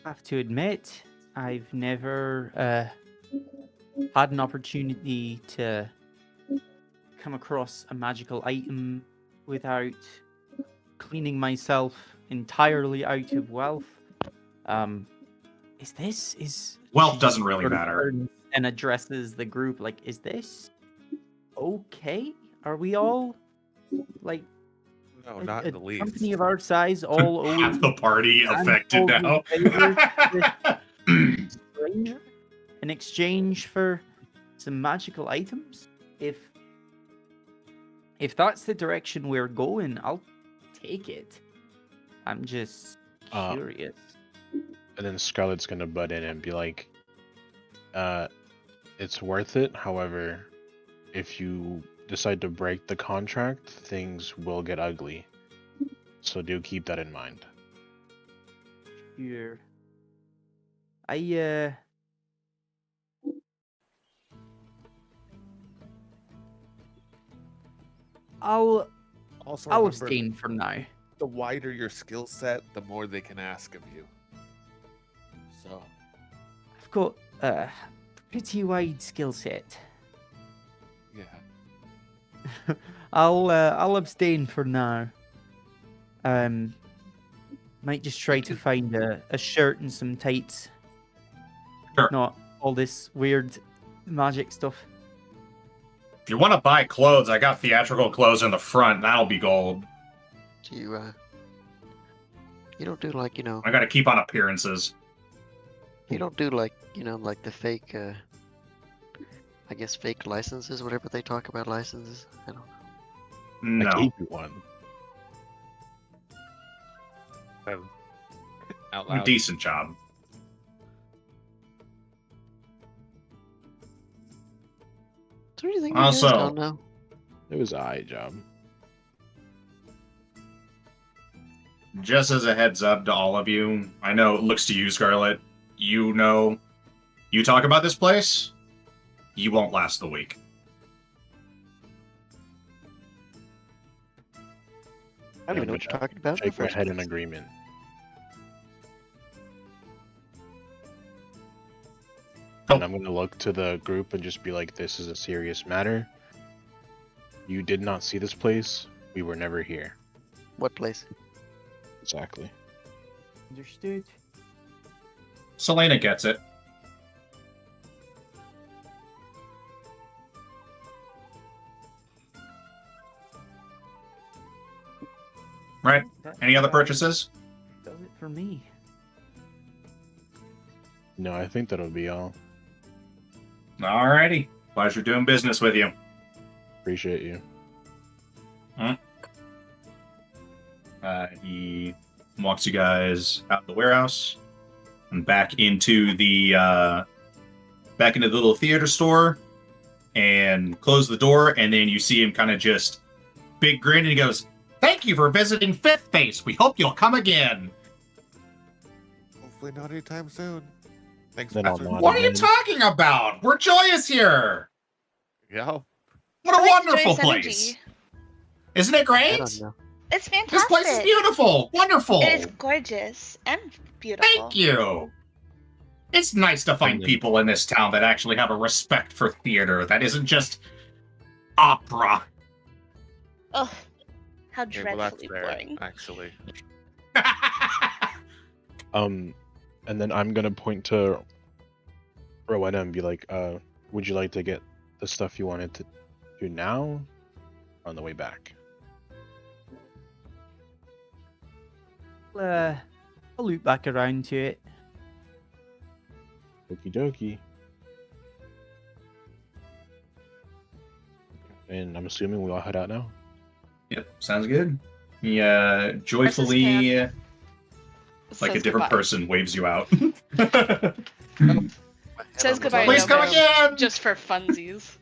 I have to admit, I've never had an opportunity to come across a magical item without cleaning myself entirely out of wealth. Is Wealth she doesn't really sort of matter. turns and addresses the group like, is this okay? Are we all like No, not in the least. company of our size all over Half the party affected now. Stranger in exchange for some magical items? If that's the direction we're going, I'll take it. I'm just curious. And then Scarlet's gonna butt in and be like, it's worth it. However, if you decide to break the contract, things will get ugly. So do keep that in mind. Sure. I'll Also, I'll remember, abstain for now. the wider your skill set, the more they can ask of you. So. I've got a pretty wide skill set. Yeah. I'll abstain for now. Might just try to find a shirt and some tights. Sure. Not all this weird magic stuff. If you want to buy clothes, I got theatrical clothes in the front. That'll be gold. Do you don't do like, I got to keep on appearances. you don't do like, like the fake, I guess fake licenses, whatever they talk about licenses. I don't know. No. I gave you one. Out A loud. decent job. Is there anything you guys Also- don't know? It was an eye job. just as a heads up to all of you, I know it looks to you, Scarlet. You know, you talk about this place, you won't last the week. I don't even know what you're talking about. Shake my head in agreement. And I'm gonna look to the group and just be like, this is a serious matter. You did not see this place. We were never here. What place? Exactly. Understood. Selena gets it. Right. Any other purchases? Does it for me. No, I think that'll be all. Alrighty. Pleasure doing business with you. Appreciate you. He walks you guys out of the warehouse and back into the little theater store and close the door, and then you see him kind of just big grin, and he goes, "Thank you for visiting Fifth Base. We hope you'll come again." Hopefully not anytime soon. Thanks, Then I'll Patrick. nod What are you again. talking about? We're joyous here. Yeah. What a I like wonderful Joy's place. energy. Isn't it I great? don't know. It's fantastic. This place is beautiful. Wonderful. It is gorgeous and beautiful. Thank you. It's nice to find people in this town that actually have a respect for theater that isn't just opera. Ugh, how Okay, well, that's dreadfully fair, boring. actually. And then I'm gonna point to Rowena and be like, would you like to get the stuff you wanted to do now? On the way back. I'll loop back around to it. Okie dokie. And I'm assuming we all head out now? Yep, sounds good. He joyfully, like a Says different goodbye. person, waves you out. Says goodbye. Please no, come no, again! Just for funsies.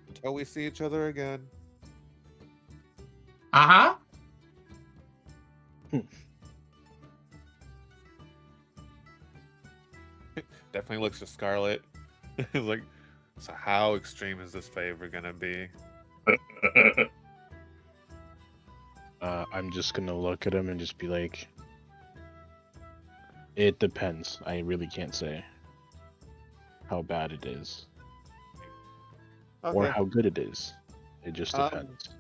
Until we see each other again. Uh-huh. Definitely looks to Scarlet. He's like, so how extreme is this favor gonna be? I'm just gonna look at him and just be like, it depends. I really can't say how bad it is. Or Okay. how good it is. It just depends.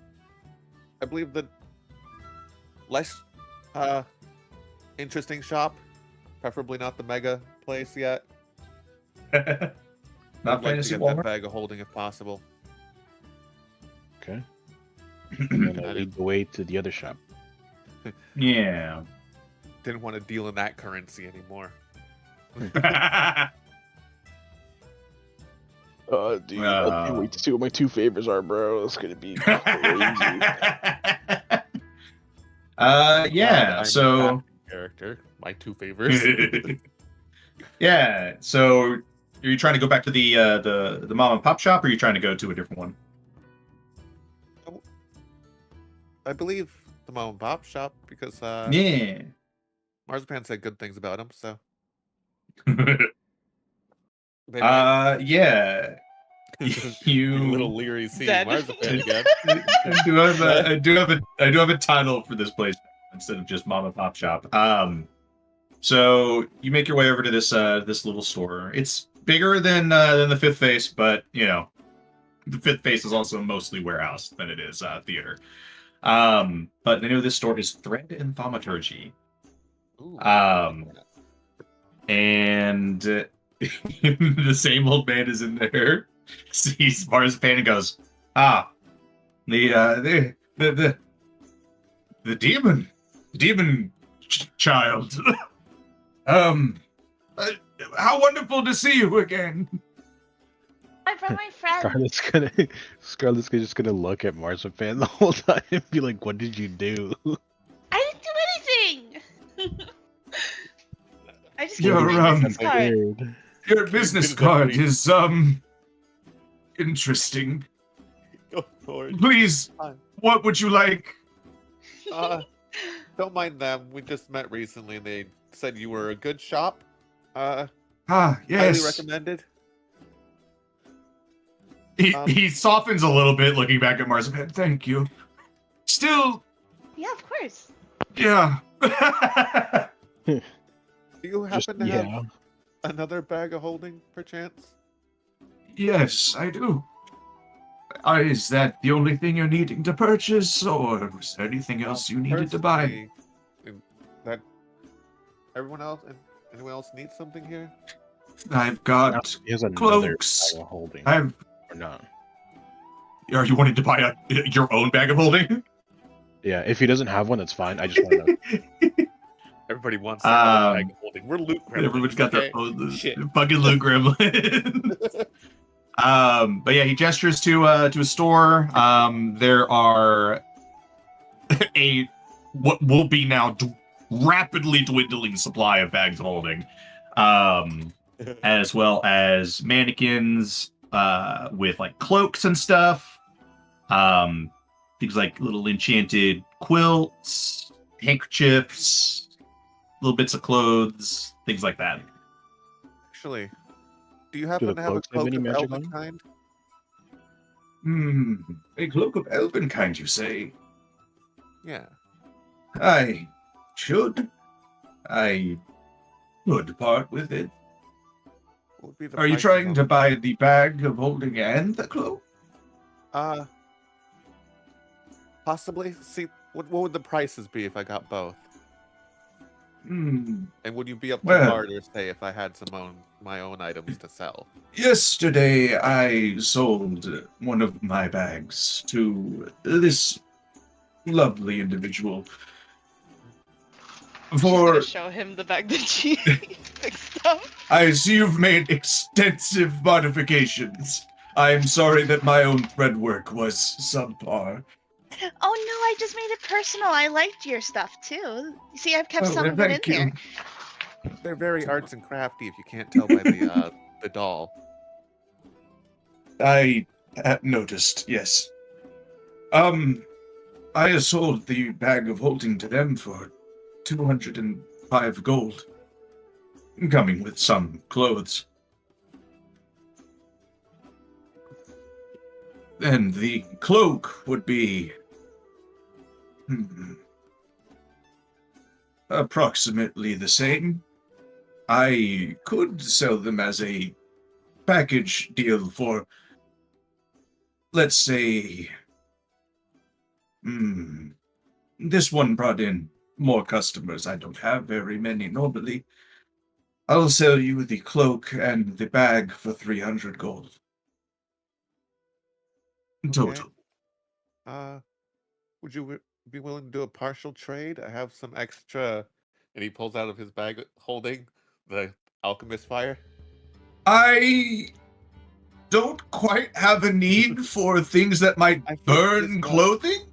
I believe the less interesting shop, preferably not the mega place yet. Not I'd like to fantasy get Walmart. that bag of holding if possible. Okay. And then I lead the way to the other shop. Yeah. Didn't want to deal in that currency anymore. Dude, I can't wait to see what my two favors are, bro. It's gonna be crazy. Yeah, I'm so that character, my two favors. yeah, so are you trying to go back to the mom and pop shop, or are you trying to go to a different one? I believe the mom and pop shop because Yeah. Marzipan said good things about him, so Yeah. You a little leery seeing Zed. Marzipan again. I do have a title for this place instead of just mom and pop shop. So you make your way over to this little store. It's bigger than the Fifth Face, but you know, the Fifth Face is also mostly warehouse than it is theater. But the name of this store is Thread and Thaumaturgy. Ooh, And the same old man is in there. Sees Marzipan and goes, the demon child. How wonderful to see you again. I brought my friend. Scarlet's just gonna look at Marzipan the whole time and be like, "What did you do?" I didn't do anything. I just gave Your, you my business card. Weird. Your business card is interesting. Go for it. Please, what would you like? don't mind them. We just met recently, and they said you were a good shop. Yes. Highly recommended. He softens a little bit, looking back at Marzipan. Thank you. Still, Yeah, of course. yeah. Do you happen to have another bag of holding, perchance? Yes, I do. Is that the only thing you're needing to purchase, or is there anything else you needed to buy? That anyone else needs something here? I've got He has another cloaks. bag of holding. Or not? Are you wanting to buy your own bag of holding? Yeah, if he doesn't have one, that's fine. I just want to know. Everybody wants their own bag of holding. We're loot gremlins. Everyone's got their okay? own Shit. fucking loot gremlins. But yeah, he gestures to a store. There are what will be now rapidly dwindling supply of bags of holding, as well as mannequins with like cloaks and stuff. Things like little enchanted quilts, handkerchiefs, little bits of clothes, things like that. Actually, do you happen to have a cloak of elven kind? A cloak of elven kind, you say? Yeah. I should part with it. What would be the Are you price trying of to buy the bag of holding and the cloak? Possibly. See, what would the prices be if I got both? And would you be up to barter, say, if I had my own items to sell? Yesterday, I sold one of my bags to this lovely individual. She's gonna show him the bag that she fixed up. I see you've made extensive modifications. I am sorry that my own thread work was subpar. Oh no, I just made it personal. I liked your stuff too. You see, I've kept some of it in thank you. there. They're very arts and crafty, if you can't tell by the doll. I noticed, yes. I sold the bag of holding to them for 205 gold, coming with some clothes. And the cloak would be approximately the same. I could sell them as a package deal for, let's say, this one brought in more customers. I don't have very many normally. I'll sell you the cloak and the bag for 300 gold. Total. Would you be willing to do a partial trade? I have some extra, and he pulls out of his bag holding the alchemist fire. I don't quite have a need for things that might burn clothing.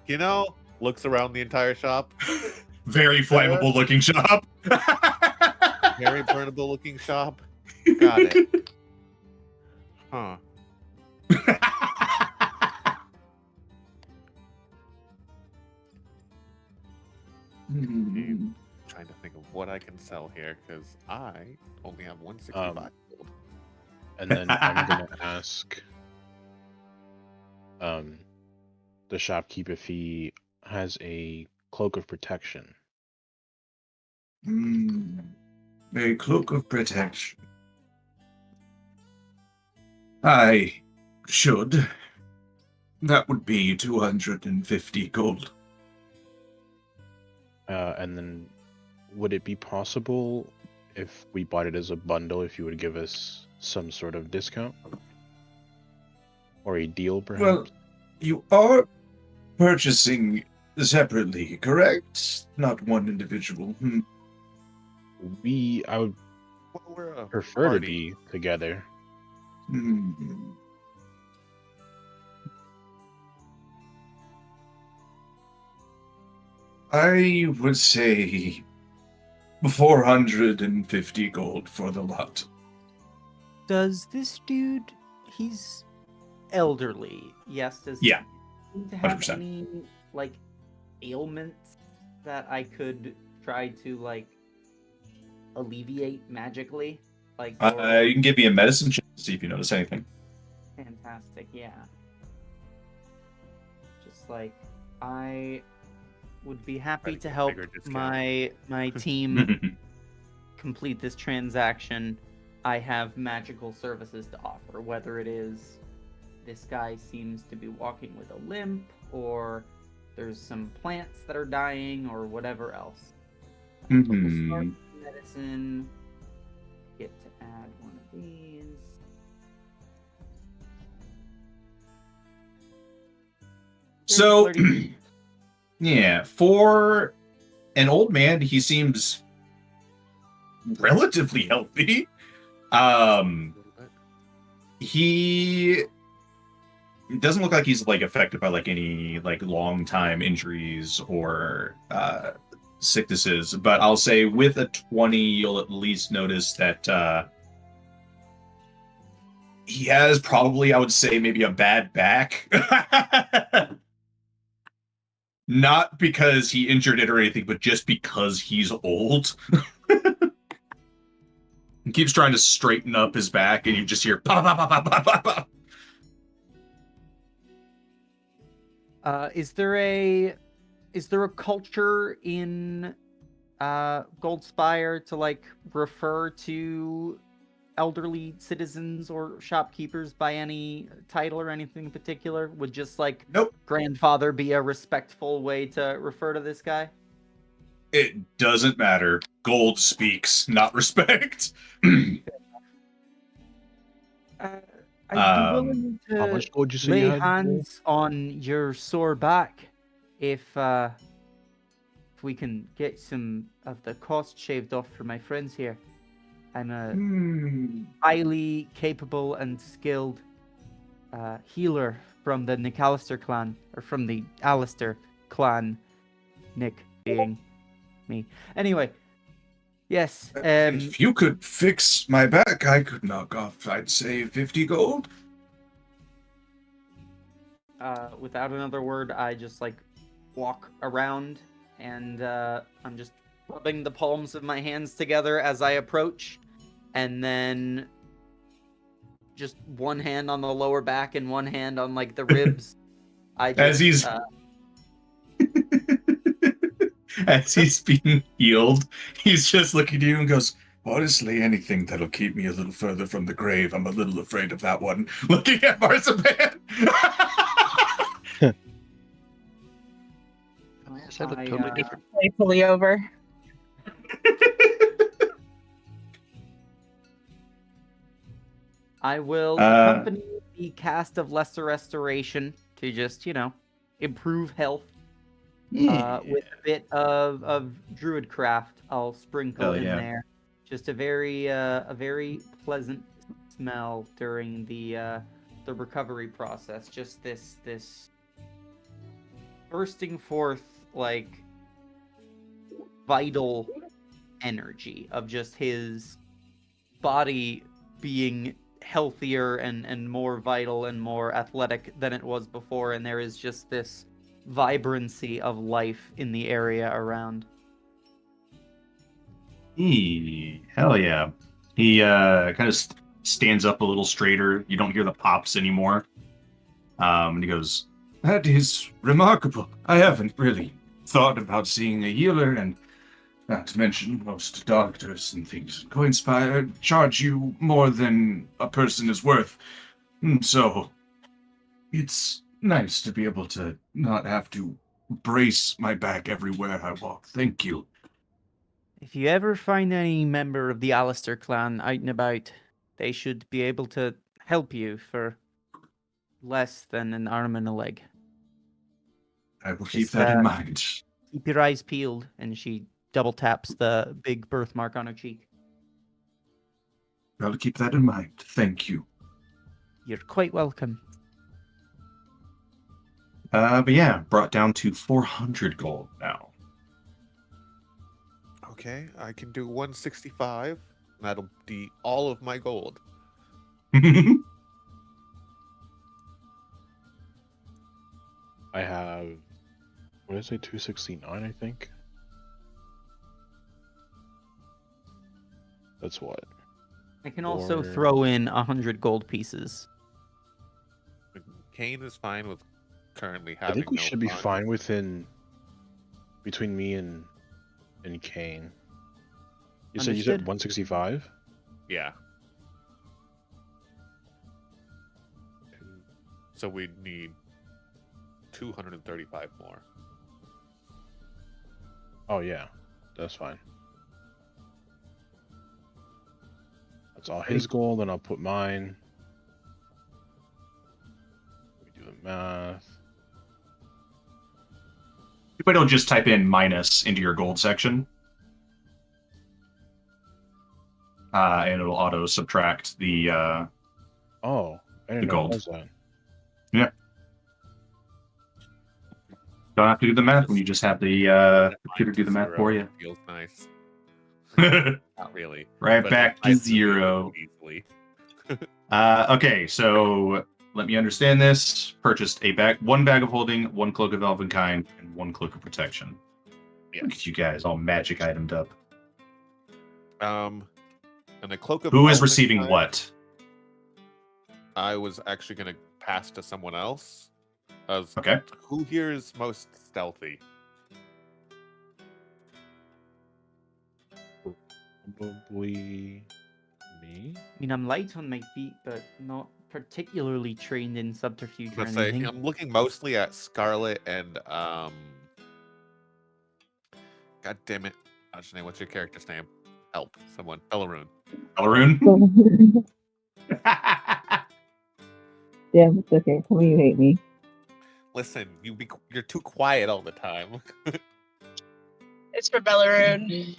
You know, looks around the entire shop. Very flammable looking shop. Very burnable looking shop. Got it. Huh. Trying to think of what I can sell here, because I only have 165 gold. And then I'm gonna ask the shopkeep if he has a cloak of protection. A cloak of protection. I should. That would be 250 gold. And then would it be possible if we bought it as a bundle, if you would give us some sort of discount? Or a deal, perhaps? Well, you are purchasing separately, correct? Not one individual. I would prefer to be together. I would say 450 gold for the lot. Does this dude, he's elderly, yes? Does Yeah, he seem to have 100%. any, like, ailment that I could try to like alleviate magically? Like, You can give me a medicine check to see if you notice anything. fantastic, yeah. Just like I would be happy to help my team complete this transaction. I have magical services to offer, whether it is this guy seems to be walking with a limp, or there's some plants that are dying, or whatever else. We'll start with medicine. Get to add one of these. So, yeah, for an old man, he seems relatively healthy. He doesn't look like he's like affected by like any like long time injuries or sicknesses, but I'll say with a 20, you'll at least notice that he has probably, I would say, maybe a bad back. Not because he injured it or anything, but just because he's old. He keeps trying to straighten up his back, and you just hear pop, pop, pop, pop, pop, pop, pop. Is there a culture in Goldspire to like refer to elderly citizens or shopkeepers by any title or anything in particular? Would just like grandfather be a respectful way to refer to this guy? It doesn't matter. Gold speaks, not respect. I'd be willing how much gold to you say you lay had? hands on your sore back if we can get some of the cost shaved off for my friends here. I'm a highly capable and skilled healer from the McAllister clan, or from the Alistair clan, Nick being me. Anyway, yes. If you could fix my back, I could knock off, I'd say, 50 gold. Without another word, I just like walk around, and I'm just rubbing the palms of my hands together as I approach, and then just one hand on the lower back and one hand on like the ribs. I just, As he's as he's being healed, he's just looking at you and goes, honestly, anything that'll keep me a little further from the grave. I'm a little afraid of that one. Looking at Marzipan. That looked totally different. Playfully over. I will accompany the cast of Lesser Restoration to just, improve health. With a bit of druidcraft, I'll sprinkle in there. Just a very pleasant smell during the recovery process. Just this bursting forth like vital energy of just his body being healthier and more vital and more athletic than it was before, and there is just this vibrancy of life in the area around. Hell yeah. He kind of stands up a little straighter. You don't hear the pops anymore. And he goes, that is remarkable. I haven't really thought about seeing a healer, and not to mention most doctors and things. Coinspire charge you more than a person is worth. So it's nice to be able to not have to brace my back everywhere I walk. Thank you. If you ever find any member of the Alistair clan out and about, they should be able to help you for less than an arm and a leg. I will keep that in mind. Keep your eyes peeled, and she double taps the big birthmark on her cheek. I'll keep that in mind. Thank you. You're quite welcome. But yeah, brought down to 400 gold now. Okay, I can do 165. That'll be all of my gold. I have What did I say? 269, I think. That's what. I can also Or- throw in 100 gold pieces. Kane is fine with currently I having think we no should be funds. fine between me and Kane. You said Understood. 165? Yeah. So we need 235 more. Oh yeah, that's fine. That's all his goal, then I'll put mine. Let me do the math. But it'll just type in minus into your gold section. And it'll auto subtract the Oh, I didn't the know gold. it was that. Yeah. Don't have to do the math when you just have the computer do the math for you. Feels nice. Right Not really. back to I feel zero. Easily. Okay, so let me understand this. Purchased one bag of holding, 1 cloak of elvenkind, and 1 cloak of protection. Yeah. Look at you guys, all magic itemed up. And the cloak of Who is Elvenkind, receiving what? I was actually gonna pass to someone else. Okay. Who here is most stealthy? Probably me. I mean, I'm light on my feet, but not particularly trained in subterfuge or Let's say anything. I'm looking mostly at Scarlet and God damn it! What's your character's name? Help! Someone. Bellaroon. Bellaroon? Yeah, it's okay. Tell me you hate me. Listen, you're too quiet all the time. It's for Bellaroon.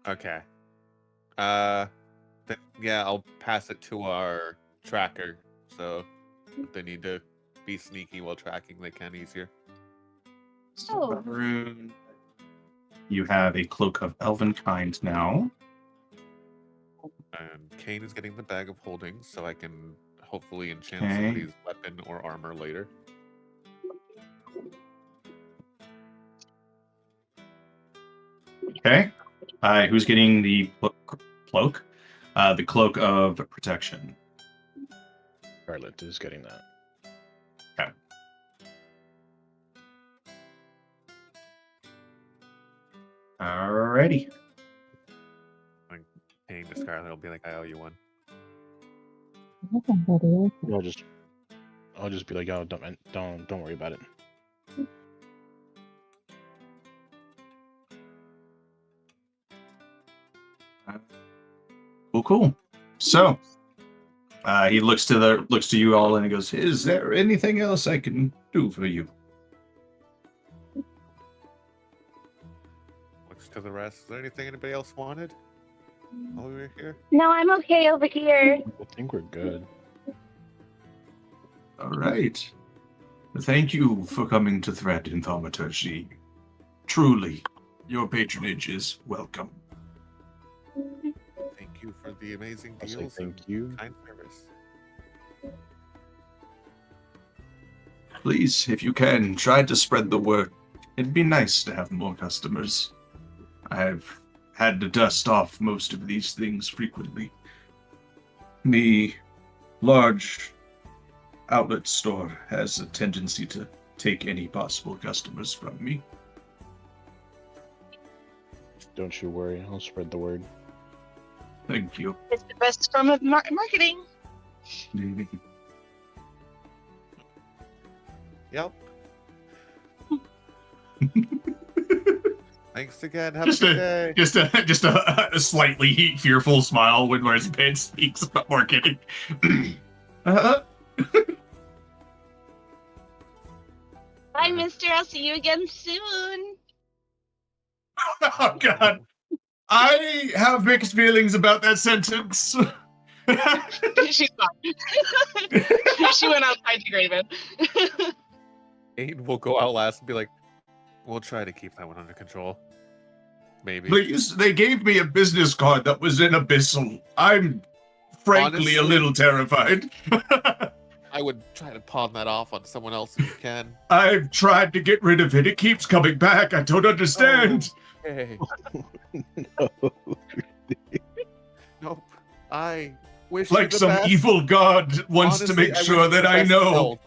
Okay. Yeah, I'll pass it to our tracker. So if they need to be sneaky while tracking, they can easier. Oh. Bellaroon. You have a cloak of elvenkind now. And Kane is getting the bag of holdings, so I can hopefully enchant Okay. somebody's weapon or armor later. Okay. Who's getting the cloak? The cloak of protection. Scarlet is getting that. Okay. Alrighty. When Kane to Scarlet will be like, I owe you one. I'll just be like, oh, don't worry about it. Cool. So, he looks to you all and he goes, "Is there anything else I can do for you?" Looks to the rest. Is there anything anybody else wanted while we were here? No, I'm okay over here. I think we're good. All right. Thank you for coming to Thread in Thaumaturgy. Truly, your patronage is welcome. Thank you for the amazing I'll say deals thank and you. kind service. Please, if you can, try to spread the word. It'd be nice to have more customers. I've had to dust off most of these things frequently. The large outlet store has a tendency to take any possible customers from me. Don't you worry, I'll spread the word. Thank you. It's the best form of marketing. Yep. Thanks again. Have Just a good day. just a slightly fearful smile when Marzipan speaks about marketing. Bye, mister. I'll see you again soon. Oh God, I have mixed feelings about that sentence. She's fine. She went outside to Graven. Kane will go out last and be like, we'll try to keep that one under control. Maybe. Please, they gave me a business card that was in Abyssal. I'm frankly Honestly, a little terrified. I would try to pawn that off on someone else if you can. I've tried to get rid of it. It keeps coming back. I don't understand. Okay. No. Nope. I wish you Like the some best. evil god wants to Honestly, make I sure wish you that the I best know. health.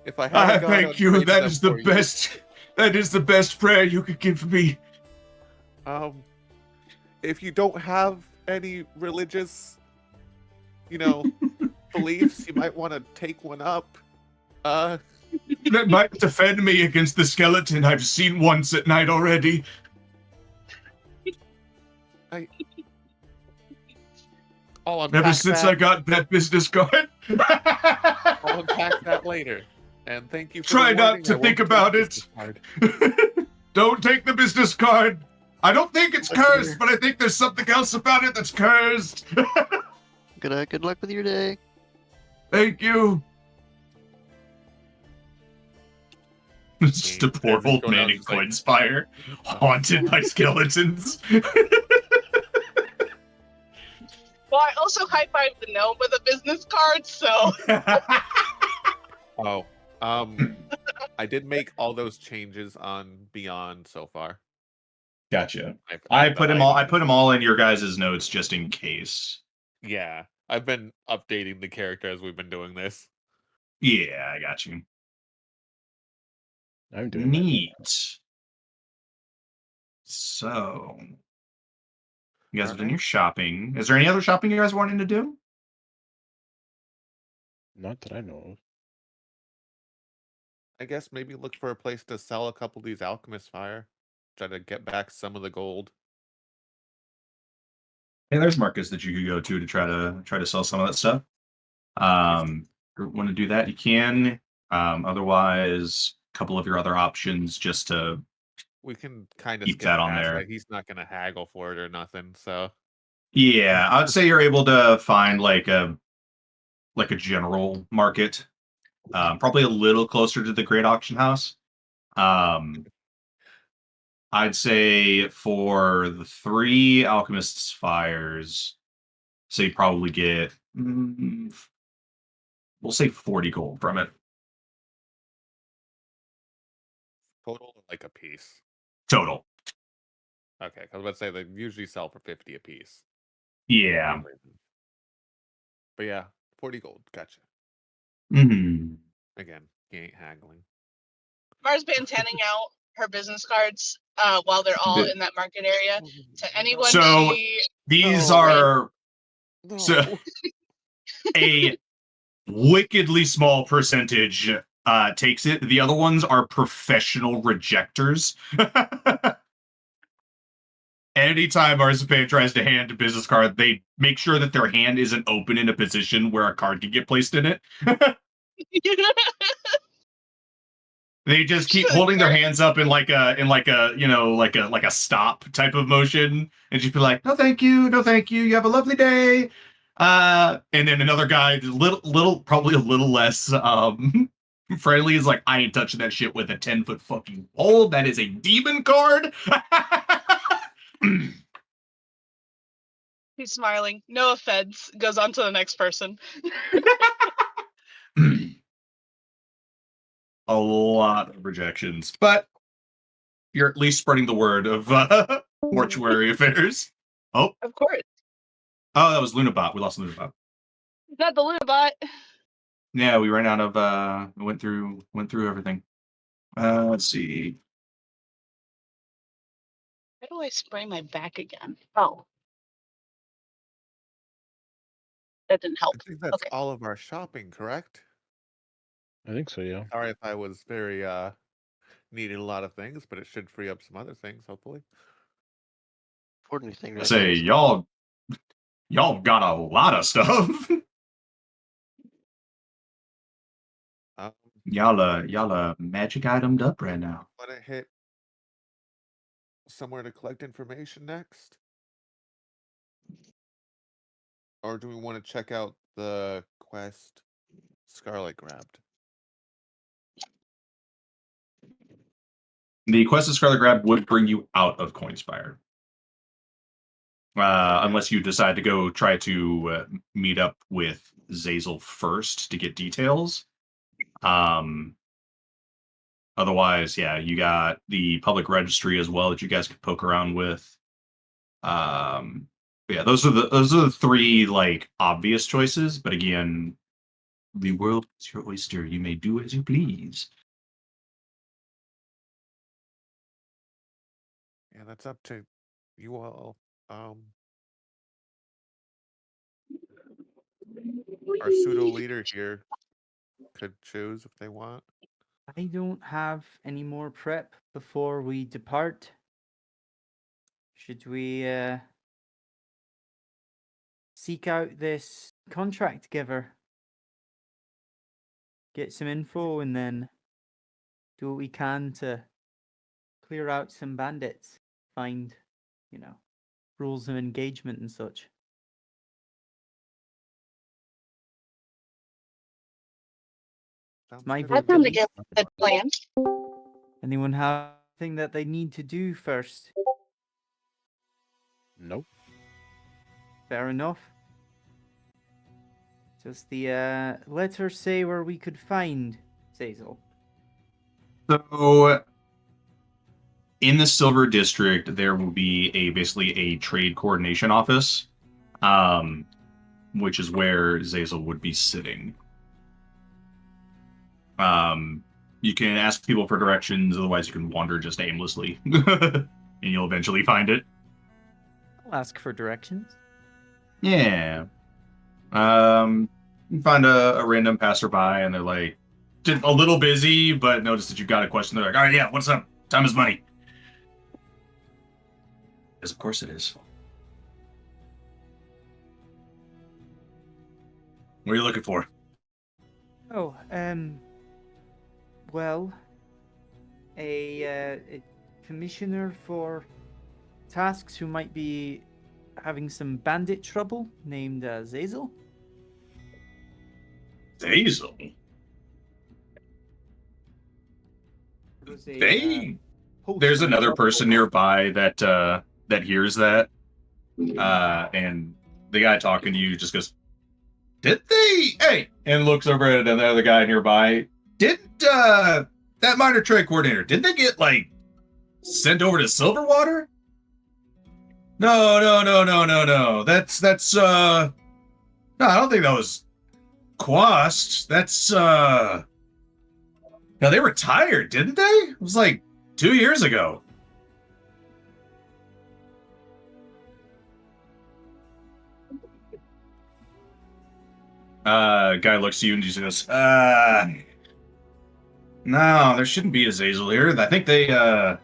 If I had I a god, thank I'd you. pray to That them is the for you. best. That is the best prayer you could give me. If you don't have any religious, beliefs, you might want to take one up. That might defend me against the skeleton I've seen once at night already. Ever since I got that business card. I'll unpack that later. And thank you for Try the not warning. to I won't think take about the it. business card. Don't take the business card. I don't think it's cursed, but I think there's something else about it that's cursed. Good luck with your day. Thank you. It's just a poor old man in Coinspire, haunted by skeletons. Well, I also high-fived the gnome with a business card, so... I did make all those changes on Beyond so far. Gotcha. I put them all in your guys' notes just in case. Yeah, I've been updating the character as we've been doing this. Yeah, I got you. I'm doing neat. So, you guys have done your shopping. Is there any other shopping you guys wanting to do? Not that I know of. I guess maybe look for a place to sell a couple of these alchemist fire. Try to get back some of the gold. Hey, there's markets that you could go to try to sell some of that stuff. If you want to do that, you can. Otherwise, a couple of your other options just to We can kind of keep skip that on past there. that. He's not going to haggle for it or nothing. So Yeah, I'd say you're able to find like a general market, probably a little closer to the Great Auction House. I'd say for the 3 Alchemist's Fires, so you probably get, we'll say 40 gold from it. total, or like a piece. Total. Okay, because let's say they usually sell for 50 a piece. Yeah. But yeah, 40 gold. Gotcha. Mm-hmm. Again, he ain't haggling. Mars been handing out her business cards while they're all in that market area to anyone So these are so a wickedly small percentage takes it. The other ones are professional rejectors. Anytime Marzipan tries to hand a business card, they make sure that their hand isn't open in a position where a card can get placed in it. They just keep holding their hands up in like a stop type of motion, and just be like, "No, thank you, no, thank you. You have a lovely day." And then another guy, probably a little less friendly, is like, "I ain't touching that shit with a 10-foot fucking pole. That is a demon card." He's smiling. No offense. Goes on to the next person. A lot of rejections, but you're at least spreading the word of mortuary affairs. Oh, of course. Oh, that was Lunabot. We lost Lunabot. Not the Lunabot. Yeah, we ran out of. Went through everything. Let's see. How do I spray my back again? Oh, that didn't help. I think that's all of our shopping, correct? I think so, yeah. Sorry if I was very needing a lot of things, but it should free up some other things, hopefully. Anything I say y'all got a lot of stuff. Y'all are magic itemed up right now. Want to hit somewhere to collect information next? Or do we want to check out the quest Scarlet grabbed? The quest of Scarlet Grab would bring you out of Coinspire. Unless you decide to go try to meet up with Zazel first to get details. Otherwise, yeah, you got the public registry as well that you guys could poke around with. Yeah, those are the three like obvious choices. But again, the world is your oyster. You may do as you please. Yeah, that's up to you all. Our pseudo leader here could choose if they want. I don't have any more prep before we depart. Should we seek out this contract giver? Get some info and then do what we can to clear out some bandits. Find, rules of engagement and such. My That vote, sounds at like a least. good plan. Anyone have anything that they need to do first? Nope. Fair enough. Does the letter say where we could find Zazel? So, in the Silver District, there will be basically a trade coordination office, which is where Zazel would be sitting. You can ask people for directions, otherwise you can wander just aimlessly, and you'll eventually find it. I'll ask for directions. Yeah. You find a random passerby, and they're like, just a little busy, but notice that you've got a question. They're like, all right, yeah, what's up? Time is money. Yes, of course it is. What are you looking for? Oh, well, a commissioner for tasks who might be having some bandit trouble named Zazel. Zazel? There's another person nearby that hears that, and the guy talking to you just goes, "Did they? Hey!" and looks over at another guy nearby. Didn't that minor trade coordinator? Did they get like sent over to Silverwater? No. That's no, I don't think that was Quast. That's no, they retired, didn't they? It was like 2 years ago. Guy looks at you and just goes, no, there shouldn't be a Zazel here. I think they, yeah,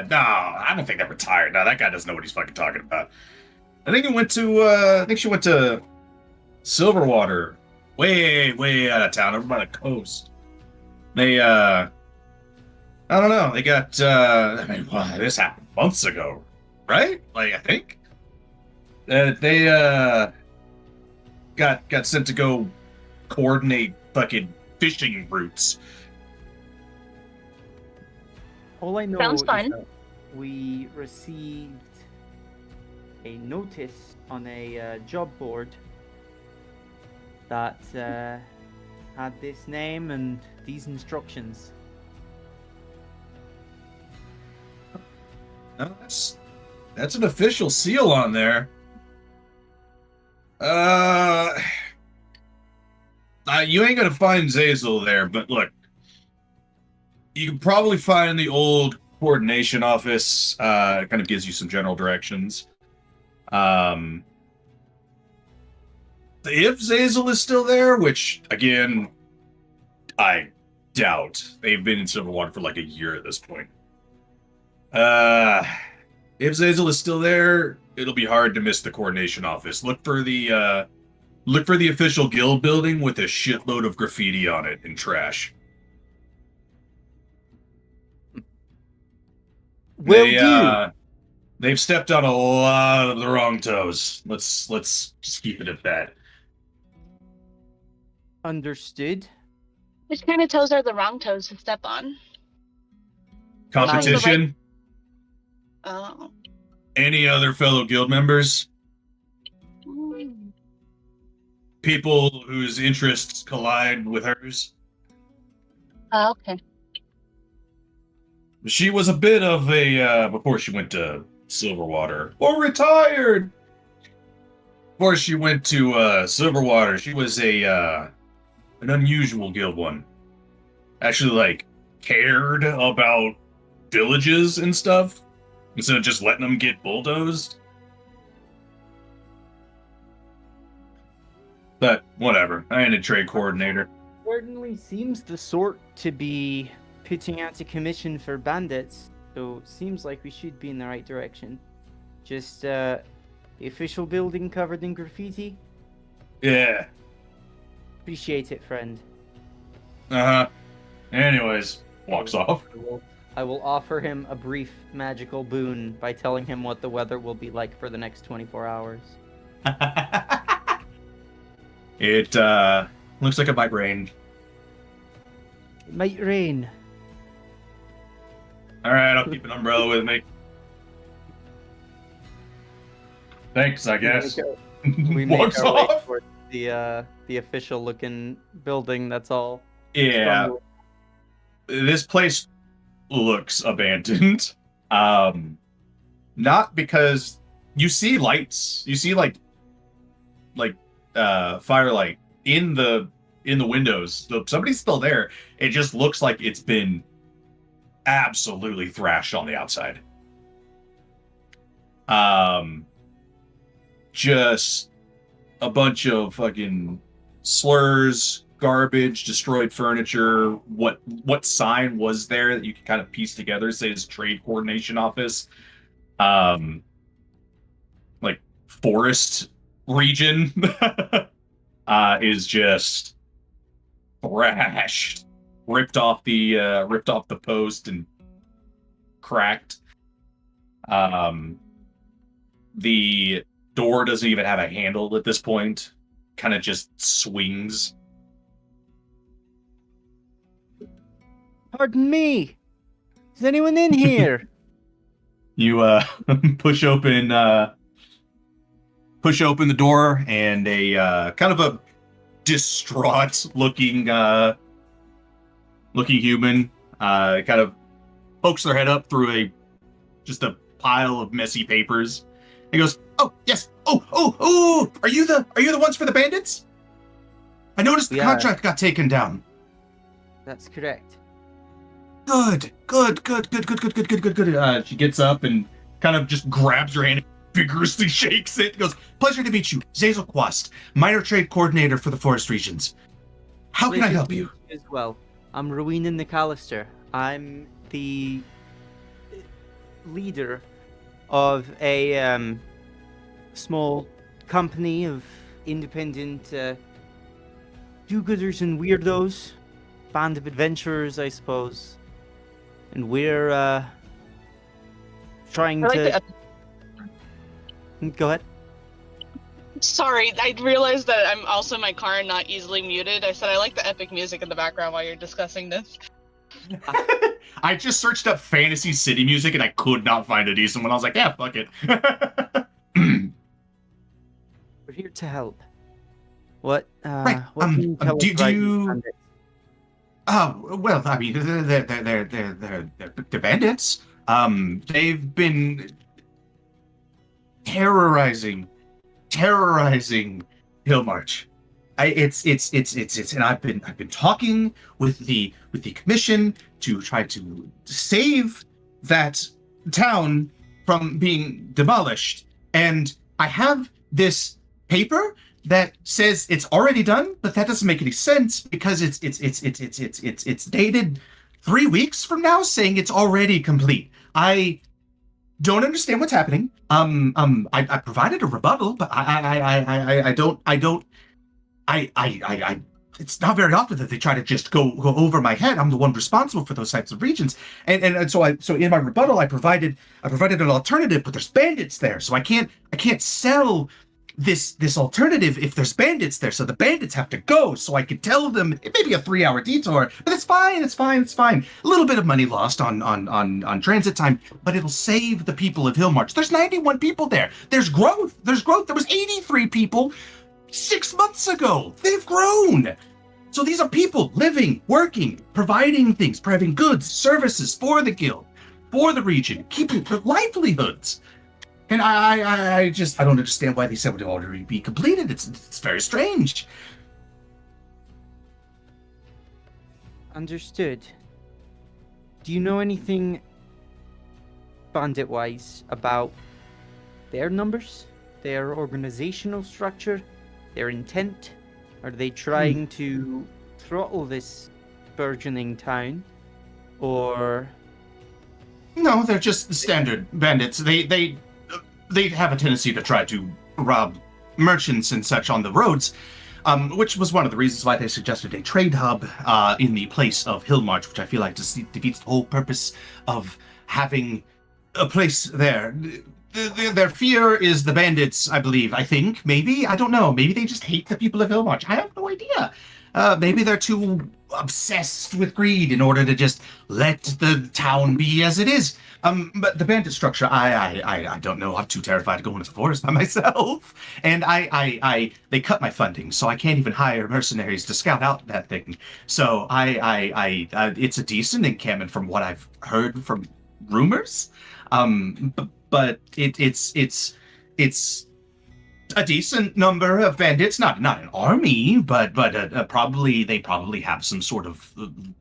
no, I don't think they retired. No, that guy doesn't know what he's fucking talking about. I think she went to Silverwater, way out of town, over by the coast. They, I don't know, they got, I mean, well, this happened months ago, right? Like, I think. They, got sent to go coordinate fucking fishing routes. All I know Sounds is fun. that we received a notice on a job board that had this name and these instructions. No, that's an official seal on there. You ain't gonna find Zazel there, but look, you can probably find the old coordination office. It kind of gives you some general directions. If Zazel is still there, which again, I doubt. They've been in Silverwater for like a year at this point. If Zazel is still there, it'll be hard to miss the coordination office. Look for the official guild building with a shitload of graffiti on it and trash. They've stepped on a lot of the wrong toes. Let's just keep it at that. Understood. Which kind of toes are the wrong toes to step on? Competition? Oh. Any other fellow guild members? people whose interests collide with hers. Okay. She was a bit of a, before she went to Silverwater, or retired! Before she went to Silverwater, she was an unusual guild one. Actually, like, cared about villages and stuff, instead of just letting them get bulldozed. But, whatever. I ain't a trade coordinator. Certainly seems the sort to be putting out a commission for bandits, so it seems like we should be in the right direction. Just, the official building covered in graffiti? Yeah. Appreciate it, friend. Uh-huh. Anyways, walks off. I will offer him a brief magical boon by telling him what the weather will be like for the next 24 hours. It, looks like it might rain. It might rain. Alright, I'll keep an umbrella with me. Thanks, I guess. We make Walks our way off. towards the official looking building, that's all. Yeah. This place looks abandoned. Not because you see lights. You see like firelight in the windows. Somebody's still there. It just looks like it's been absolutely thrashed on the outside. Just a bunch of fucking slurs, garbage, destroyed furniture. What sign was there that you can kind of piece together? Says trade coordination office. Like forest region is just thrashed, ripped off the post and cracked. The door doesn't even have a handle at this point. Kind of just swings. Pardon me. Is anyone in here? You push open the door, and a kind of a distraught looking human kind of pokes their head up through just a pile of messy papers. He goes, "Oh yes, oh! Are you the ones for the bandits? I noticed the contract got taken down." That's correct. Good. She gets up and kind of just grabs your hand and vigorously shakes it. Goes, "Pleasure to meet you, Zazel Quast, minor trade coordinator for the forest regions. How can I help you?" As well. I'm Rowena McAllister. I'm the leader of a small company of independent do-gooders and weirdos. Band of adventurers, I suppose. And we're trying to... Go ahead. Sorry, I realized that I'm also in my car and not easily muted. I said I like the epic music in the background while you're discussing this. I just searched up fantasy city music and I could not find a decent one. I was like, yeah, fuck it. We're here to help. What? Right. What can you tell us about these bandits? Well, I mean, they're bandits. They've been terrorizing Hillmarch. And I've been talking with the commission to try to save that town from being demolished. And I have this paper that says it's already done, but that doesn't make any sense because it's dated 3 weeks from now, saying it's already complete. I don't understand what's happening. I provided a rebuttal, but I don't. It's not very often that they try to just go over my head. I'm the one responsible for those types of regions, and so in my rebuttal I provided an alternative, but there's bandits there, so I can't sell this alternative if there's bandits there. So the bandits have to go. So I could tell them it may be a 3-hour detour, but it's fine. A little bit of money lost on transit time, but it'll save the people of Hillmarch. There's 91 people there. There's growth. There was 83 people 6 months ago. They've grown. So these are people living, working, providing things, providing goods, services for the guild, for the region, keeping their livelihoods. And I don't understand why they said it would already be completed. It's very strange. Understood. Do you know anything bandit-wise about their numbers, their organizational structure, their intent? Are they trying to throttle this burgeoning town, or? No, they're just standard bandits. They have a tendency to try to rob merchants and such on the roads, which was one of the reasons why they suggested a trade hub in the place of Hillmarch, which I feel like defeats the whole purpose of having a place there. Their fear is the bandits, I believe. I think, maybe. I don't know. Maybe they just hate the people of Hillmarch. I have no idea. Maybe they're too obsessed with greed in order to just let the town be as it is. But the bandit structure, I don't know. I'm too terrified to go into the forest by myself. And they cut my funding, so I can't even hire mercenaries to scout out that thing. So it's a decent encampment from what I've heard from rumors. But it's a decent number of bandits, not an army, but they probably have some sort of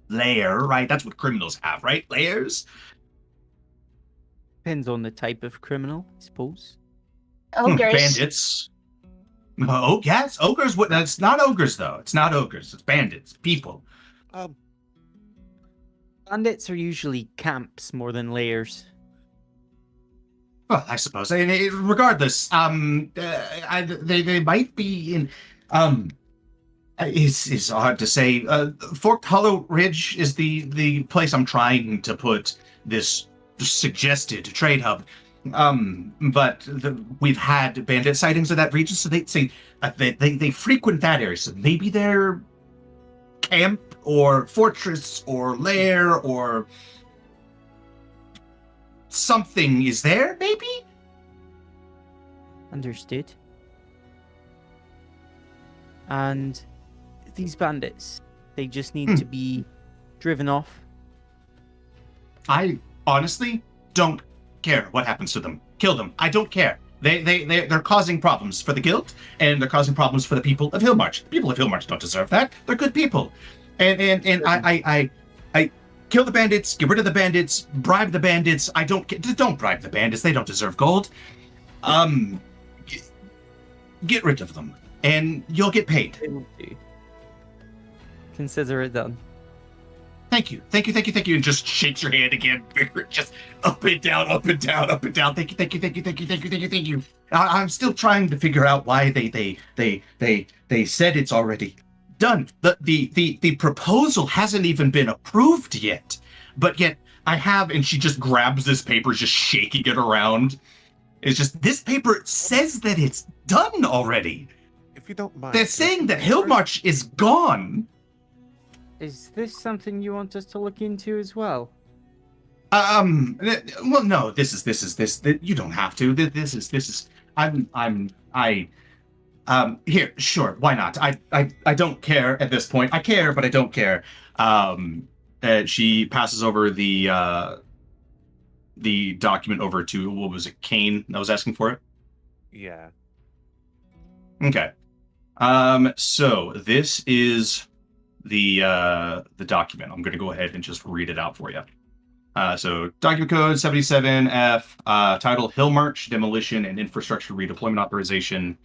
lair, right? That's what criminals have, right? Lairs. Depends on the type of criminal, I suppose. Ogres. Bandits. Oh yes, ogres. It's not ogres though. It's not ogres. It's bandits. People. Bandits are usually camps more than lairs. Well, I suppose. Regardless, they might be in. It's hard to say. Forked Hollow Ridge is the place I'm trying to put this suggested trade hub. But we've had bandit sightings of that region, so they say they frequent that area. So maybe their camp or fortress or lair or something is there, maybe? Understood. And these bandits, they just need to be driven off. I honestly don't care what happens to them. Kill them. I don't care. They're causing problems for the guild, and they're causing problems for the people of Hillmarch. The people of Hillmarch don't deserve that. They're good people. And I kill the bandits, get rid of the bandits, bribe the bandits. Don't bribe the bandits. They don't deserve gold. Get rid of them, and you'll get paid. Consider it done. Thank you. And just shakes your hand again. Just up and down, up and down, up and down. Thank you. I'm still trying to figure out why they said it's already done. The proposal hasn't even been approved yet, but yet I have, and she just grabs this paper, just shaking it around. It's just, this paper says that it's done already. If you don't mind, they're saying that Hillmarch is gone. Is this something you want us to look into as well? Well, no. This. You don't have to. This is. Here, sure. Why not? I don't care at this point. I care, but I don't care. She passes over the document over to, what was it, Kane that was asking for it? Yeah. Okay. So this is the document. I'm going to go ahead and just read it out for you. So document code 77F, title Hillmarch Demolition and Infrastructure Redeployment Authorization,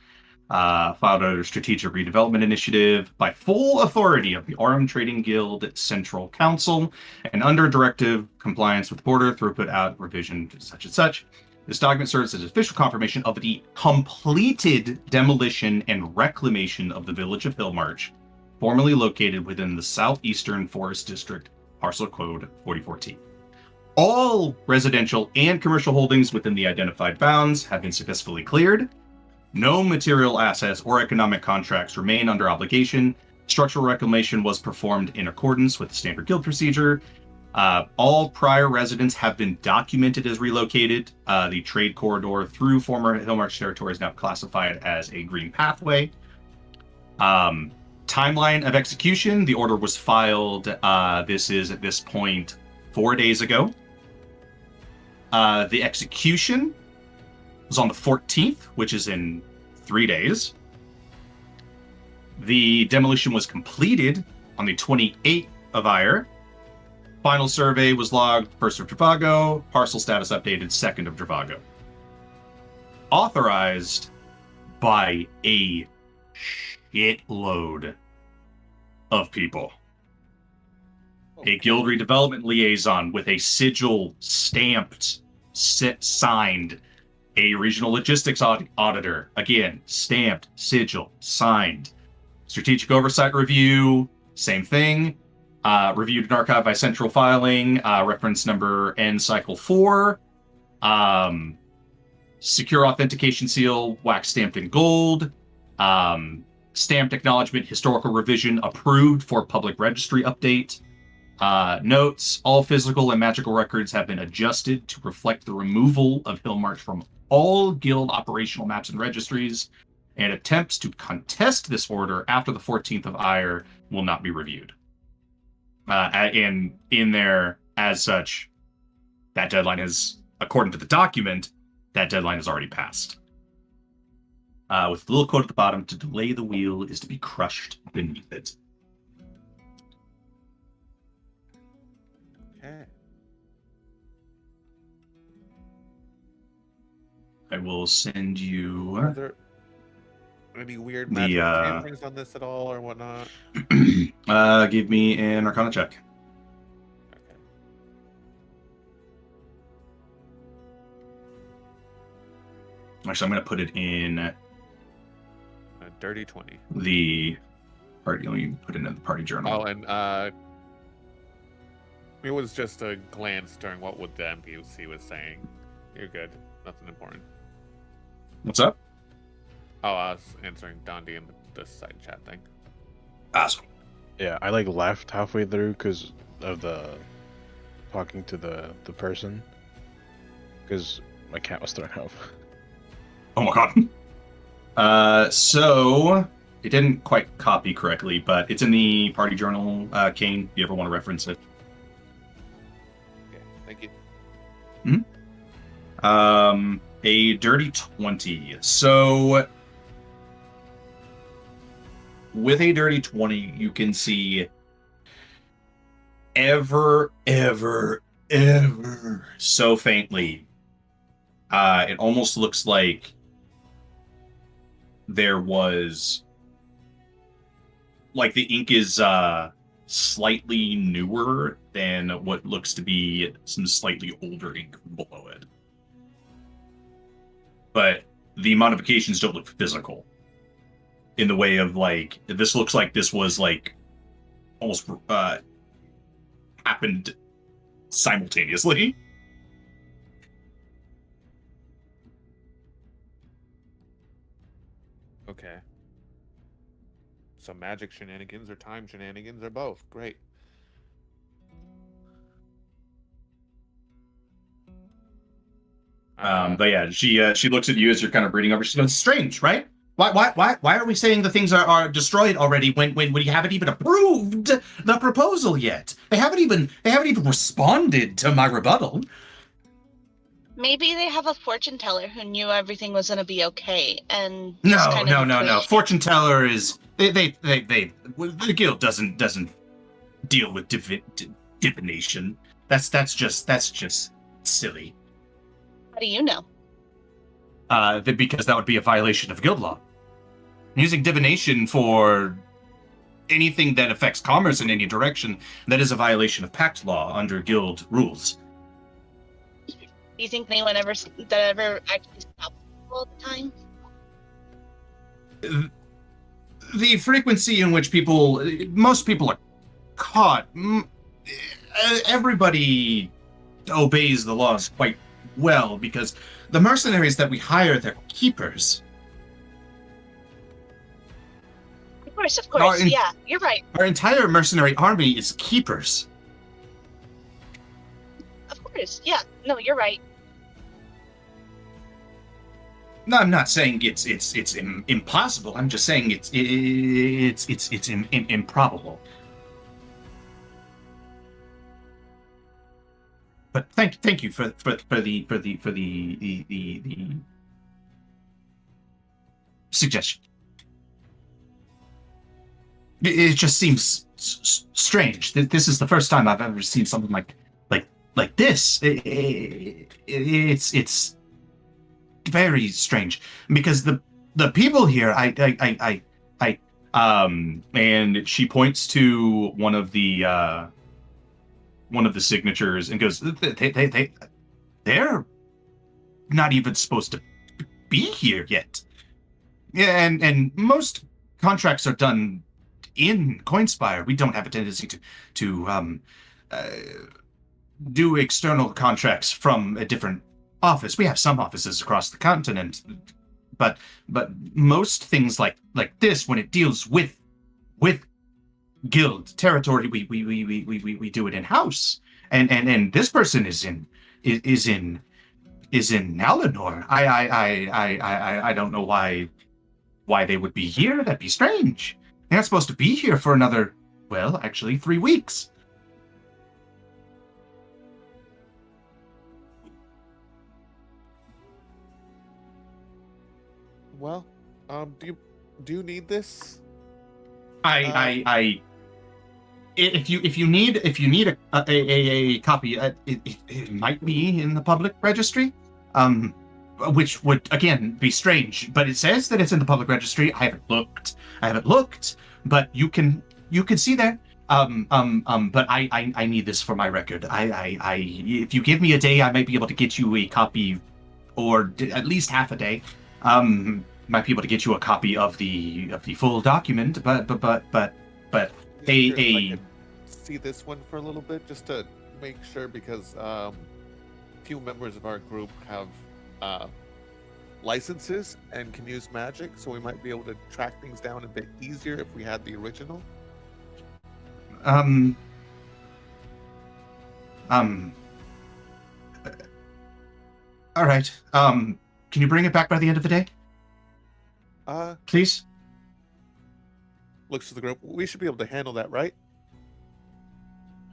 filed under Strategic Redevelopment Initiative by full authority of the Armed Trading Guild Central Council and under directive compliance with border throughput out revision such and such. This document serves as official confirmation of the completed demolition and reclamation of the village of Hillmarch, formerly located within the Southeastern Forest District, parcel code 44T. All residential and commercial holdings within the identified bounds have been successfully cleared. No material assets or economic contracts remain under obligation. Structural reclamation was performed in accordance with the standard guild procedure. All prior residents have been documented as relocated. The trade corridor through former Hillmarch territory is now classified as a green pathway. Timeline of execution, the order was filed, this is at this point 4 days ago. The execution was on the 14th, which is in 3 days. The demolition was completed on the 28th of Ire. Final survey was logged 1st of Travago. Parcel status updated 2nd of Travago. Authorized by a shitload of people. A guild redevelopment liaison with a sigil stamped, signed. A regional logistics auditor, again, stamped, sigil, signed. Strategic oversight review, same thing. Reviewed and archived by central filing, reference number N cycle 4. Secure authentication seal, wax stamped in gold. Stamped acknowledgement, historical revision approved for public registry update. Notes, all physical and magical records have been adjusted to reflect the removal of Hill March from all guild operational maps and registries, and attempts to contest this order after the 14th of Ire will not be reviewed. And in there, as such, that deadline is, according to the document, that deadline has already passed. With a little quote at the bottom, to delay the wheel is to be crushed beneath it. Okay. I will send you Are there any weird magic things on this at all or whatnot? Give me an Arcana check. Okay. Actually, I'm going to put it in A dirty 20. the party. Let me put it in the party journal. Oh, and it was just a glance during what the NPC was saying. You're good. Nothing important. What's up? Oh, I was answering Dondi in the side chat thing. Awesome. Yeah, I like left halfway through because of the talking to the person. Because my cat was thrown out. Oh my god. So it didn't quite copy correctly, but it's in the party journal, Kane, if you ever want to reference it. Okay, thank you. A dirty 20. So with a dirty 20, you can see ever so faintly. It almost looks like there was, like the ink is slightly newer than what looks to be some slightly older ink below it. But the modifications don't look physical in the way of, like, this looks like this was like almost happened simultaneously. Okay. So magic shenanigans or time shenanigans or both. Great. But yeah, she looks at you as you're kind of reading over. She goes, "Strange, right? Why are we saying the things are destroyed already when you haven't even approved the proposal yet? They haven't even responded to my rebuttal." Maybe they have a fortune teller who knew everything was gonna be okay, and No. Fortune teller is the guild doesn't deal with divination. That's just silly. How do you know? Because that would be a violation of guild law. Using divination for anything that affects commerce in any direction, that is a violation of pact law under guild rules. Do you think anyone ever actually stops people all the time? The frequency in which most people are caught, everybody obeys the laws quite well, because the mercenaries that we hire, they're keepers. Of course, yeah, you're right. Our entire mercenary army is keepers. Of course, yeah, no, you're right. No, I'm not saying it's impossible. I'm just saying it's improbable. But thank you for the suggestion. It just seems strange. This is the first time I've ever seen something like this. It's very strange because the people here, and she points to one of the signatures and goes, they're not even supposed to be here yet. Yeah, and most contracts are done in Coinspire. We don't have a tendency to do external contracts from a different office. We have some offices across the continent, but most things like this, when it deals with guild territory, we do it in house. And this person is in Alinor. I don't know why they would be here. That'd be strange. They're not supposed to be here for another, well, actually 3 weeks. Well, do you need this? If you need a copy, it might be in the public registry, which would again be strange. But it says that it's in the public registry. I haven't looked, but you can see there. But I need this for my record. If you give me a day, I might be able to get you a copy, or at least half a day. Might be able to get you a copy of the full document, but I could see this one for a little bit just to make sure, because few members of our group have licenses and can use magic, so we might be able to track things down a bit easier if we had the original. All right. Can you bring it back by the end of the day? Please? Looks to the group. We should be able to handle that, right?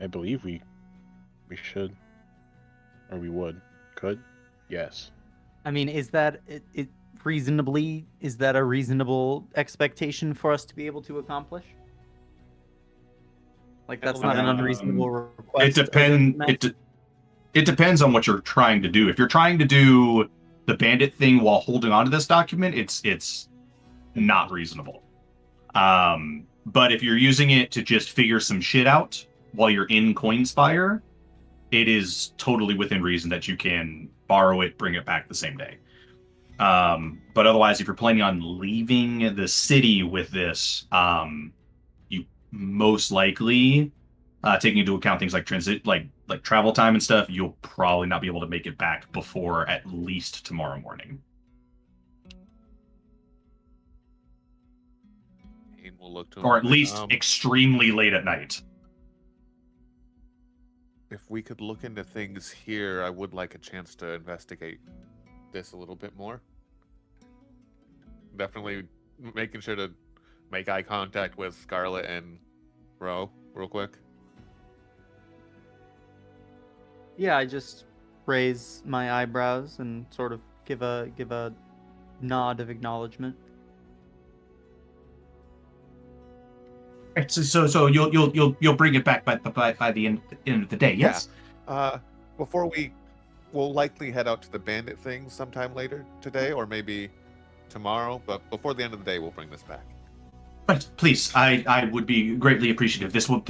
I believe we should, or we would. Could? Yes. I mean, is that a reasonable expectation for us to be able to accomplish? Like, that's not an unreasonable request. It depends on what you're trying to do. If you're trying to do the bandit thing while holding on to this document, it's not reasonable. But if you're using it to just figure some shit out while you're in Coinspire, it is totally within reason that you can borrow it, bring it back the same day. But otherwise, if you're planning on leaving the city with this, you most likely, taking into account things like transit, like travel time and stuff, you'll probably not be able to make it back before at least tomorrow morning. We'll look to or at least extremely late at night. If we could look into things here, I would like a chance to investigate this a little bit more. Definitely making sure to make eye contact with Scarlet and Ro real quick. Yeah, I just raise my eyebrows and sort of give a nod of acknowledgement. Right, so you'll bring it back by the end of the day, yes? Yeah. Before we'll likely head out to the bandit thing sometime later today, or maybe tomorrow. But before the end of the day, we'll bring this back. Right, please. I would be greatly appreciative. This will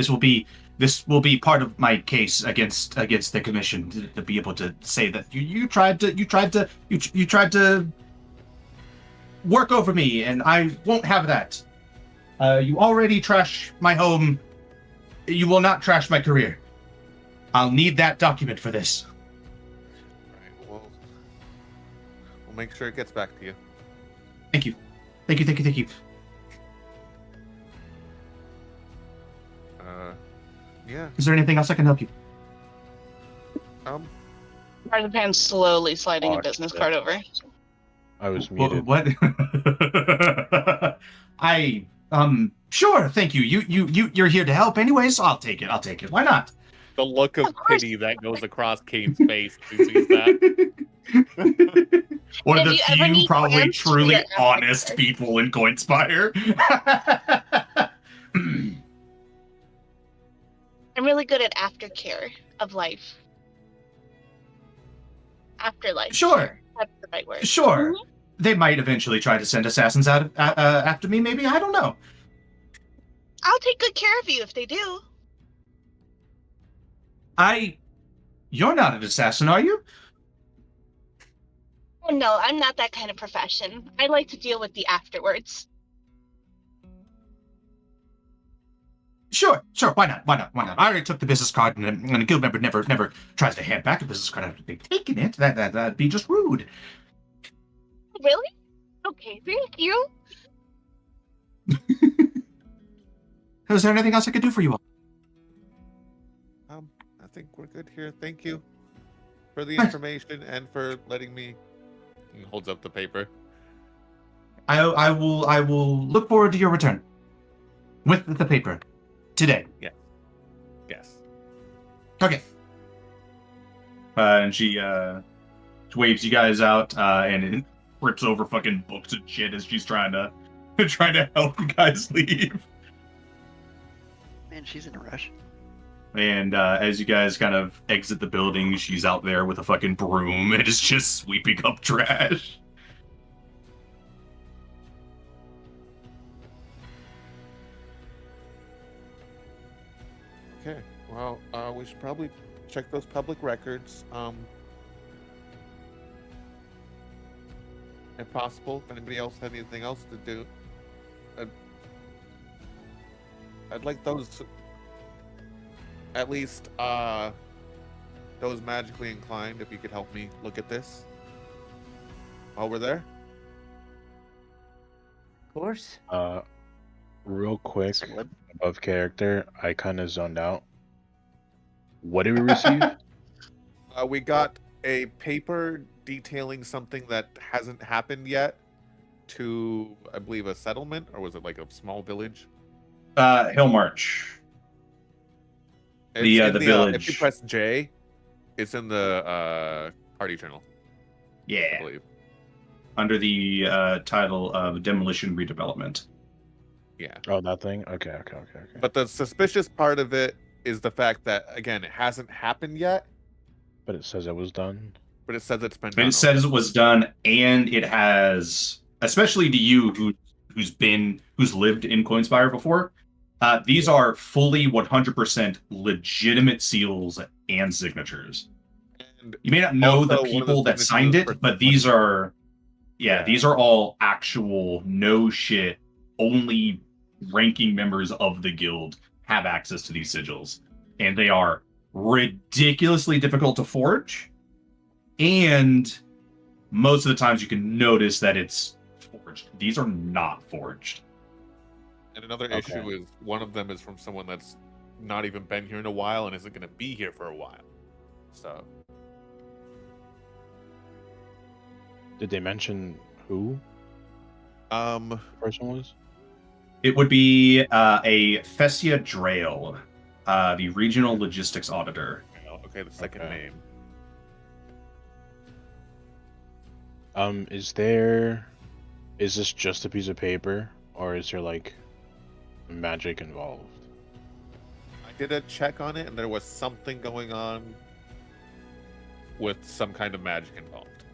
be part of my case against the commission to be able to say that you tried to work over me, and I won't have that. You already trash my home. You will not trash my career. I'll need that document for this. All right. We'll make sure it gets back to you. Thank you. Yeah. Is there anything else I can help you? Marzipan slowly sliding a business card over. I was muted. What? Sure, thank you. You're here to help anyways. I'll take it. I'll take it. Why not? The look of pity that goes across Kane's face when he sees that. One of If the you ever few need probably plans, truly treat it as honest like people in Coinspire. I'm really good at aftercare of life. Afterlife. Sure. That's the right word. Sure. Mhm. They might eventually try to send assassins out after me, maybe? I don't know. I'll take good care of you if they do. You're not an assassin, are you? Oh, no, I'm not that kind of profession. I like to deal with the afterwards. Sure. Why not? I already took the business card, and a guild member never tries to hand back a business card after they've taken it. That'd be just rude. Really? Okay, thank you. Is there anything else I could do for you all? I think we're good here. Thank you for the information and for letting me. And holds up the paper. I will look forward to your return with the paper today. Yes. Okay. And she waves you guys out, and it rips over fucking books and shit as she's trying to help you guys leave. Man, she's in a rush. And as you guys kind of exit the building, she's out there with a fucking broom and is just sweeping up trash. Okay. Well, we should probably check those public records. If possible, if anybody else had anything else to do, I'd like those. At least, those magically inclined, if you could help me look at this while we're there. Of course. Real quick, above character, I kind of zoned out. What did we receive? We got a paper detailing something that hasn't happened yet to, I believe, a settlement, or was it like a small village? Hill March. The village. If you press J, it's in the party journal. Yeah. I believe. Under the title of Demolition Redevelopment. Yeah. Oh, that thing? Okay. But the suspicious part of it is the fact that, again, it hasn't happened yet. But it says it was done. But it says it's been done. It says it was done, and it has, especially to you who's lived in Coinspire before, these are fully 100% legitimate seals and signatures. And you may not know the people that signed it, but these are, these are all actual, no shit, only ranking members of the guild have access to these sigils. And they are ridiculously difficult to forge. And most of the times you can notice that it's forged. These are not forged. And another issue is one of them is from someone that's not even been here in a while and isn't going to be here for a while. So. Did they mention who? The person was? It would be a Fessia Drail, the regional logistics auditor. Okay, the second name. Is this just a piece of paper, or is there like magic involved? I did a check on it, and there was something going on with some kind of magic involved.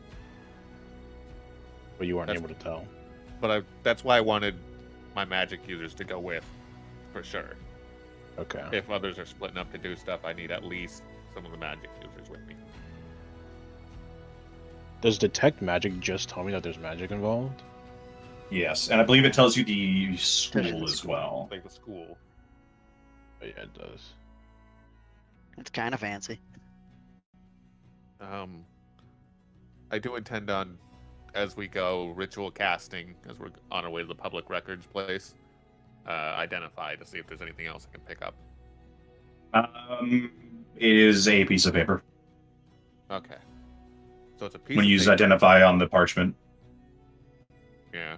But you weren't able to tell. But that's why I wanted my magic users to go with, for sure. Okay. If others are splitting up to do stuff, I need at least some of the magic users with me. Does detect magic just tell me that there's magic involved? Yes, and I believe it tells you the school as well. Like the school. Oh, yeah, it does. It's kind of fancy. I do intend on, as we go, ritual casting, as we're on our way to the public records place, identify to see if there's anything else I can pick up. It is a piece of paper. Okay. So it's a piece When of you use paper. identify on the parchment. Yeah.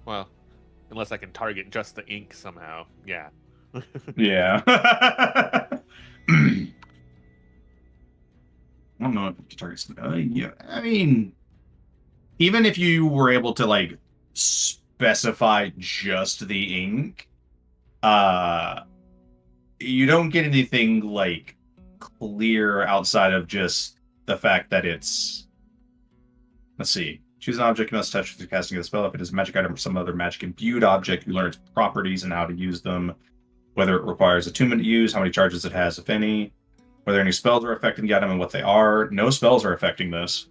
Well, unless I can target just the ink somehow. Yeah. Yeah. I don't know if you can target. Yeah. I mean, even if you were able to like specify just the ink, you don't get anything like clear outside of just the fact that it's. Let's see. Choose an object you must touch with the casting of the spell. If it is a magic item or some other magic imbued object, you learn its properties and how to use them. Whether it requires attunement to use, how many charges it has, if any. Whether any spells are affecting the item and what they are. No spells are affecting this.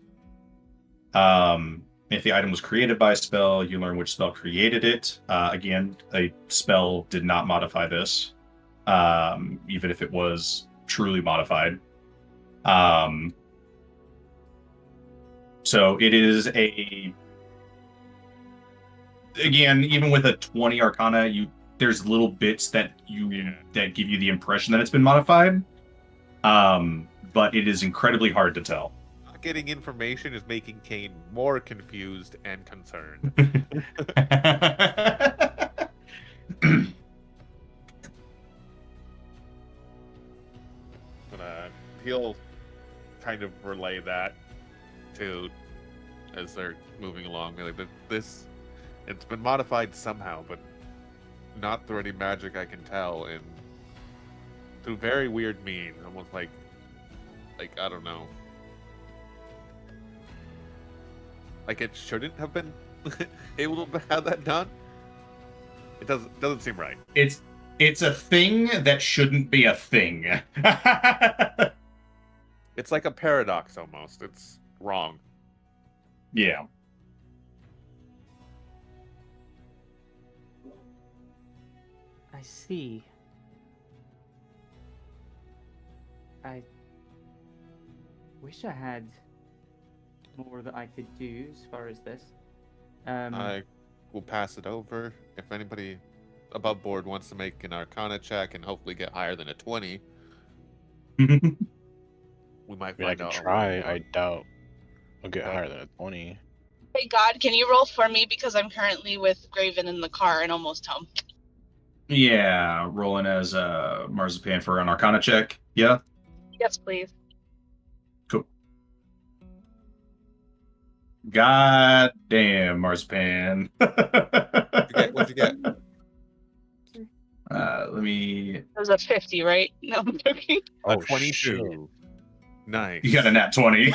If the item was created by a spell, you learn which spell created it. Again, a spell did not modify this, even if it was truly modified. So it is a. Again, even with a 20 Arcana, there's little bits that that give you the impression that it's been modified. But it is incredibly hard to tell. Not getting information is making Kane more confused and concerned. But he'll kind of relay that to as they're moving along. Like this, it's been modified somehow, but not through any magic I can tell, and through very weird means, almost like I don't know, like it shouldn't have been able to have that done. It doesn't seem right. It's a thing that shouldn't be a thing. It's like a paradox almost. It's wrong. Yeah. I see. I wish I had more that I could do as far as this. I will pass it over. If anybody above board wants to make an Arcana check and hopefully get higher than a 20, we might I mean, I find can out. try. I doubt I'll get higher than a 20. Hey God, can you roll for me because I'm currently with Graven in the car and almost home. Yeah, rolling as Marzipan for an Arcana check. Yeah. Yes, please. Cool. God damn, Marzipan. What'd you get? Let me. It was a 50, right? No, I'm joking. A 22. Nice. You got a nat 20.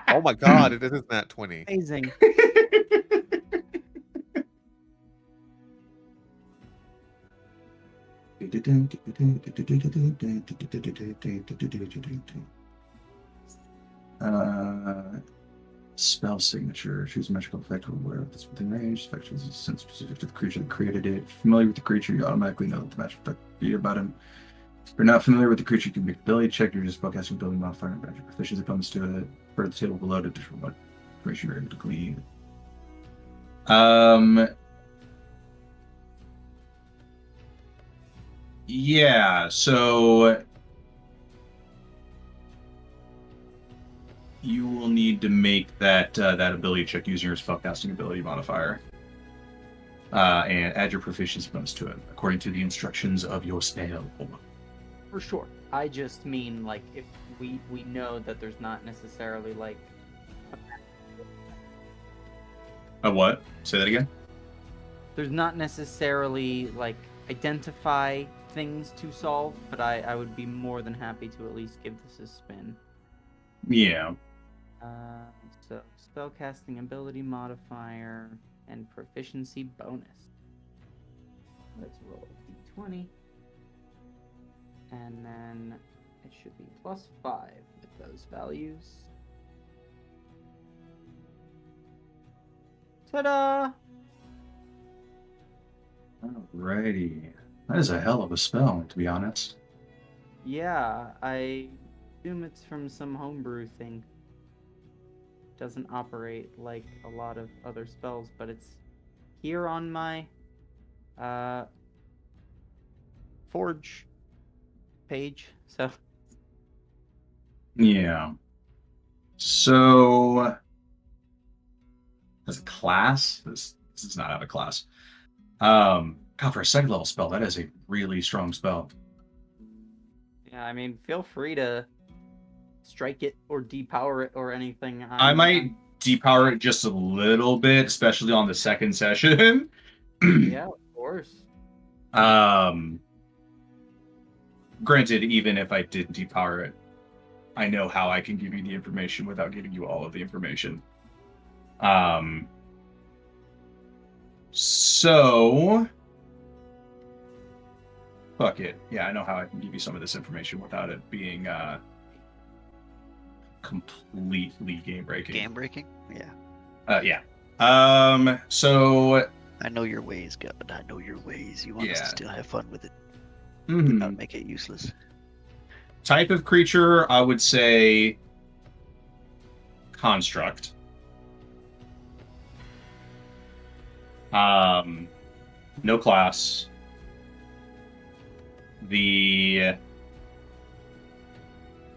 Oh my god, it is nat 20. Amazing. Spell signature. Choose a magical effect where it's within range. Effect is specific to the creature that created it. If you're familiar with the creature, you automatically know that the magic effect be about him. If you're not familiar with the creature, you can make ability check. Your spellcasting ability modifier and magic proficiency bonus to it. For the table below to determine what creature you're able to glean. Yeah, so you will need to make that that ability check using your spellcasting ability modifier, and add your proficiency bonus to it according to the instructions of your spell. For sure. I just mean, like, if we know that there's not necessarily, like... A what? Say that again? There's not necessarily, like, identify things to solve, but I would be more than happy to at least give this a spin. Yeah. So, spellcasting ability modifier and proficiency bonus. Let's roll d20. And then it should be +5 with those values. Ta-da! Alrighty. That is a hell of a spell, to be honest. Yeah, I assume it's from some homebrew thing. Doesn't operate like a lot of other spells, but it's here on my forge page, so Yeah. So as a class. This does not have a class. God, for a second level spell, that is a really strong spell. Yeah, I mean, feel free to strike it or depower it or anything. I might depower it just a little bit, especially on the second session. Yeah, of course. Granted, even if I did depower it, I know how I can give you the information without giving you all of the information. So fuck it. Yeah, I know how I can give you some of this information without it being completely game breaking. Game breaking? Yeah. Yeah. So I know your ways, God. I know your ways. You want us to still have fun with it. Mhm. Not make it useless. Type of creature, I would say construct. No class. The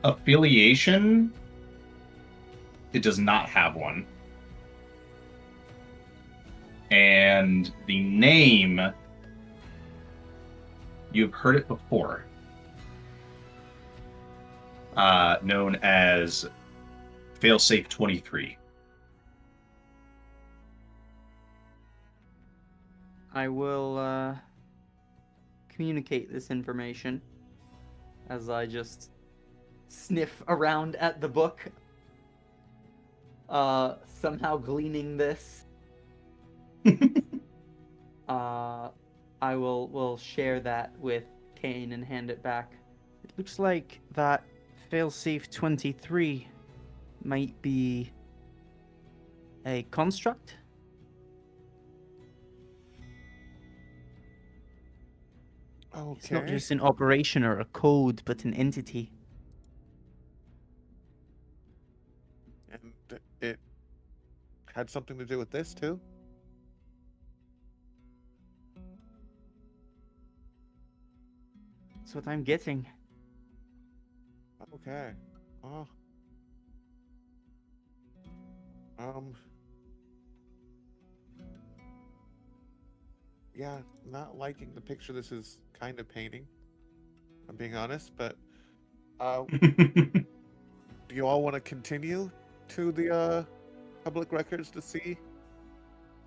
affiliation, it does not have one. And the name, you've heard it before. Known as Failsafe 23. I will communicate this information as I just sniff around at the book, somehow gleaning this. I will share that with Kane and hand it back. It looks like that failsafe 23 might be a construct. Okay. It's not just an operation or a code, but an entity. And it had something to do with this too? That's what I'm getting. Okay. Oh. Yeah, not liking the picture this is kind of painting. I'm being honest, but do you all want to continue to the public records to see?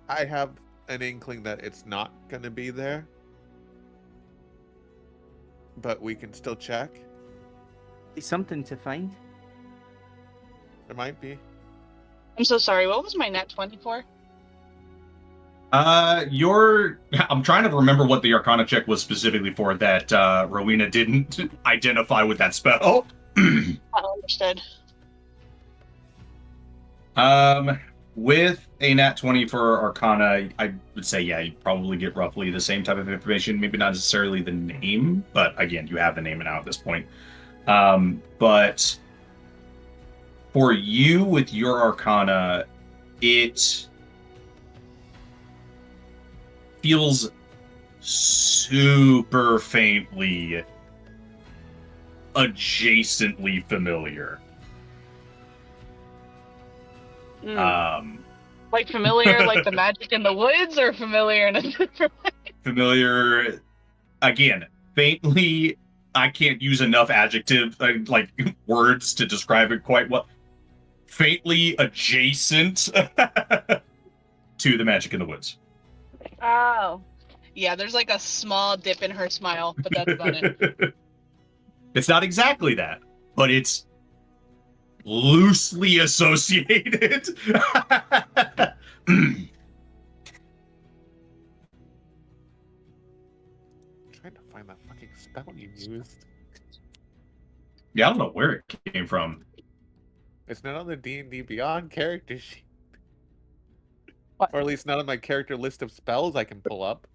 I have an inkling that it's not going to be there, but we can still check. It's something to find. There might be. I'm so sorry. What was my net 20 for? I'm trying to remember what the Arcana check was specifically for that Rowena didn't identify with that spell. Understood. With a nat 20 for Arcana, I would say, yeah, you probably get roughly the same type of information. Maybe not necessarily the name, but again, you have the name now at this point. But for you with your Arcana, it feels super faintly adjacently familiar. Like familiar, like the magic in the woods, or familiar in a different way? Familiar, again, faintly. I can't use enough adjective like words to describe it quite well. Faintly adjacent to the magic in the woods. Oh. Yeah, there's like a small dip in her smile, but that's about it. It's not exactly that, but it's loosely associated. Trying to find that fucking spell you used. Yeah, I don't know where it came from. It's not on the D&D Beyond character sheet. What? Or at least not on my character list of spells I can pull up.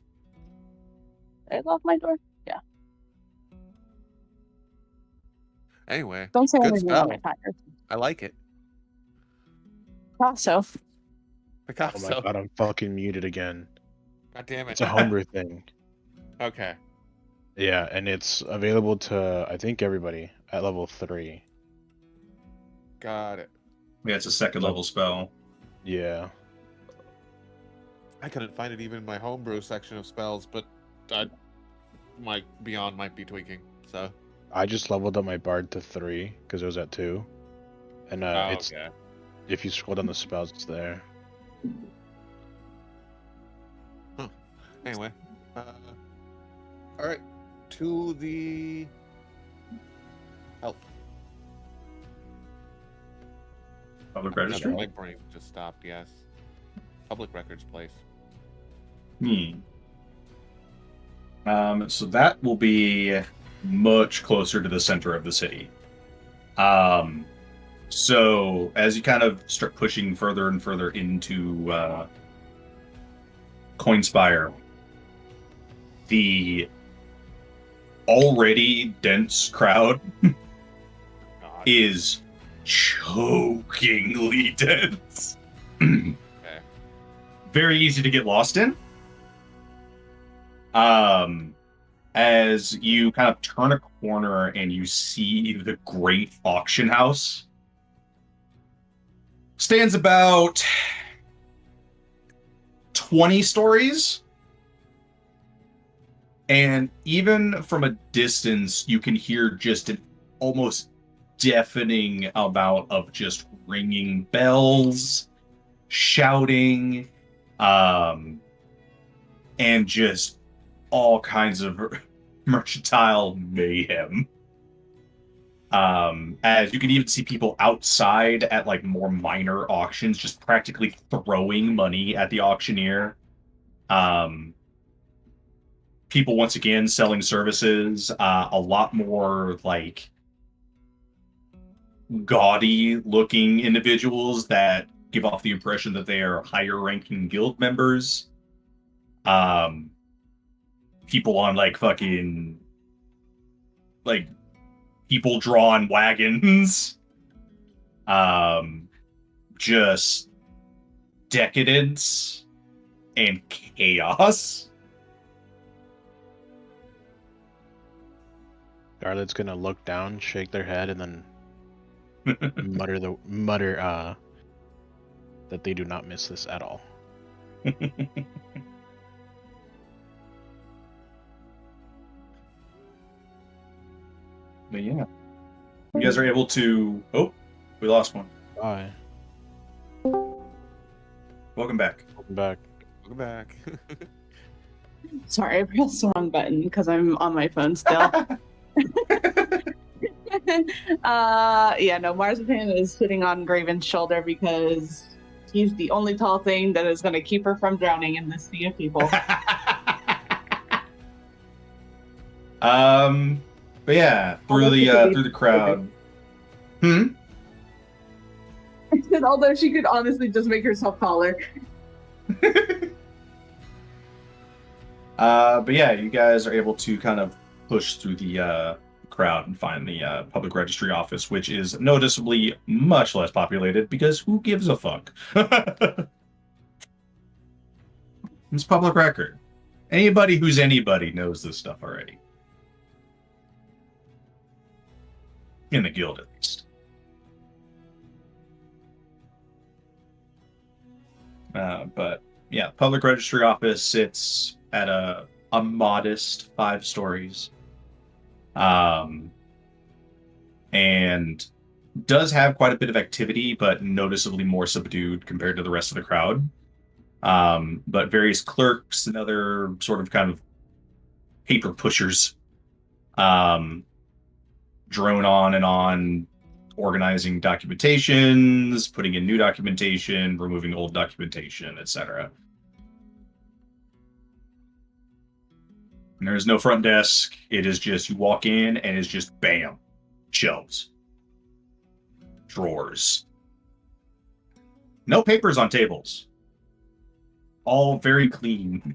I locked my door. Yeah. Anyway, Don't say good anything spell. on my timer. I like it. Picasso. Oh Picasso. my god, I'm fucking muted again. God damn it. It's a homebrew thing. Okay. Yeah, and it's available to, I think, everybody at level 3. Got it. Yeah, it's a second level spell. Yeah. I couldn't find it even in my homebrew section of spells, but my Beyond might be tweaking. So I just leveled up my bard to 3 because it was at 2, and it's okay. if you scroll down the spells, it's there. Huh. Anyway, all right, to the help. Public Another- registry? My brain just stopped. Yes, public records place. So that will be much closer to the center of the city. So as you kind of start pushing further and further into Coinspire, the already dense crowd is chokingly dense. Okay. Very easy to get lost in. As you kind of turn a corner and you see the Great Auction House, stands about 20 stories. And even from a distance, you can hear just an almost deafening amount of just ringing bells, shouting, and just all kinds of mercantile mayhem. As you can even see people outside at like more minor auctions, just practically throwing money at the auctioneer. People once again selling services, a lot more like gaudy looking individuals that give off the impression that they are higher ranking guild members. People on like fucking like people drawn wagons. Just decadence and chaos. Scarlet's gonna look down, shake their head, and then mutter that they do not miss this at all. But yeah, you guys are able to. Oh, we lost one. Bye. Welcome back. Welcome back. Welcome back. Sorry, I pressed the wrong button because I'm on my phone still. Yeah, no, Marzipan is sitting on Graven's shoulder because he's the only tall thing that is going to keep her from drowning in this sea of people. But yeah, through the crowd. I said, although she could honestly just make herself taller. But yeah, you guys are able to kind of push through the crowd and find the public registry office, which is noticeably much less populated because who gives a fuck? It's public record. Anybody who's anybody knows this stuff already. In the guild, at least. But yeah, public registry office sits at a modest 5 stories. And does have quite a bit of activity, but noticeably more subdued compared to the rest of the crowd. But various clerks and other sort of kind of paper pushers drone on and on, organizing documentations, putting in new documentation, removing old documentation, etc. And there's no front desk. It is just you walk in and it's just bam, shelves, drawers, no papers on tables, all very clean.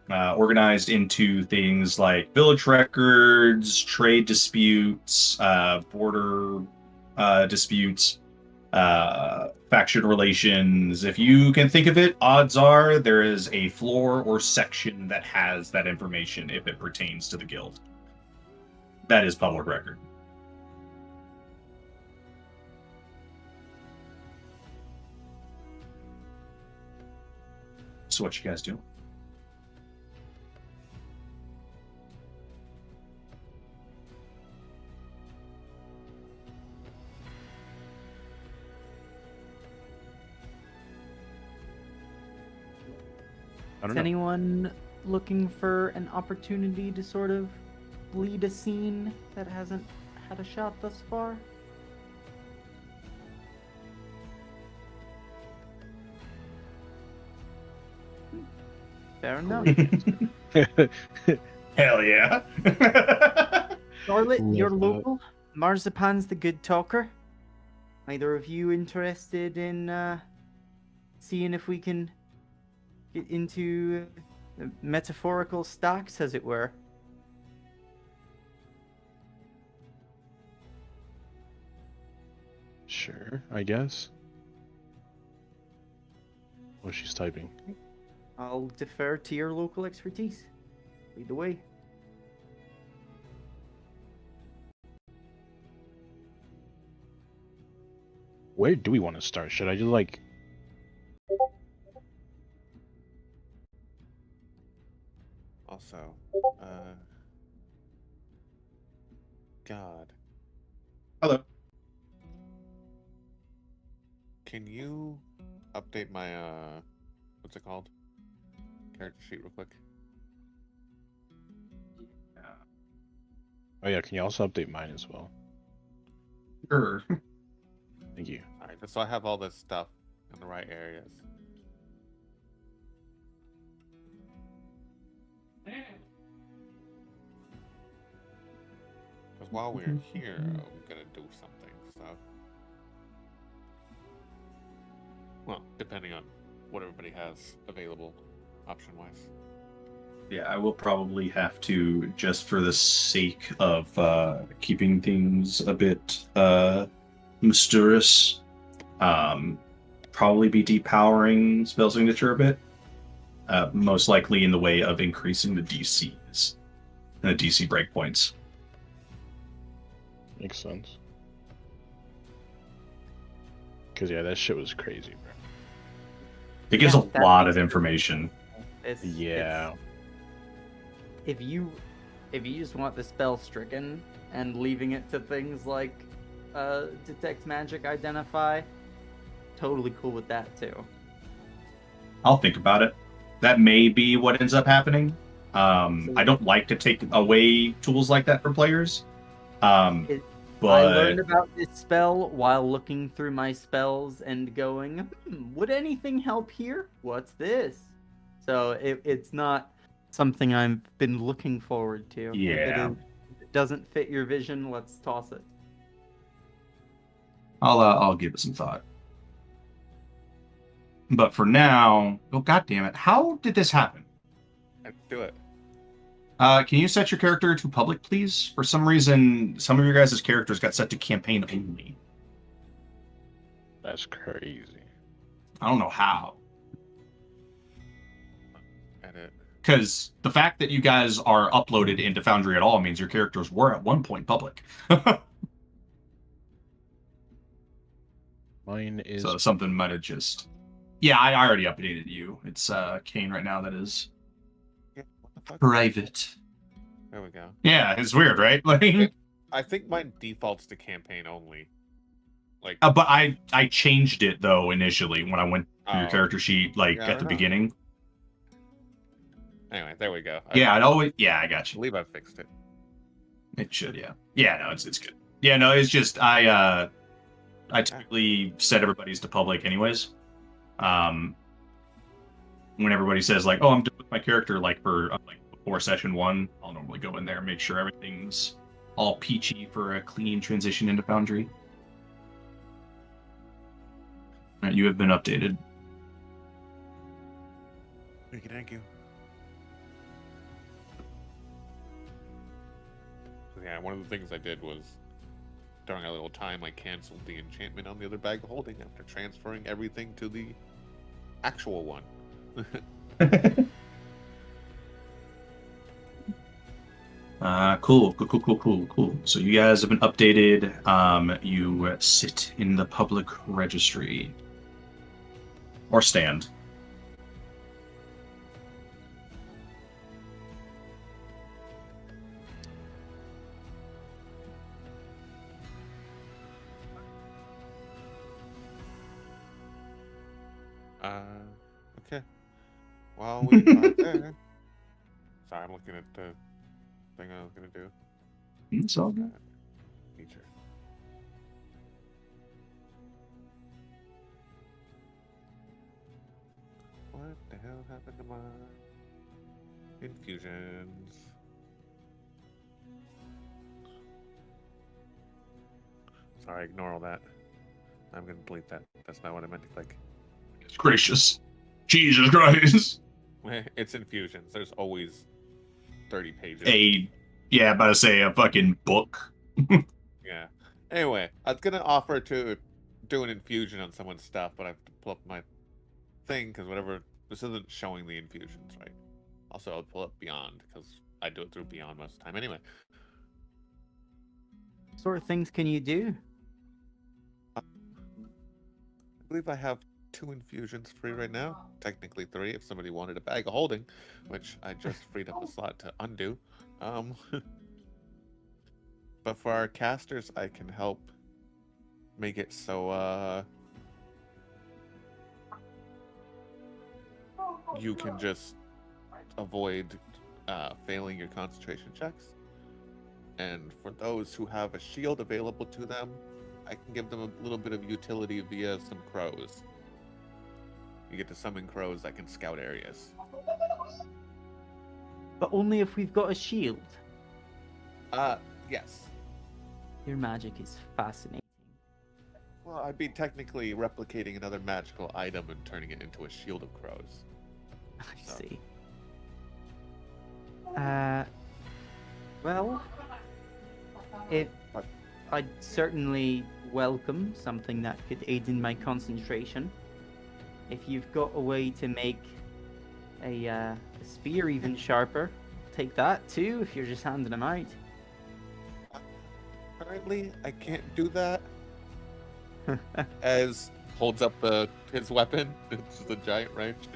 Organized into things like village records, trade disputes, border disputes, faction relations. If you can think of it, odds are there is a floor or section that has that information if it pertains to the guild. That is public record. So what you guys do? I Is don't know. anyone looking for an opportunity to sort of lead a scene that hasn't had a shot thus far? Fair enough. Hell yeah. Charlotte, you're Love that. local. Marzipan's the good talker. Either of you interested in seeing if we can get into metaphorical stocks, as it were? Sure, I guess. Oh, she's typing. I'll defer to your local expertise. Lead the way. Where do we want to start? Should I just like... Also, God, Hello. can you update my what's it called? Character sheet real quick. Oh yeah, can you also update mine as well? Sure. Thank you. All right, just so I have all this stuff in the right areas. Because while we're here, I'm gonna do something. So, well, depending on what everybody has available, option-wise. Yeah, I will probably have to, just for the sake of keeping things a bit mysterious, probably be depowering spell signature a bit. Most likely in the way of increasing the DCs and the DC breakpoints. Makes sense. Cause yeah, that shit was crazy, bro. It gives Yeah, a that lot makes of information. Yeah. If you just want the spell stricken and leaving it to things like detect magic, identify, totally cool with that too. I'll think about it. That may be what ends up happening. I don't like to take away tools like that for players. I But learned about this spell while looking through my spells and going, would anything help here? What's this? So it's not something I've been looking forward to. Yeah. If it doesn't fit your vision, let's toss it. I'll give it some thought. But for now, oh god damn it! How did this happen? Let's do it. Can you set your character to public, please? For some reason, some of your guys' characters got set to campaign only. That's crazy. I don't know how. Edit. Because the fact that you guys are uploaded into Foundry at all means your characters were at one point public. Mine is... So something might have just... Yeah, I already updated you. It's Kane right now that is Yeah, what the fuck? private. There we go. Yeah, it's weird, right? Like, I think mine defaults to campaign only. Like, but I changed it though initially when I went to your Oh. character sheet, like Yeah, I at the don't know. beginning. anyway, there we go. Yeah, it always. Yeah, I got I you. believe I fixed it. It should. Yeah. Yeah. No, it's good. Yeah. No, it's just I typically set everybody's to public anyways. When everybody says like, "Oh, I'm done with my character," like for like before session 1, I'll normally go in there and make sure everything's all peachy for a clean transition into Foundry. All right, you have been updated. Thank you. So yeah, one of the things I did was during a little time I canceled the enchantment on the other bag of holding after transferring everything to the actual one. Cool. So you guys have been updated. You sit in the public registry. Or stand. while we are there. Sorry, I'm looking at the thing I was gonna do. It's all good. Feature. What the hell happened to my infusions? Sorry, ignore all that. I'm gonna delete that. That's not what I meant to click. It's gracious. Jesus Christ. It's infusions. There's always 30 pages. About to say a fucking book. Yeah. Anyway, I was gonna offer to do an infusion on someone's stuff, but I have to pull up my thing because whatever. This isn't showing the infusions, right? Also, I'll pull up Beyond because I do it through Beyond most of the time anyway. What sort of things can you do? I believe I have 2 infusions free right now. Technically 3 if somebody wanted a bag of holding, which I just freed up a slot to undo. But for our casters, I can help make it so you can just avoid failing your concentration checks. And for those who have a shield available to them, I can give them a little bit of utility via some crows. You get to summon crows that can scout areas. But only if we've got a shield. Yes. Your magic is fascinating. Well, I'd be technically replicating another magical item and turning it into a shield of crows. I see. Well, I'd certainly welcome something that could aid in my concentration. If you've got a way to make a spear even sharper, take that too, if you're just handing them out. Currently, I can't do that. As holds up his weapon, it's just a giant wrench.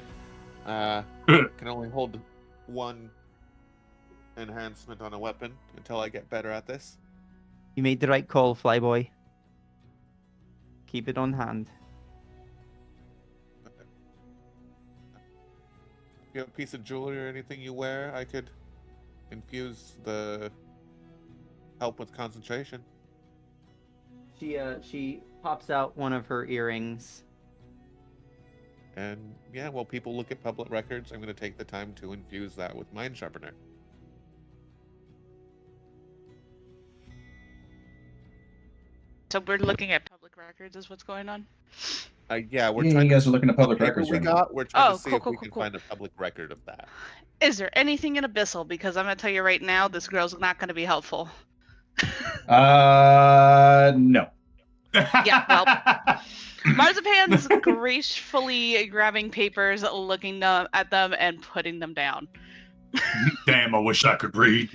Can only hold 1 enhancement on a weapon until I get better at this. You made the right call, Flyboy. Keep it on hand. You have a piece of jewelry or anything you wear, I could infuse the help with concentration. She pops out one of her earrings. And yeah, while people look at public records, I'm going to take the time to infuse that with Mind Sharpener. So we're looking at public records is what's going on? Yeah, we're Yeah, trying you guys to are looking at public the records paper we right now. got, we're trying Oh, to see cool, if cool, we cool, can cool. find a public record of that. Is there anything in Abyssal? Because I'm going to tell you right now, this girl's not going to be helpful. No. Yeah, well, Marzipan's gracefully grabbing papers, looking at them, and putting them down. Damn, I wish I could read.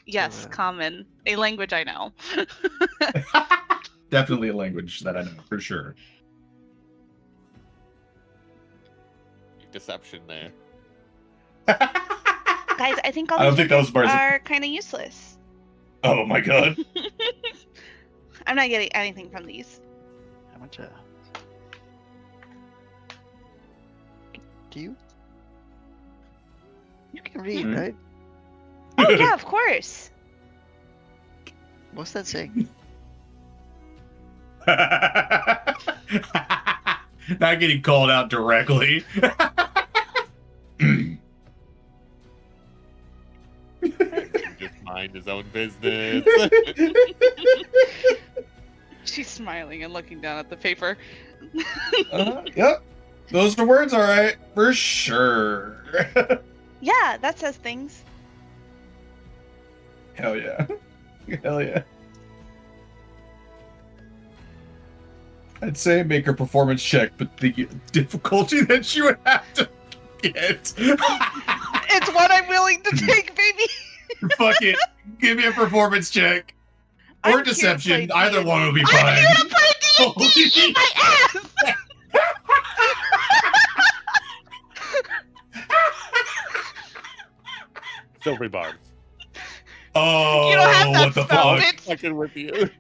Yes, common. A language I know. Definitely a language that I know, for sure. Deception there. Guys, I think all I don't these think that was weapons Marzi- are kind of useless. Oh my god. I'm not getting anything from these. How much? Do you? You can read, right? Oh yeah, of course. What's that say? Not getting called out directly. Just mind his own business. She's smiling and looking down at the paper. Yep. Those are words, all right, for sure. Yeah, that says things. Hell yeah. Hell yeah. I'd say make a performance check, but the difficulty that you would have to get. It's what I'm willing to take, baby. Fuck it. Give me a performance check. Or I'm here to deception. play Either D&D. one will be I'm fine. here to play D&D. Eat my ass. Silvery barbs. Oh, You don't have that what the spell, fuck? bitch. Fucking with you.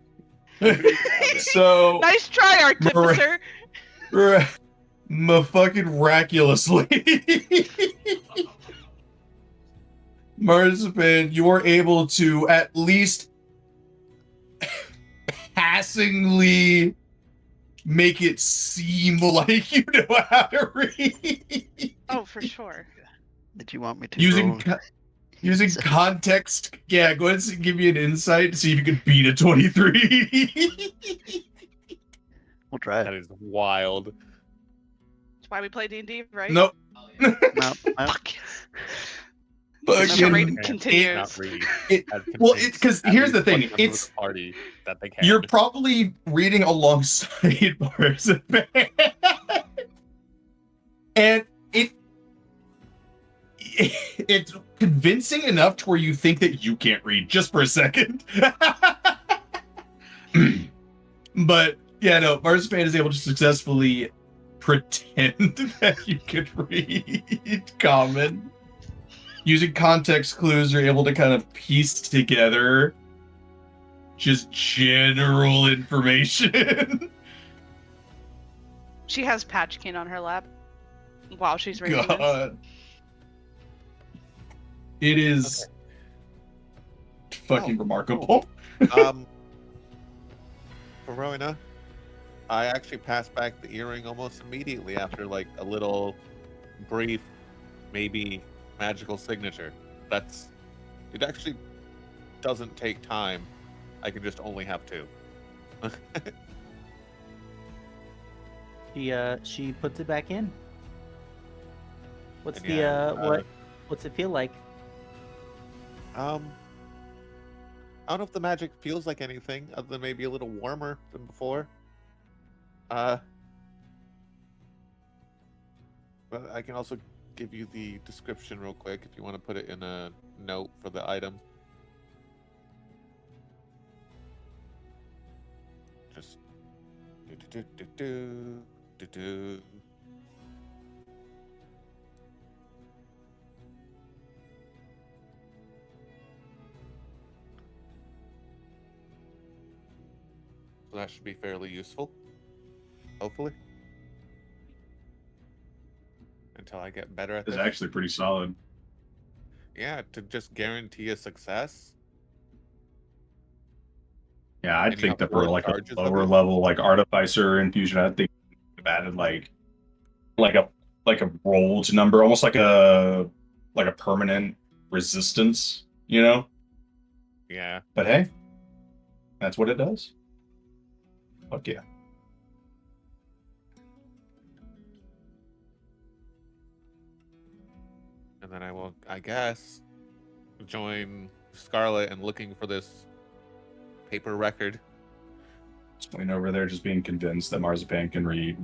So Nice try, Artificer. Miraculously. Marzipan, you are able to at least passingly make it seem like you know how to read. Oh, for sure. Did you want me to Using roll? using context, yeah, go ahead and give me an insight to see if you can beat a 23. We'll try That it. is wild. That's why we play D&D, right? Nope. No, Fuck. Fucking- Charade continues. Not read. Well, it's because At here's least the one thing. member of It's the party that they can. you're probably reading alongside Marzipan. And it's convincing enough to where you think that you can't read just for a second. But yeah, no, Marzipan is able to successfully pretend that you could read common. Using context clues, you're able to kind of piece together just general information. She has Patchkin on her lap while she's reading this. God. It is fucking remarkable. For Rowena, I actually passed back the earring almost immediately after like a little brief, maybe magical signature. It actually doesn't take time. I can just only have 2. She puts it back in. What's And the yeah, what's it feel like? I don't know if the magic feels like anything other than maybe a little warmer than before. But I can also give you the description real quick if you want to put it in a note for the item. Just do. So that should be fairly useful. Hopefully. Until I get better at It's this. actually pretty solid. Yeah, to just guarantee a success. Yeah, I And you think have that for 4 like a charges of lower it? level, like artificer infusion, I think they've added like a rolled number, almost like a permanent resistance, you know? Yeah. But hey, that's what it does. Fuck yeah. And then I will, I guess, join Scarlet and looking for this paper record. Swain over there just being convinced that Marzipan can read.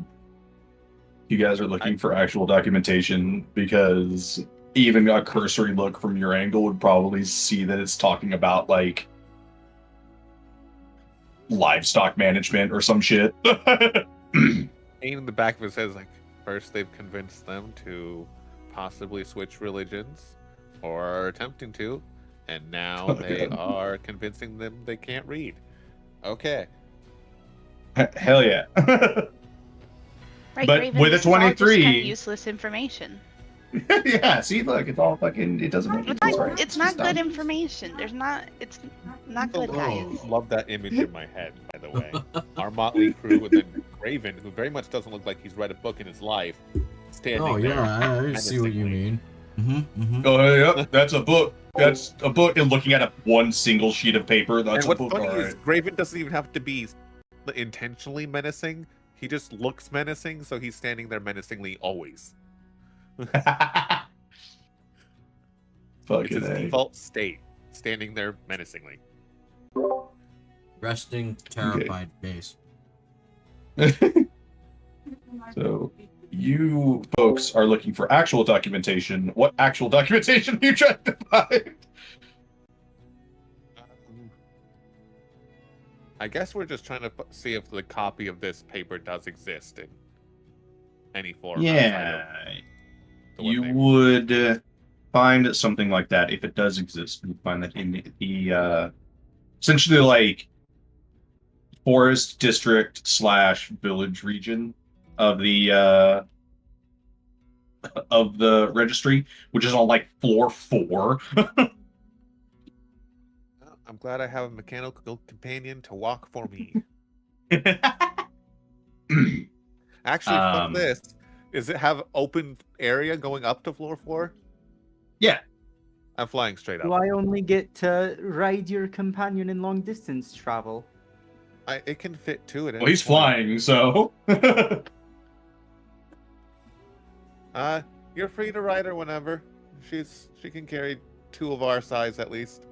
You guys are looking for actual documentation because even a cursory look from your angle would probably see that it's talking about like livestock management or some shit. In the back of it says like, first they've convinced them to possibly switch religions, or are attempting to, and now they are convincing them they can't read. Okay. Hell yeah. Right, But Raven, with a this is all just 23 kind of useless information. Yeah, see, look, it's all fucking. It doesn't make any sense, right? It's not good information. It's not good, guys. Love that image in my head, by the way. Our motley crew and then Raven, who very much doesn't look like he's read a book in his life, standing Oh there. yeah, I see what you mean. Oh yeah, that's a book. That's a book. And looking at one single sheet of paper, that's And a what's book. funny All is right. Raven doesn't even have to be intentionally menacing. He just looks menacing, so he's standing there menacingly always. It's his A. default state, standing there menacingly. Resting, terrified face. So you folks are looking for actual documentation. What actual documentation are you trying to find? I guess we're just trying to see if the copy of this paper does exist in any form. Yeah, you would find something like that if it does exist. You find that in the essentially like forest district / village region of the of the registry, which is on like floor 4. I'm glad I have a mechanical companion to walk for me. Actually, fuck this. Does it have open area going up to floor 4? Yeah. I'm flying straight Do up. I only get to ride your companion in long distance travel? It can fit 2 at any Well, he's point. flying, so. You're free to ride her whenever. She can carry 2 of our size at least.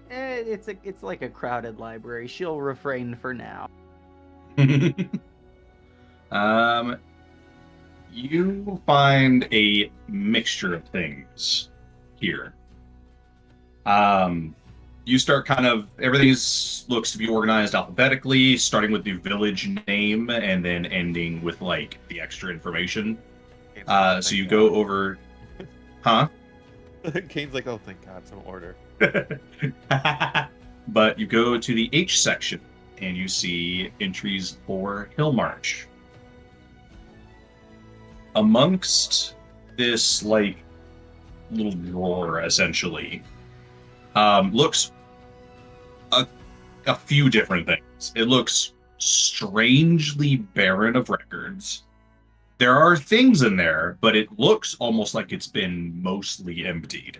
It's like a crowded library. She'll refrain for now. You find a mixture of things here. You start everything looks to be organized alphabetically, starting with the village name and then ending with like the extra information. So you go over, huh? Kane's like, oh, thank God, some order. But you go to the H section and you see entries for Hill March. Amongst this like little drawer, essentially, looks a few different things. It looks strangely barren of records. There are things in there, but it looks almost like it's been mostly emptied.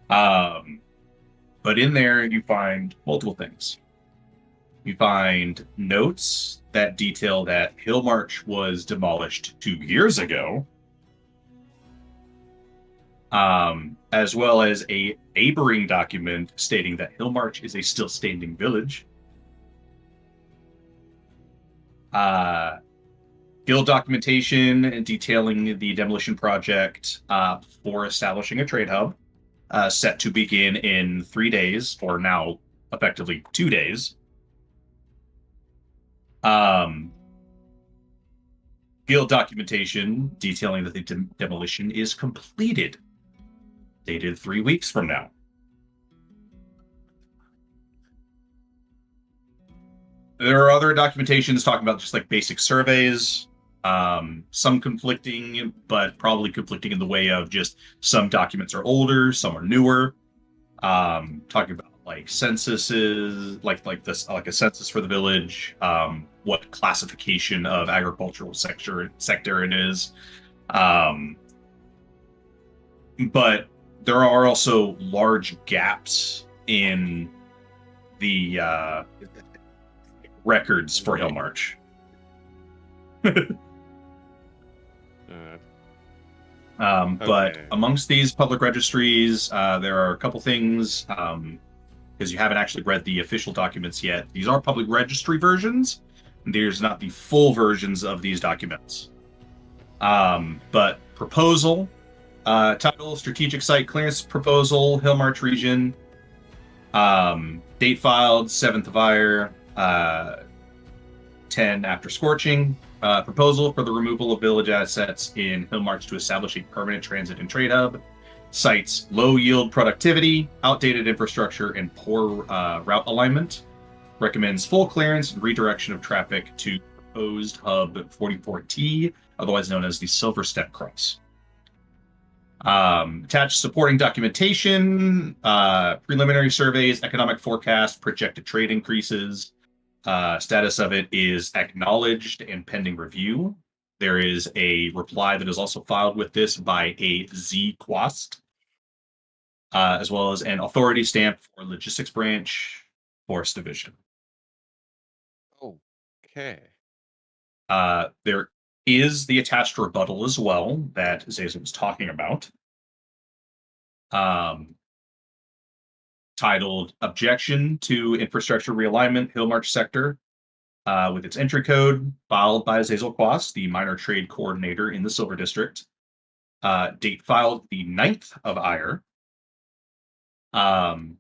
But in there, you find multiple things. You find notes that detail that Hill March was demolished 2 years ago, as well as a neighboring document stating that Hill March is a still standing village. Guild documentation detailing the demolition project for establishing a trade hub, set to begin in 3 days, or now effectively 2 days. Guild documentation detailing that the demolition is completed, dated 3 weeks from now. There are other documentations talking about just like basic surveys, some conflicting, but probably conflicting in the way of just some documents are older, some are newer. Talking about like censuses, like a census for the village, what classification of agricultural sector it is. But there are also large gaps in the records for Hill March. But amongst these public registries, there are a couple things, because you haven't actually read the official documents yet. These are public registry versions. There's not the full versions of these documents. But proposal, title, strategic site clearance proposal, Hill March region, date filed 7th of Ire, 10 after scorching. Proposal for the removal of village assets in Hill March to establish a permanent transit and trade hub. Cites low yield productivity, outdated infrastructure, and poor route alignment. Recommends full clearance and redirection of traffic to proposed hub 44T, otherwise known as the Silver Step Cross. Attached supporting documentation, preliminary surveys, economic forecast, projected trade increases. Status of it is acknowledged and pending review. There is a reply that is also filed with this by a Z Quast, as well as an authority stamp for Logistics Branch, Forest Division. Okay. There is the attached rebuttal as well that Zaza was talking about. Titled Objection to Infrastructure Realignment, Hill March Sector, with its entry code, filed by Zazel Quast, the Minor Trade Coordinator in the Silver District. Date filed the 9th of Ire.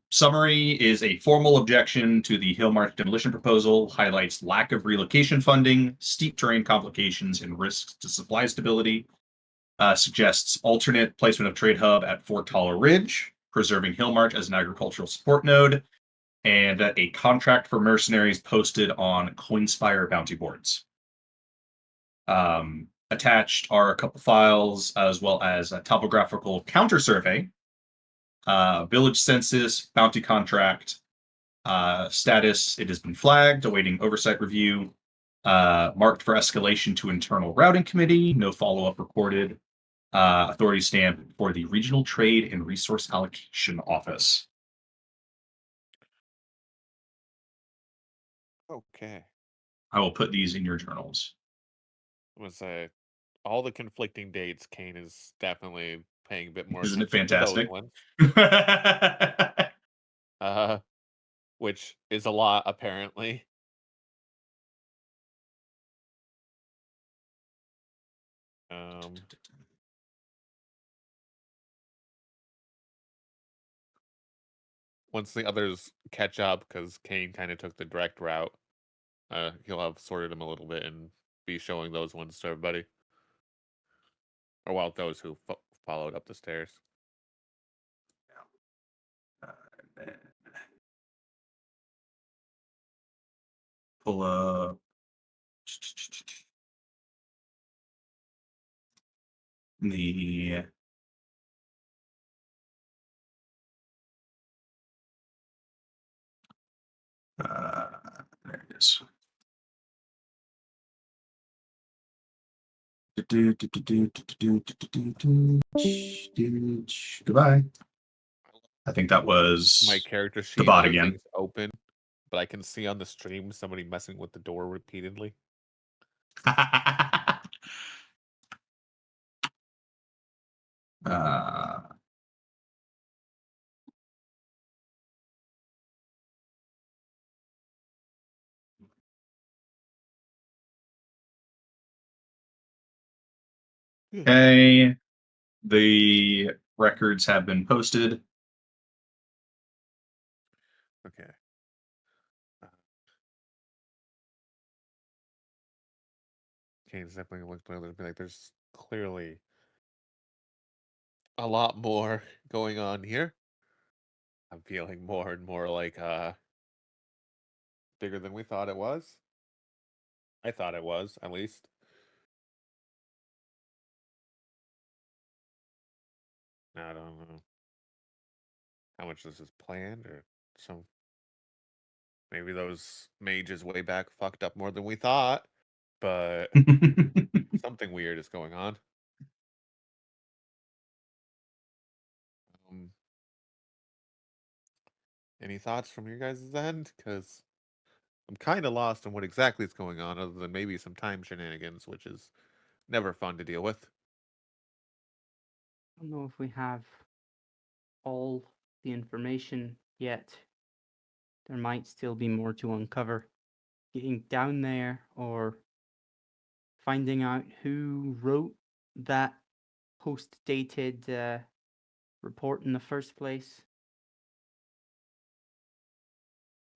Summary is a formal objection to the Hill March demolition proposal, highlights lack of relocation funding, steep terrain complications, and risks to supply stability. Suggests alternate placement of trade hub at Fort Taller Ridge, preserving Hill March as an agricultural support node, and a contract for mercenaries posted on Coinspire bounty boards. Attached are a couple files, as well as a topographical counter survey, village census, bounty contract, status, it has been flagged, awaiting oversight review, marked for escalation to internal routing committee, no follow-up recorded, authority stamp for the Regional Trade and Resource Allocation Office. Okay. I will put these in your journals. I'm gonna say all the conflicting dates. Kane is definitely paying a bit more Isn't it attention to those fantastic? ones. Which is a lot apparently. Once the others catch up, because Kane kind of took the direct route, he'll have sorted them a little bit and be showing those ones to everybody. Or well, those who followed up the stairs. Pull up. The there it is. Goodbye. I think that was my character sheet. the bot again. Everything's open, but I can see on the stream somebody messing with the door repeatedly. Okay. The records have been posted. Okay. Kane's definitely looked at it be like, there's clearly a lot more going on here. I'm feeling more and more like bigger than we thought it was. I thought it was, at least. I don't know how much this is planned or some. Maybe those mages way back fucked up more than we thought, but something weird is going on. Any thoughts from your guys' end? Because I'm kind of lost on what exactly is going on, other than maybe some time shenanigans, which is never fun to deal with. I don't know if we have all the information yet. There might still be more to uncover. Getting down there or finding out who wrote that post-dated report in the first place.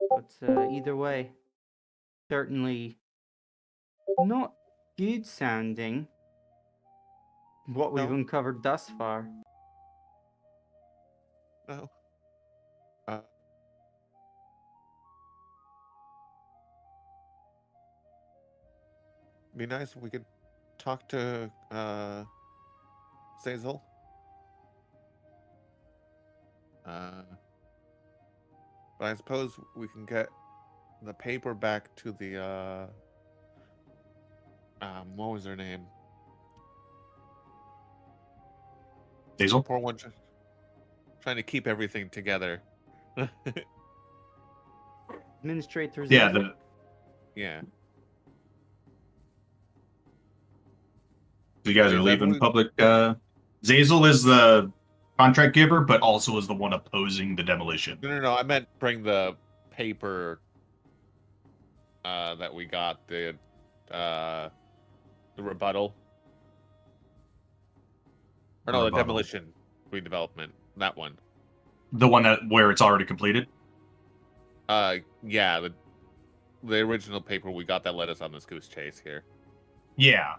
But either way, certainly not good sounding what we've uncovered thus far. No. Be nice if we could talk to Zazel. But I suppose we can get the paper back to the what was her name? Zazel? Poor one trying to keep everything together. Administrators. Yeah, yeah. You guys are leaving public. Zazel is the contract giver, but also is the one opposing the demolition. No. I meant bring the paper that we got, the rebuttal. Or no, the demolition redevelopment. That one. The one that where it's already completed? Yeah, the original paper we got that led us on this goose chase here. Yeah.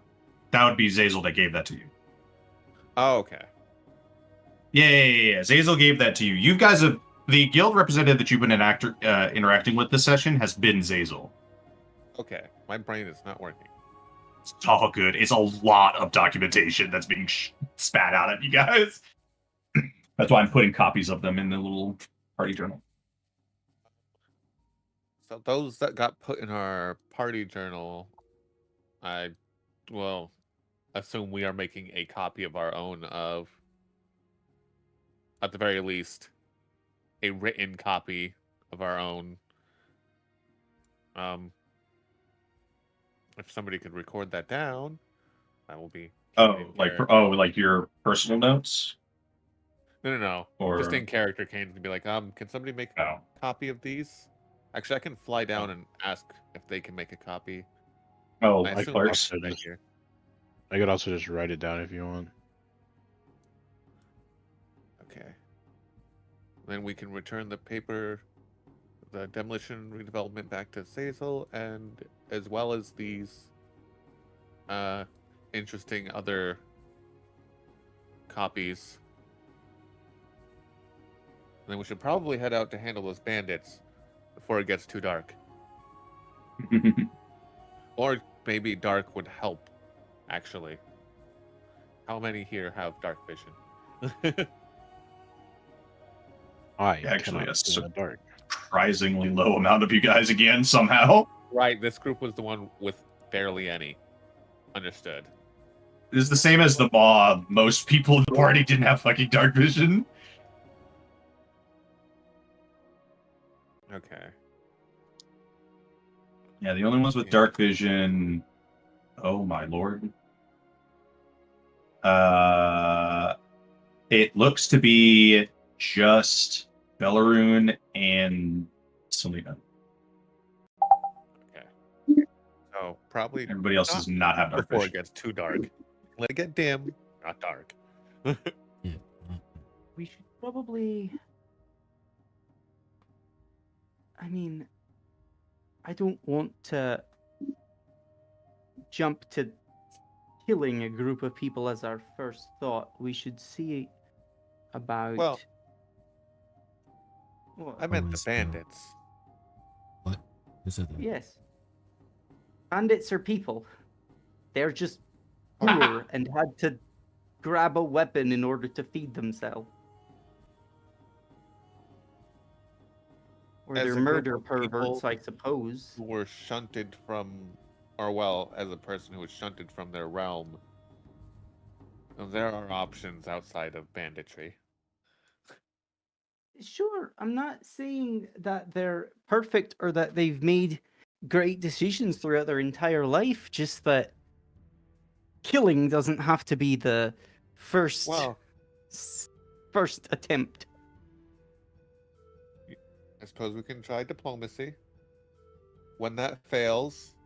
That would be Zazel that gave that to you. Oh, okay. Yeah. Zazel gave that to you. You guys have The guild representative that you've been interacting with this session has been Zazel. Okay, my brain is not working. It's all good. It's a lot of documentation that's being spat out at you guys. That's why I'm putting copies of them in the little party journal. So those that got put in our party journal, I will assume we are making a copy of our own of, at the very least, a written copy of our own. If somebody could record that down, that will be. Like your personal notes? No. Or just in character, Kane can be like, can somebody make a copy of these? Actually, I can fly down and ask if they can make a copy. Oh, I like assume clerks. that's right here. I could also just write it down if you want. Okay. Then we can return the paper, the demolition redevelopment back to Cecil, and as well as these interesting other copies. And then we should probably head out to handle those bandits before it gets too dark. Or maybe dark would help, actually. How many here have dark vision? Actually, a surprisingly low amount of you guys again, somehow. Right, this group was the one with barely any. Understood. This is the same as the mob. Most people in the party didn't have fucking dark vision. Okay. Yeah, the only ones with dark vision. Oh my lord. It looks to be just Belleroon and Selena. Okay. So probably everybody else does not have dark before vision. it gets too dark. Let it get dim, not dark. We should probably. I mean, I don't want to jump to killing a group of people as our first thought. We should see about. Well, What? I meant the bandits. What? Who said that? Yes. Bandits are people. They're just poor and had to grab a weapon in order to feed themselves. Or As they're a group murder of people perverts, I suppose. Who were shunted from, or well, as a person who was shunted from their realm, there are options outside of banditry. Sure, I'm not saying that they're perfect or that they've made great decisions throughout their entire life, just that killing doesn't have to be the first attempt. I suppose we can try diplomacy. When that fails,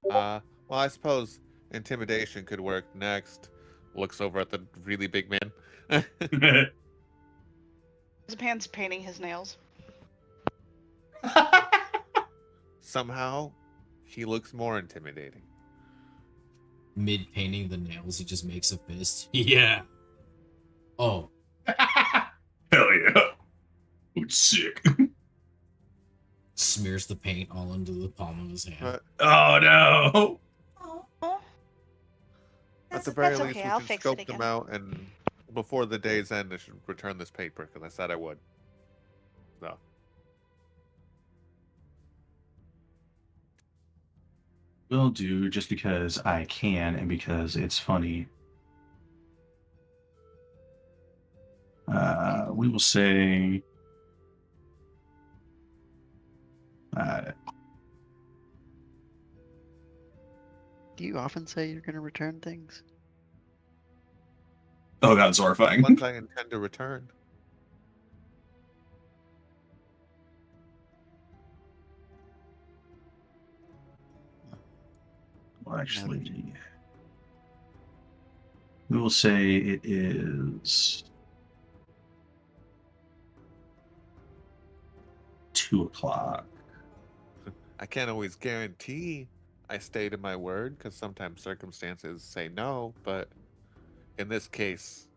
well, I suppose intimidation could work next. Looks over at the really big man. Pan's painting his nails. Somehow, he looks more intimidating. Mid painting the nails, he just makes a fist. Yeah. Oh. Hell yeah. It's sick. Smears the paint all into the palm of his hand. Oh no. At the very That's least, okay, we I'll should fix scope it them again. out, and before the day's end, I should return this paper, because I said I would. So. Will do, just because I can and because it's funny. We will say. Do you often say you're going to return things? Oh, that's horrifying. Ones I intend to return. Well, actually, we will say it is 2:00. I can't always guarantee I stay to my word, because sometimes circumstances say no, but in this case,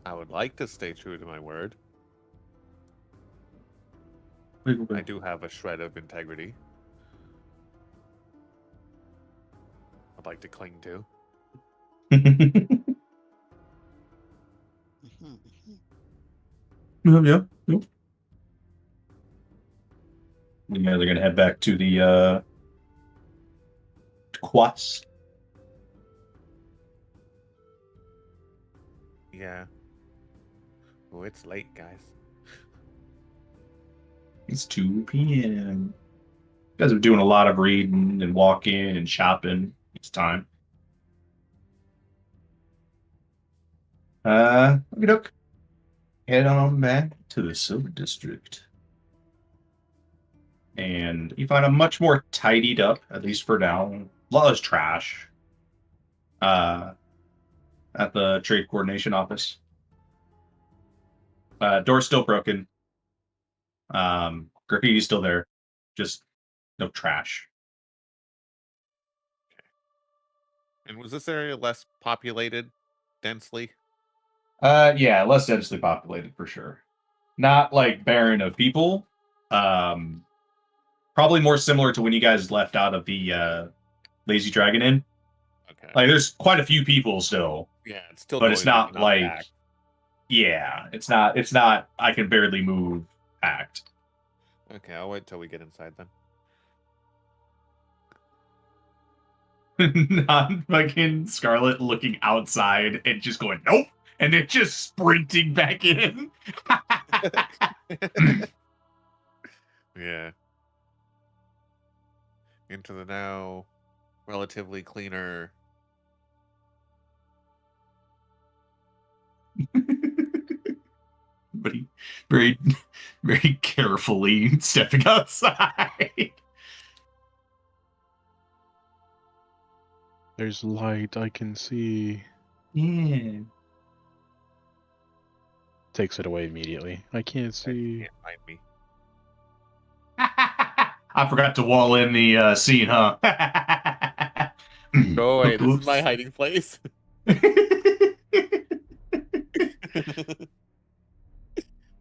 I would like to stay true to my word. I do have a shred of integrity I'd like to cling to. Yeah. Yep. You guys are gonna head back to the quest. Yeah. Oh, it's late, guys. It's 2 p.m. You guys are doing a lot of reading and walking and shopping. It's time. Look. Head on back to the Silver District. And you find a much more tidied up, at least for now. A lot less trash. At the trade coordination office. Door's still broken. Graffiti's still there. Just no trash. And was this area less populated densely? Yeah, less densely populated for sure. Not like barren of people. Probably more similar to when you guys left out of the Lazy Dragon Inn. Okay. Like there's quite a few people still. Yeah, it's still but it's noisy, not but like packed. yeah, it's not I can barely move packed. Okay, I'll wait till we get inside then. Not fucking Scarlet looking outside and just going, nope, and then just sprinting back in. Yeah. Into the now relatively cleaner. But he very, very carefully stepping outside. There's light, I can see. Yeah. Takes it away immediately. I can't see. Can't find me. I forgot to wall in the scene, huh? Go away, this is Oops. my hiding place.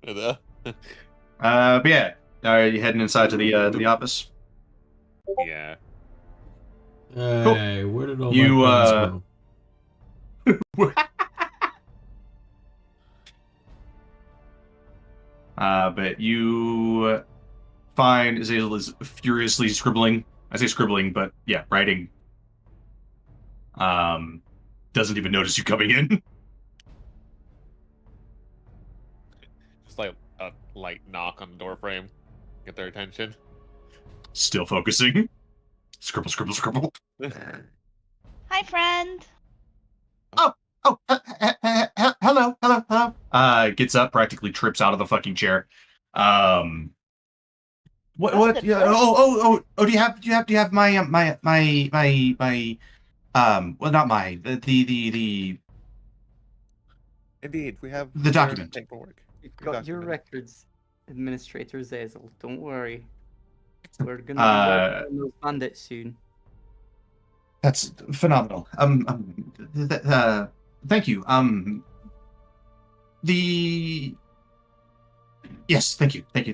But yeah, are you heading inside to the office? Yeah. Hey, where did all You, my friends go? But you find Azazel is furiously scribbling. I say scribbling, but yeah, writing. Doesn't even notice you coming in. Just like a light knock on the door frame. Get their attention. Still focusing. Scribble, scribble, scribble. Hi, friend. Hello. Gets up, practically trips out of the fucking chair. What? Yeah, oh. Do you have my well, not my the. Indeed, we have The document. paperwork. You've got your records, Administrator Zazel. Don't worry. We're gonna be working on those bandits soon. That's phenomenal. Thank you. Yes, thank you. Thank you.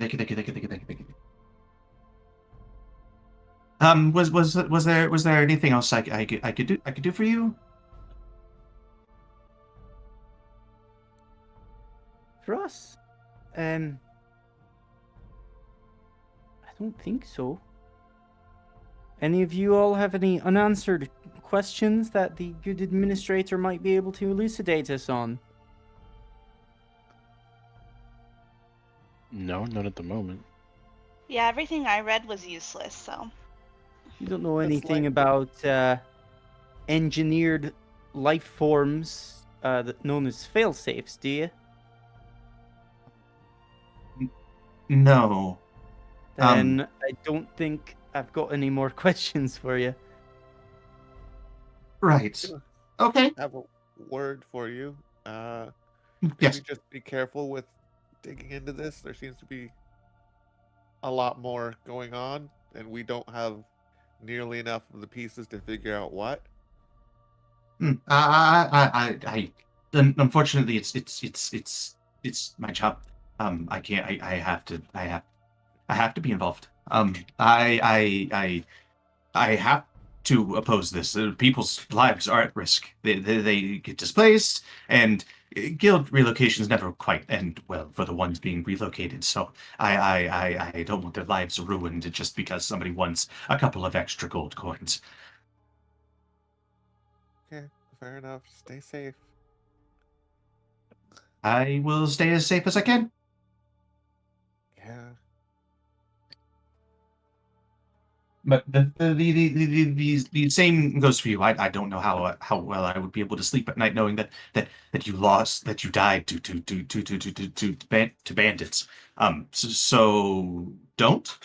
Was there anything else I could do for you? For us, I don't think so. Any of you all have any unanswered questions that the good administrator might be able to elucidate us on? No, not at the moment. Yeah, everything I read was useless, so. You don't know That's anything like- about engineered life forms known as failsafes, do you? No. Then I don't think I've got any more questions for you. Right. Okay. I have a word for you. Yes. Maybe just be careful with digging into this. There seems to be a lot more going on, and we don't have nearly enough of the pieces to figure out what. unfortunately, it's my job. I can't. I have to be involved. I have to oppose this. People's lives are at risk. They get displaced, and guild relocations never quite end well for the ones being relocated. So I don't want their lives ruined just because somebody wants a couple of extra gold coins. Okay, fair enough. Stay safe. I will stay as safe as I can. Yeah. But the same goes for you. I don't know how well I would be able to sleep at night knowing that you died to bandits. So don't.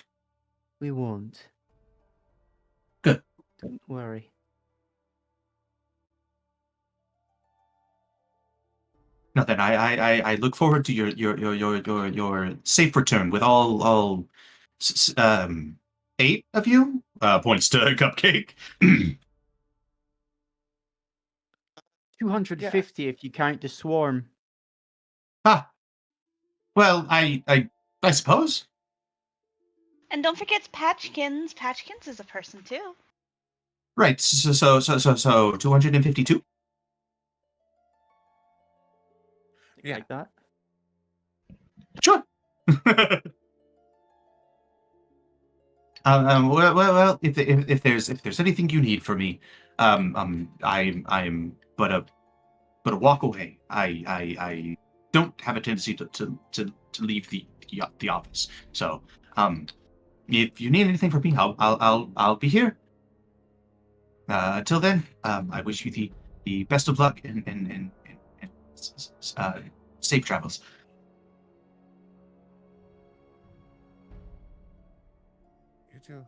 We won't. Good. Don't worry. No, then I look forward to your safe return with all 8 of you. Points to Cupcake. 250 if you count the swarm. Ah, well, I suppose. And don't forget Patchkins. Patchkins is a person too. Right. So 252. Yeah. Like that. Sure. Well. If there's anything you need from me, I'm but a walk away. I don't have a tendency to leave the office. So, if you need anything from me, I'll be here. Until then, I wish you the best of luck and safe travels. You too.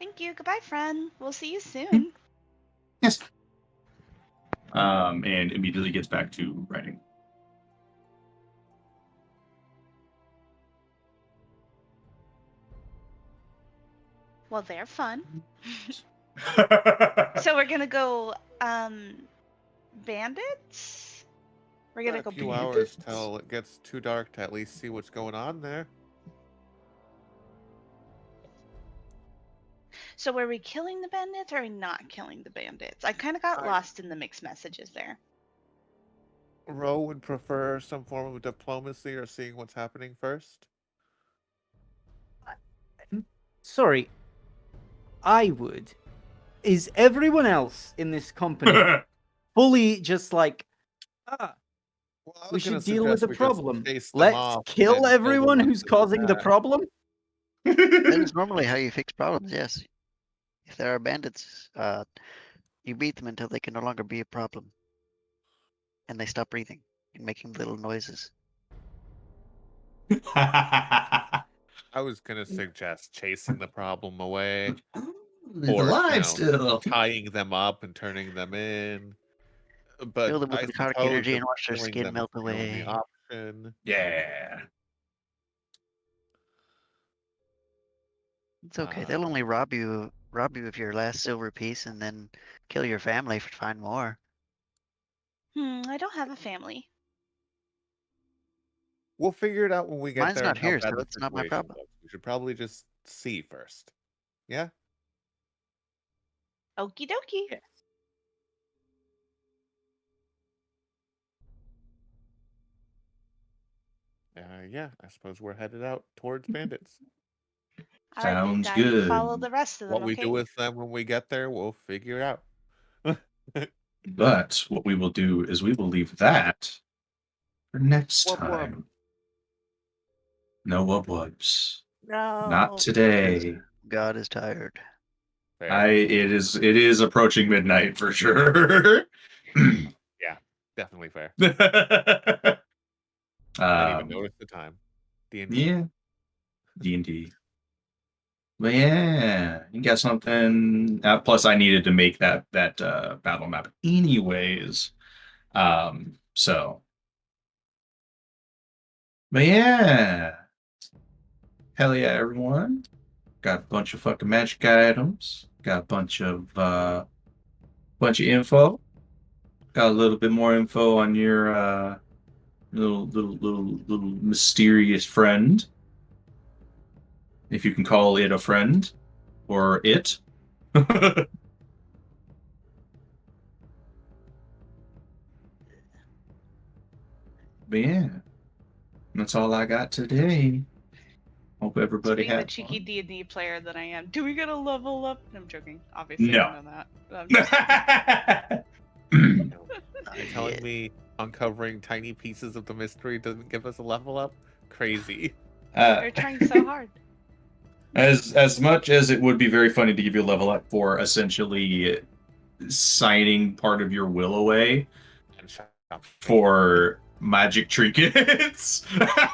Thank you. Goodbye, friend. We'll see you soon. Yes. And immediately gets back to writing. Well, they're fun. So we're gonna go bandits? We're gonna go A few bandits? hours till it gets too dark to at least see what's going on there. So were we killing the bandits or are we not killing the bandits? I kind of got lost in the mixed messages there. Ro would prefer some form of diplomacy or seeing what's happening first. Sorry. I would. Is everyone else in this company fully just like, we should deal with the problem. Let's kill everyone who's causing the problem? That is normally how you fix problems, yes. If there are bandits, you beat them until they can no longer be a problem. And they stop breathing and making little noises. I was gonna suggest chasing the problem away, or alive still. tying them up and turning them in. But Fill them with I cathartic suppose energy if and watch their killing skin them melt is the only away. option. Yeah. It's okay. They'll only rob you of your last silver piece and then kill your family to find more. I don't have a family. We'll figure it out when we get Mine's there. not and how here, bad so the it's not my situation problem. looks. We should probably just see first. Yeah. Okie dokie. Yeah, I suppose we're headed out towards bandits. All right, then, Sounds guys, you good. follow the rest of them, What we okay? do with them when we get there, we'll figure out. But what we will do is we will leave that for next Wub wub. time. No wubs. No. Not today. God is tired. It is approaching midnight for sure. Yeah, definitely fair. I didn't even notice the time. D&D. Yeah. D&D. But yeah, you got something. Plus, I needed to make that battle map anyways. So. But yeah. Hell yeah, everyone. Got a bunch of fucking magic items. Got a bunch of info. got a little bit more info on your little mysterious friend, if you can call it a friend, or it. But yeah, that's all I got today. Hope everybody Being the had cheeky fun. D&D player that I am, do we get a level up? I'm joking. Obviously, No. I know that. I'm just Are you telling me uncovering tiny pieces of the mystery doesn't give us a level up? Crazy. They're trying so hard. As much as it would be very funny to give you a level up for essentially signing part of your will away for magic trinkets.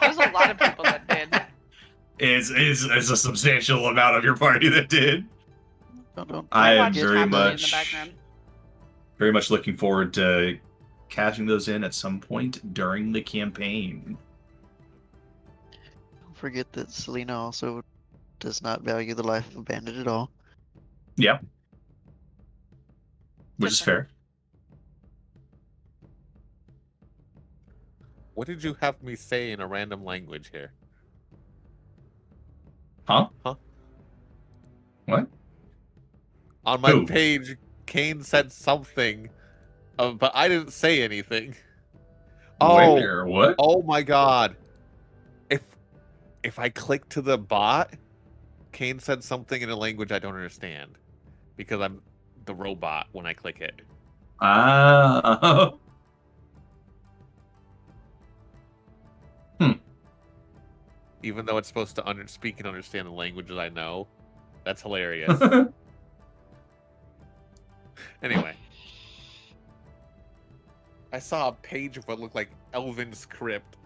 There's a lot of people that did. Is a substantial amount of your party that did. I am very much looking forward to cashing those in at some point during the campaign. Don't forget that Selena also does not value the life of a bandit at all. Yeah. Which is fair. What did you have me say in a random language here? Huh? Huh? What? On my Who? page, Kane said something, but I didn't say anything. Where? What? Oh my god. If I click to the bot, Kane said something in a language I don't understand. Because I'm the robot when I click it. Ah. Even though it's supposed to speak and understand the languages I know. That's hilarious. Anyway. I saw a page of what looked like Elven script.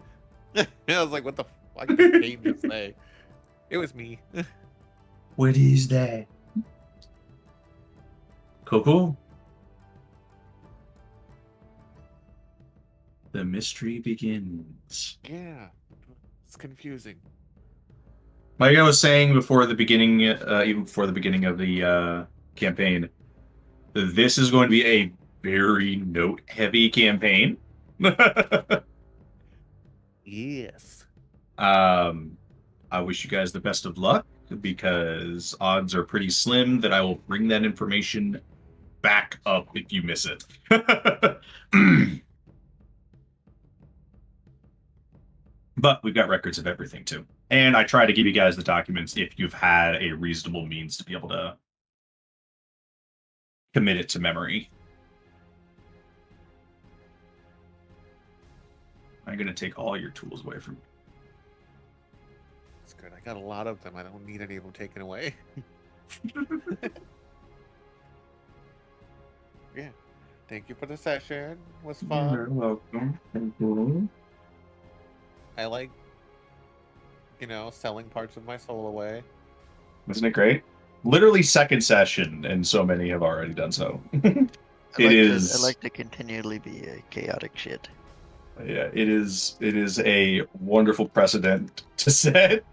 I was like, what the fuck did Kane just say? It was me. What is that? Coco? The mystery begins. Yeah. It's confusing. Like I was saying before the beginning, even before the beginning of the campaign, this is going to be a very note-heavy campaign. Yes. I wish you guys the best of luck, because odds are pretty slim that I will bring that information back up if you miss it. But we've got records of everything, too. And I try to give you guys the documents if you've had a reasonable means to be able to commit it to memory. I'm going to take all your tools away from you. That's good. I got a lot of them. I don't need any of them taken away. Yeah. Thank you for the session. It was fun. You're welcome. Thank you. I like, selling parts of my soul away. Isn't it great? Literally second session, and so many have already done so. I like to continually be a chaotic shit. Yeah, it is a wonderful precedent to set.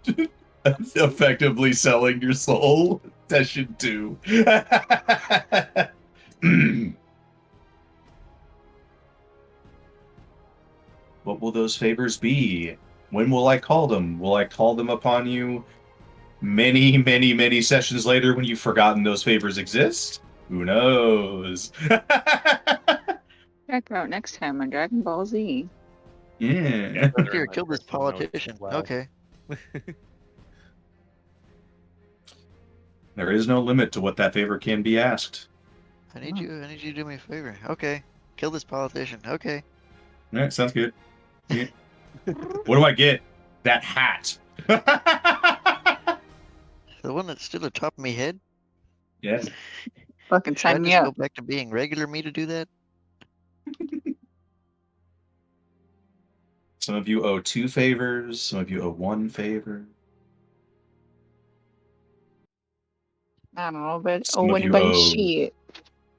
Effectively selling your soul. Session 2. What will those favors be? When will I call them? Will I call them upon you many, many, many sessions later when you've forgotten those favors exist? Who knows? Check out next time on Dragon Ball Z. Yeah. Here, kill this politician. Okay. There is no limit to what that favor can be asked. I need you to do me a favor. Okay. Kill this politician. Okay. All right, sounds good. Yeah. What do I get? That hat. The one that's still atop of me head? Yes. Fucking Should I sign me just up. go back to being regular me to do that? Some of you owe 2 favors. Some of you owe 1 favor. I don't know, but Some of you anybody owe- shit.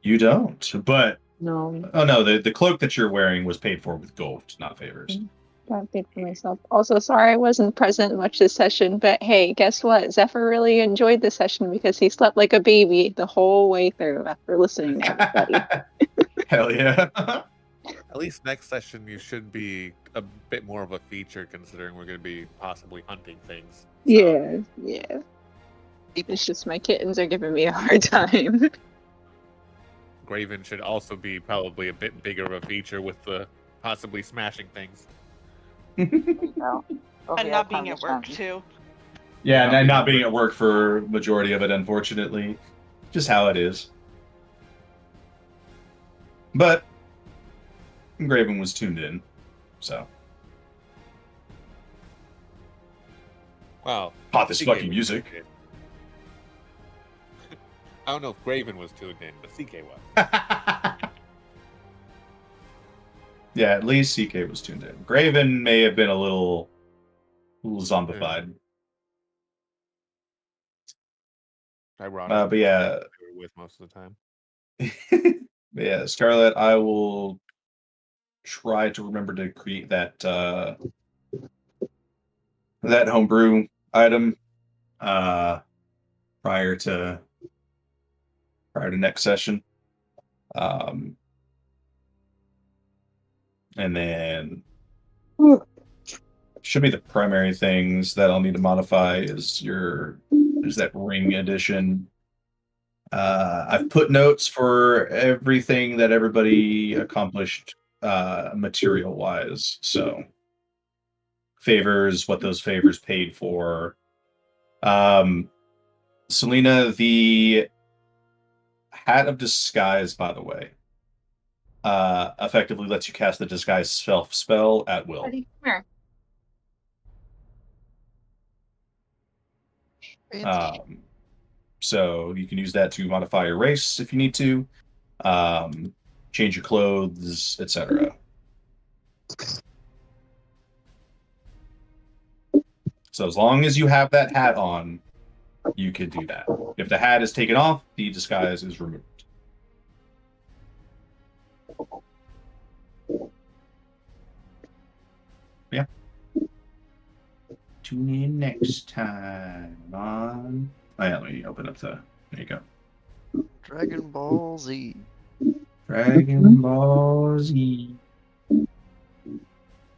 You don't, but No. oh no, the cloak that you're wearing was paid for with gold, not favors. Got paid for myself. Also, sorry I wasn't present much this session, but hey, guess what? Zephyr really enjoyed the session because he slept like a baby the whole way through after listening to everybody. Hell yeah. At least next session, you should be a bit more of a feature, considering we're going to be possibly hunting things. Yeah, yeah. It's just my kittens are giving me a hard time. Graven should also be probably a bit bigger of a feature with the possibly smashing things. And not being at work too. Yeah, and not being at work for majority of it, unfortunately. Just how it is. But Graven was tuned in, so. Wow. Hot this fucking music. I don't know if Graven was tuned in, but CK was. Yeah, at least CK was tuned in. Graven may have been a little zombified. Ironic. But yeah. We were with most of the time. But yeah, Scarlet, I will try to remember to create that that homebrew item prior to next session. And then should be the primary things that I'll need to modify is that ring edition. I've put notes for everything that everybody accomplished material wise. So favors, what those favors paid for. Selena, the Hat of Disguise, by the way, effectively lets you cast the disguise self spell at will. Buddy, come here. So you can use that to modify your race if you need to, change your clothes, etc. So as long as you have that hat on, you can do that. If the hat is taken off, the disguise is removed. Yeah. Tune in next time on... Oh yeah, let me open up the... There you go. Dragon Ball Z. Dragon Ball Z.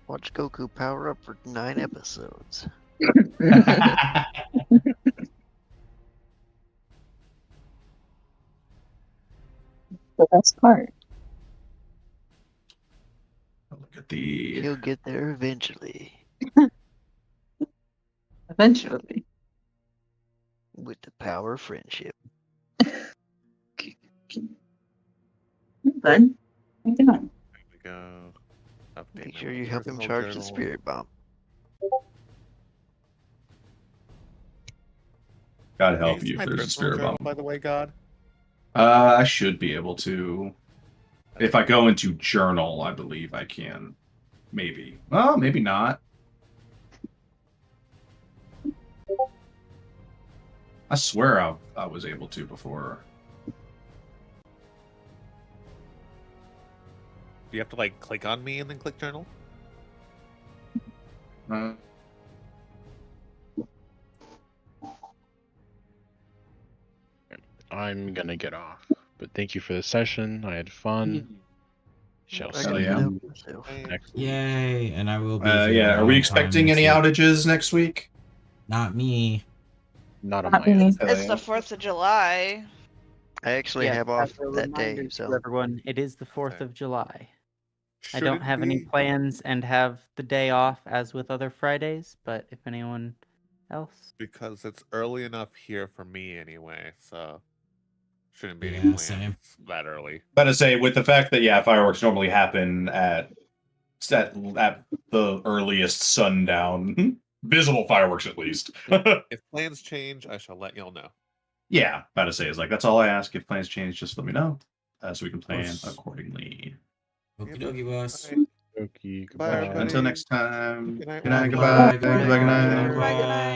Watch Goku power up for 9 episodes. The best part. Look at the... He'll get there eventually. Eventually. With the power of friendship. Bud, how you doing? There we go. Make sure you help him charge the spirit bomb. God help Hey, you my if there's a personal spirit journal, bomb. by the way, God. I should be able to. If I go into journal, I believe I can. Maybe. Well, maybe not. I swear I was able to before. Do you have to like click on me and then click journal? I'm gonna get off. But thank you for the session. I had fun. Shall see you next week. Yay! And I will be. Yeah, here are on we time expecting next any week. outages next week? Not me. Not on Not my me. end. It's the 4th of July. I actually Yes, have as off a that day, reminder so to everyone, it is the 4th of July. I Should don't it have any be- plans and have the day off as with other Fridays, but if anyone else. Because it's early enough here for me anyway, so shouldn't be any Yeah, plans same. that early. But to say, with the fact that fireworks normally happen at the earliest sundown, visible fireworks at least. If plans change, I shall let y'all know. Yeah, about to say is like that's all I ask. If plans change, just let me know, so we can plan Course. accordingly. Okie dokie, boss. Okay, Bye, everybody. Until next time. Good night, Good night. Walker. Goodbye. Goodbye. Good night. Bye, good night.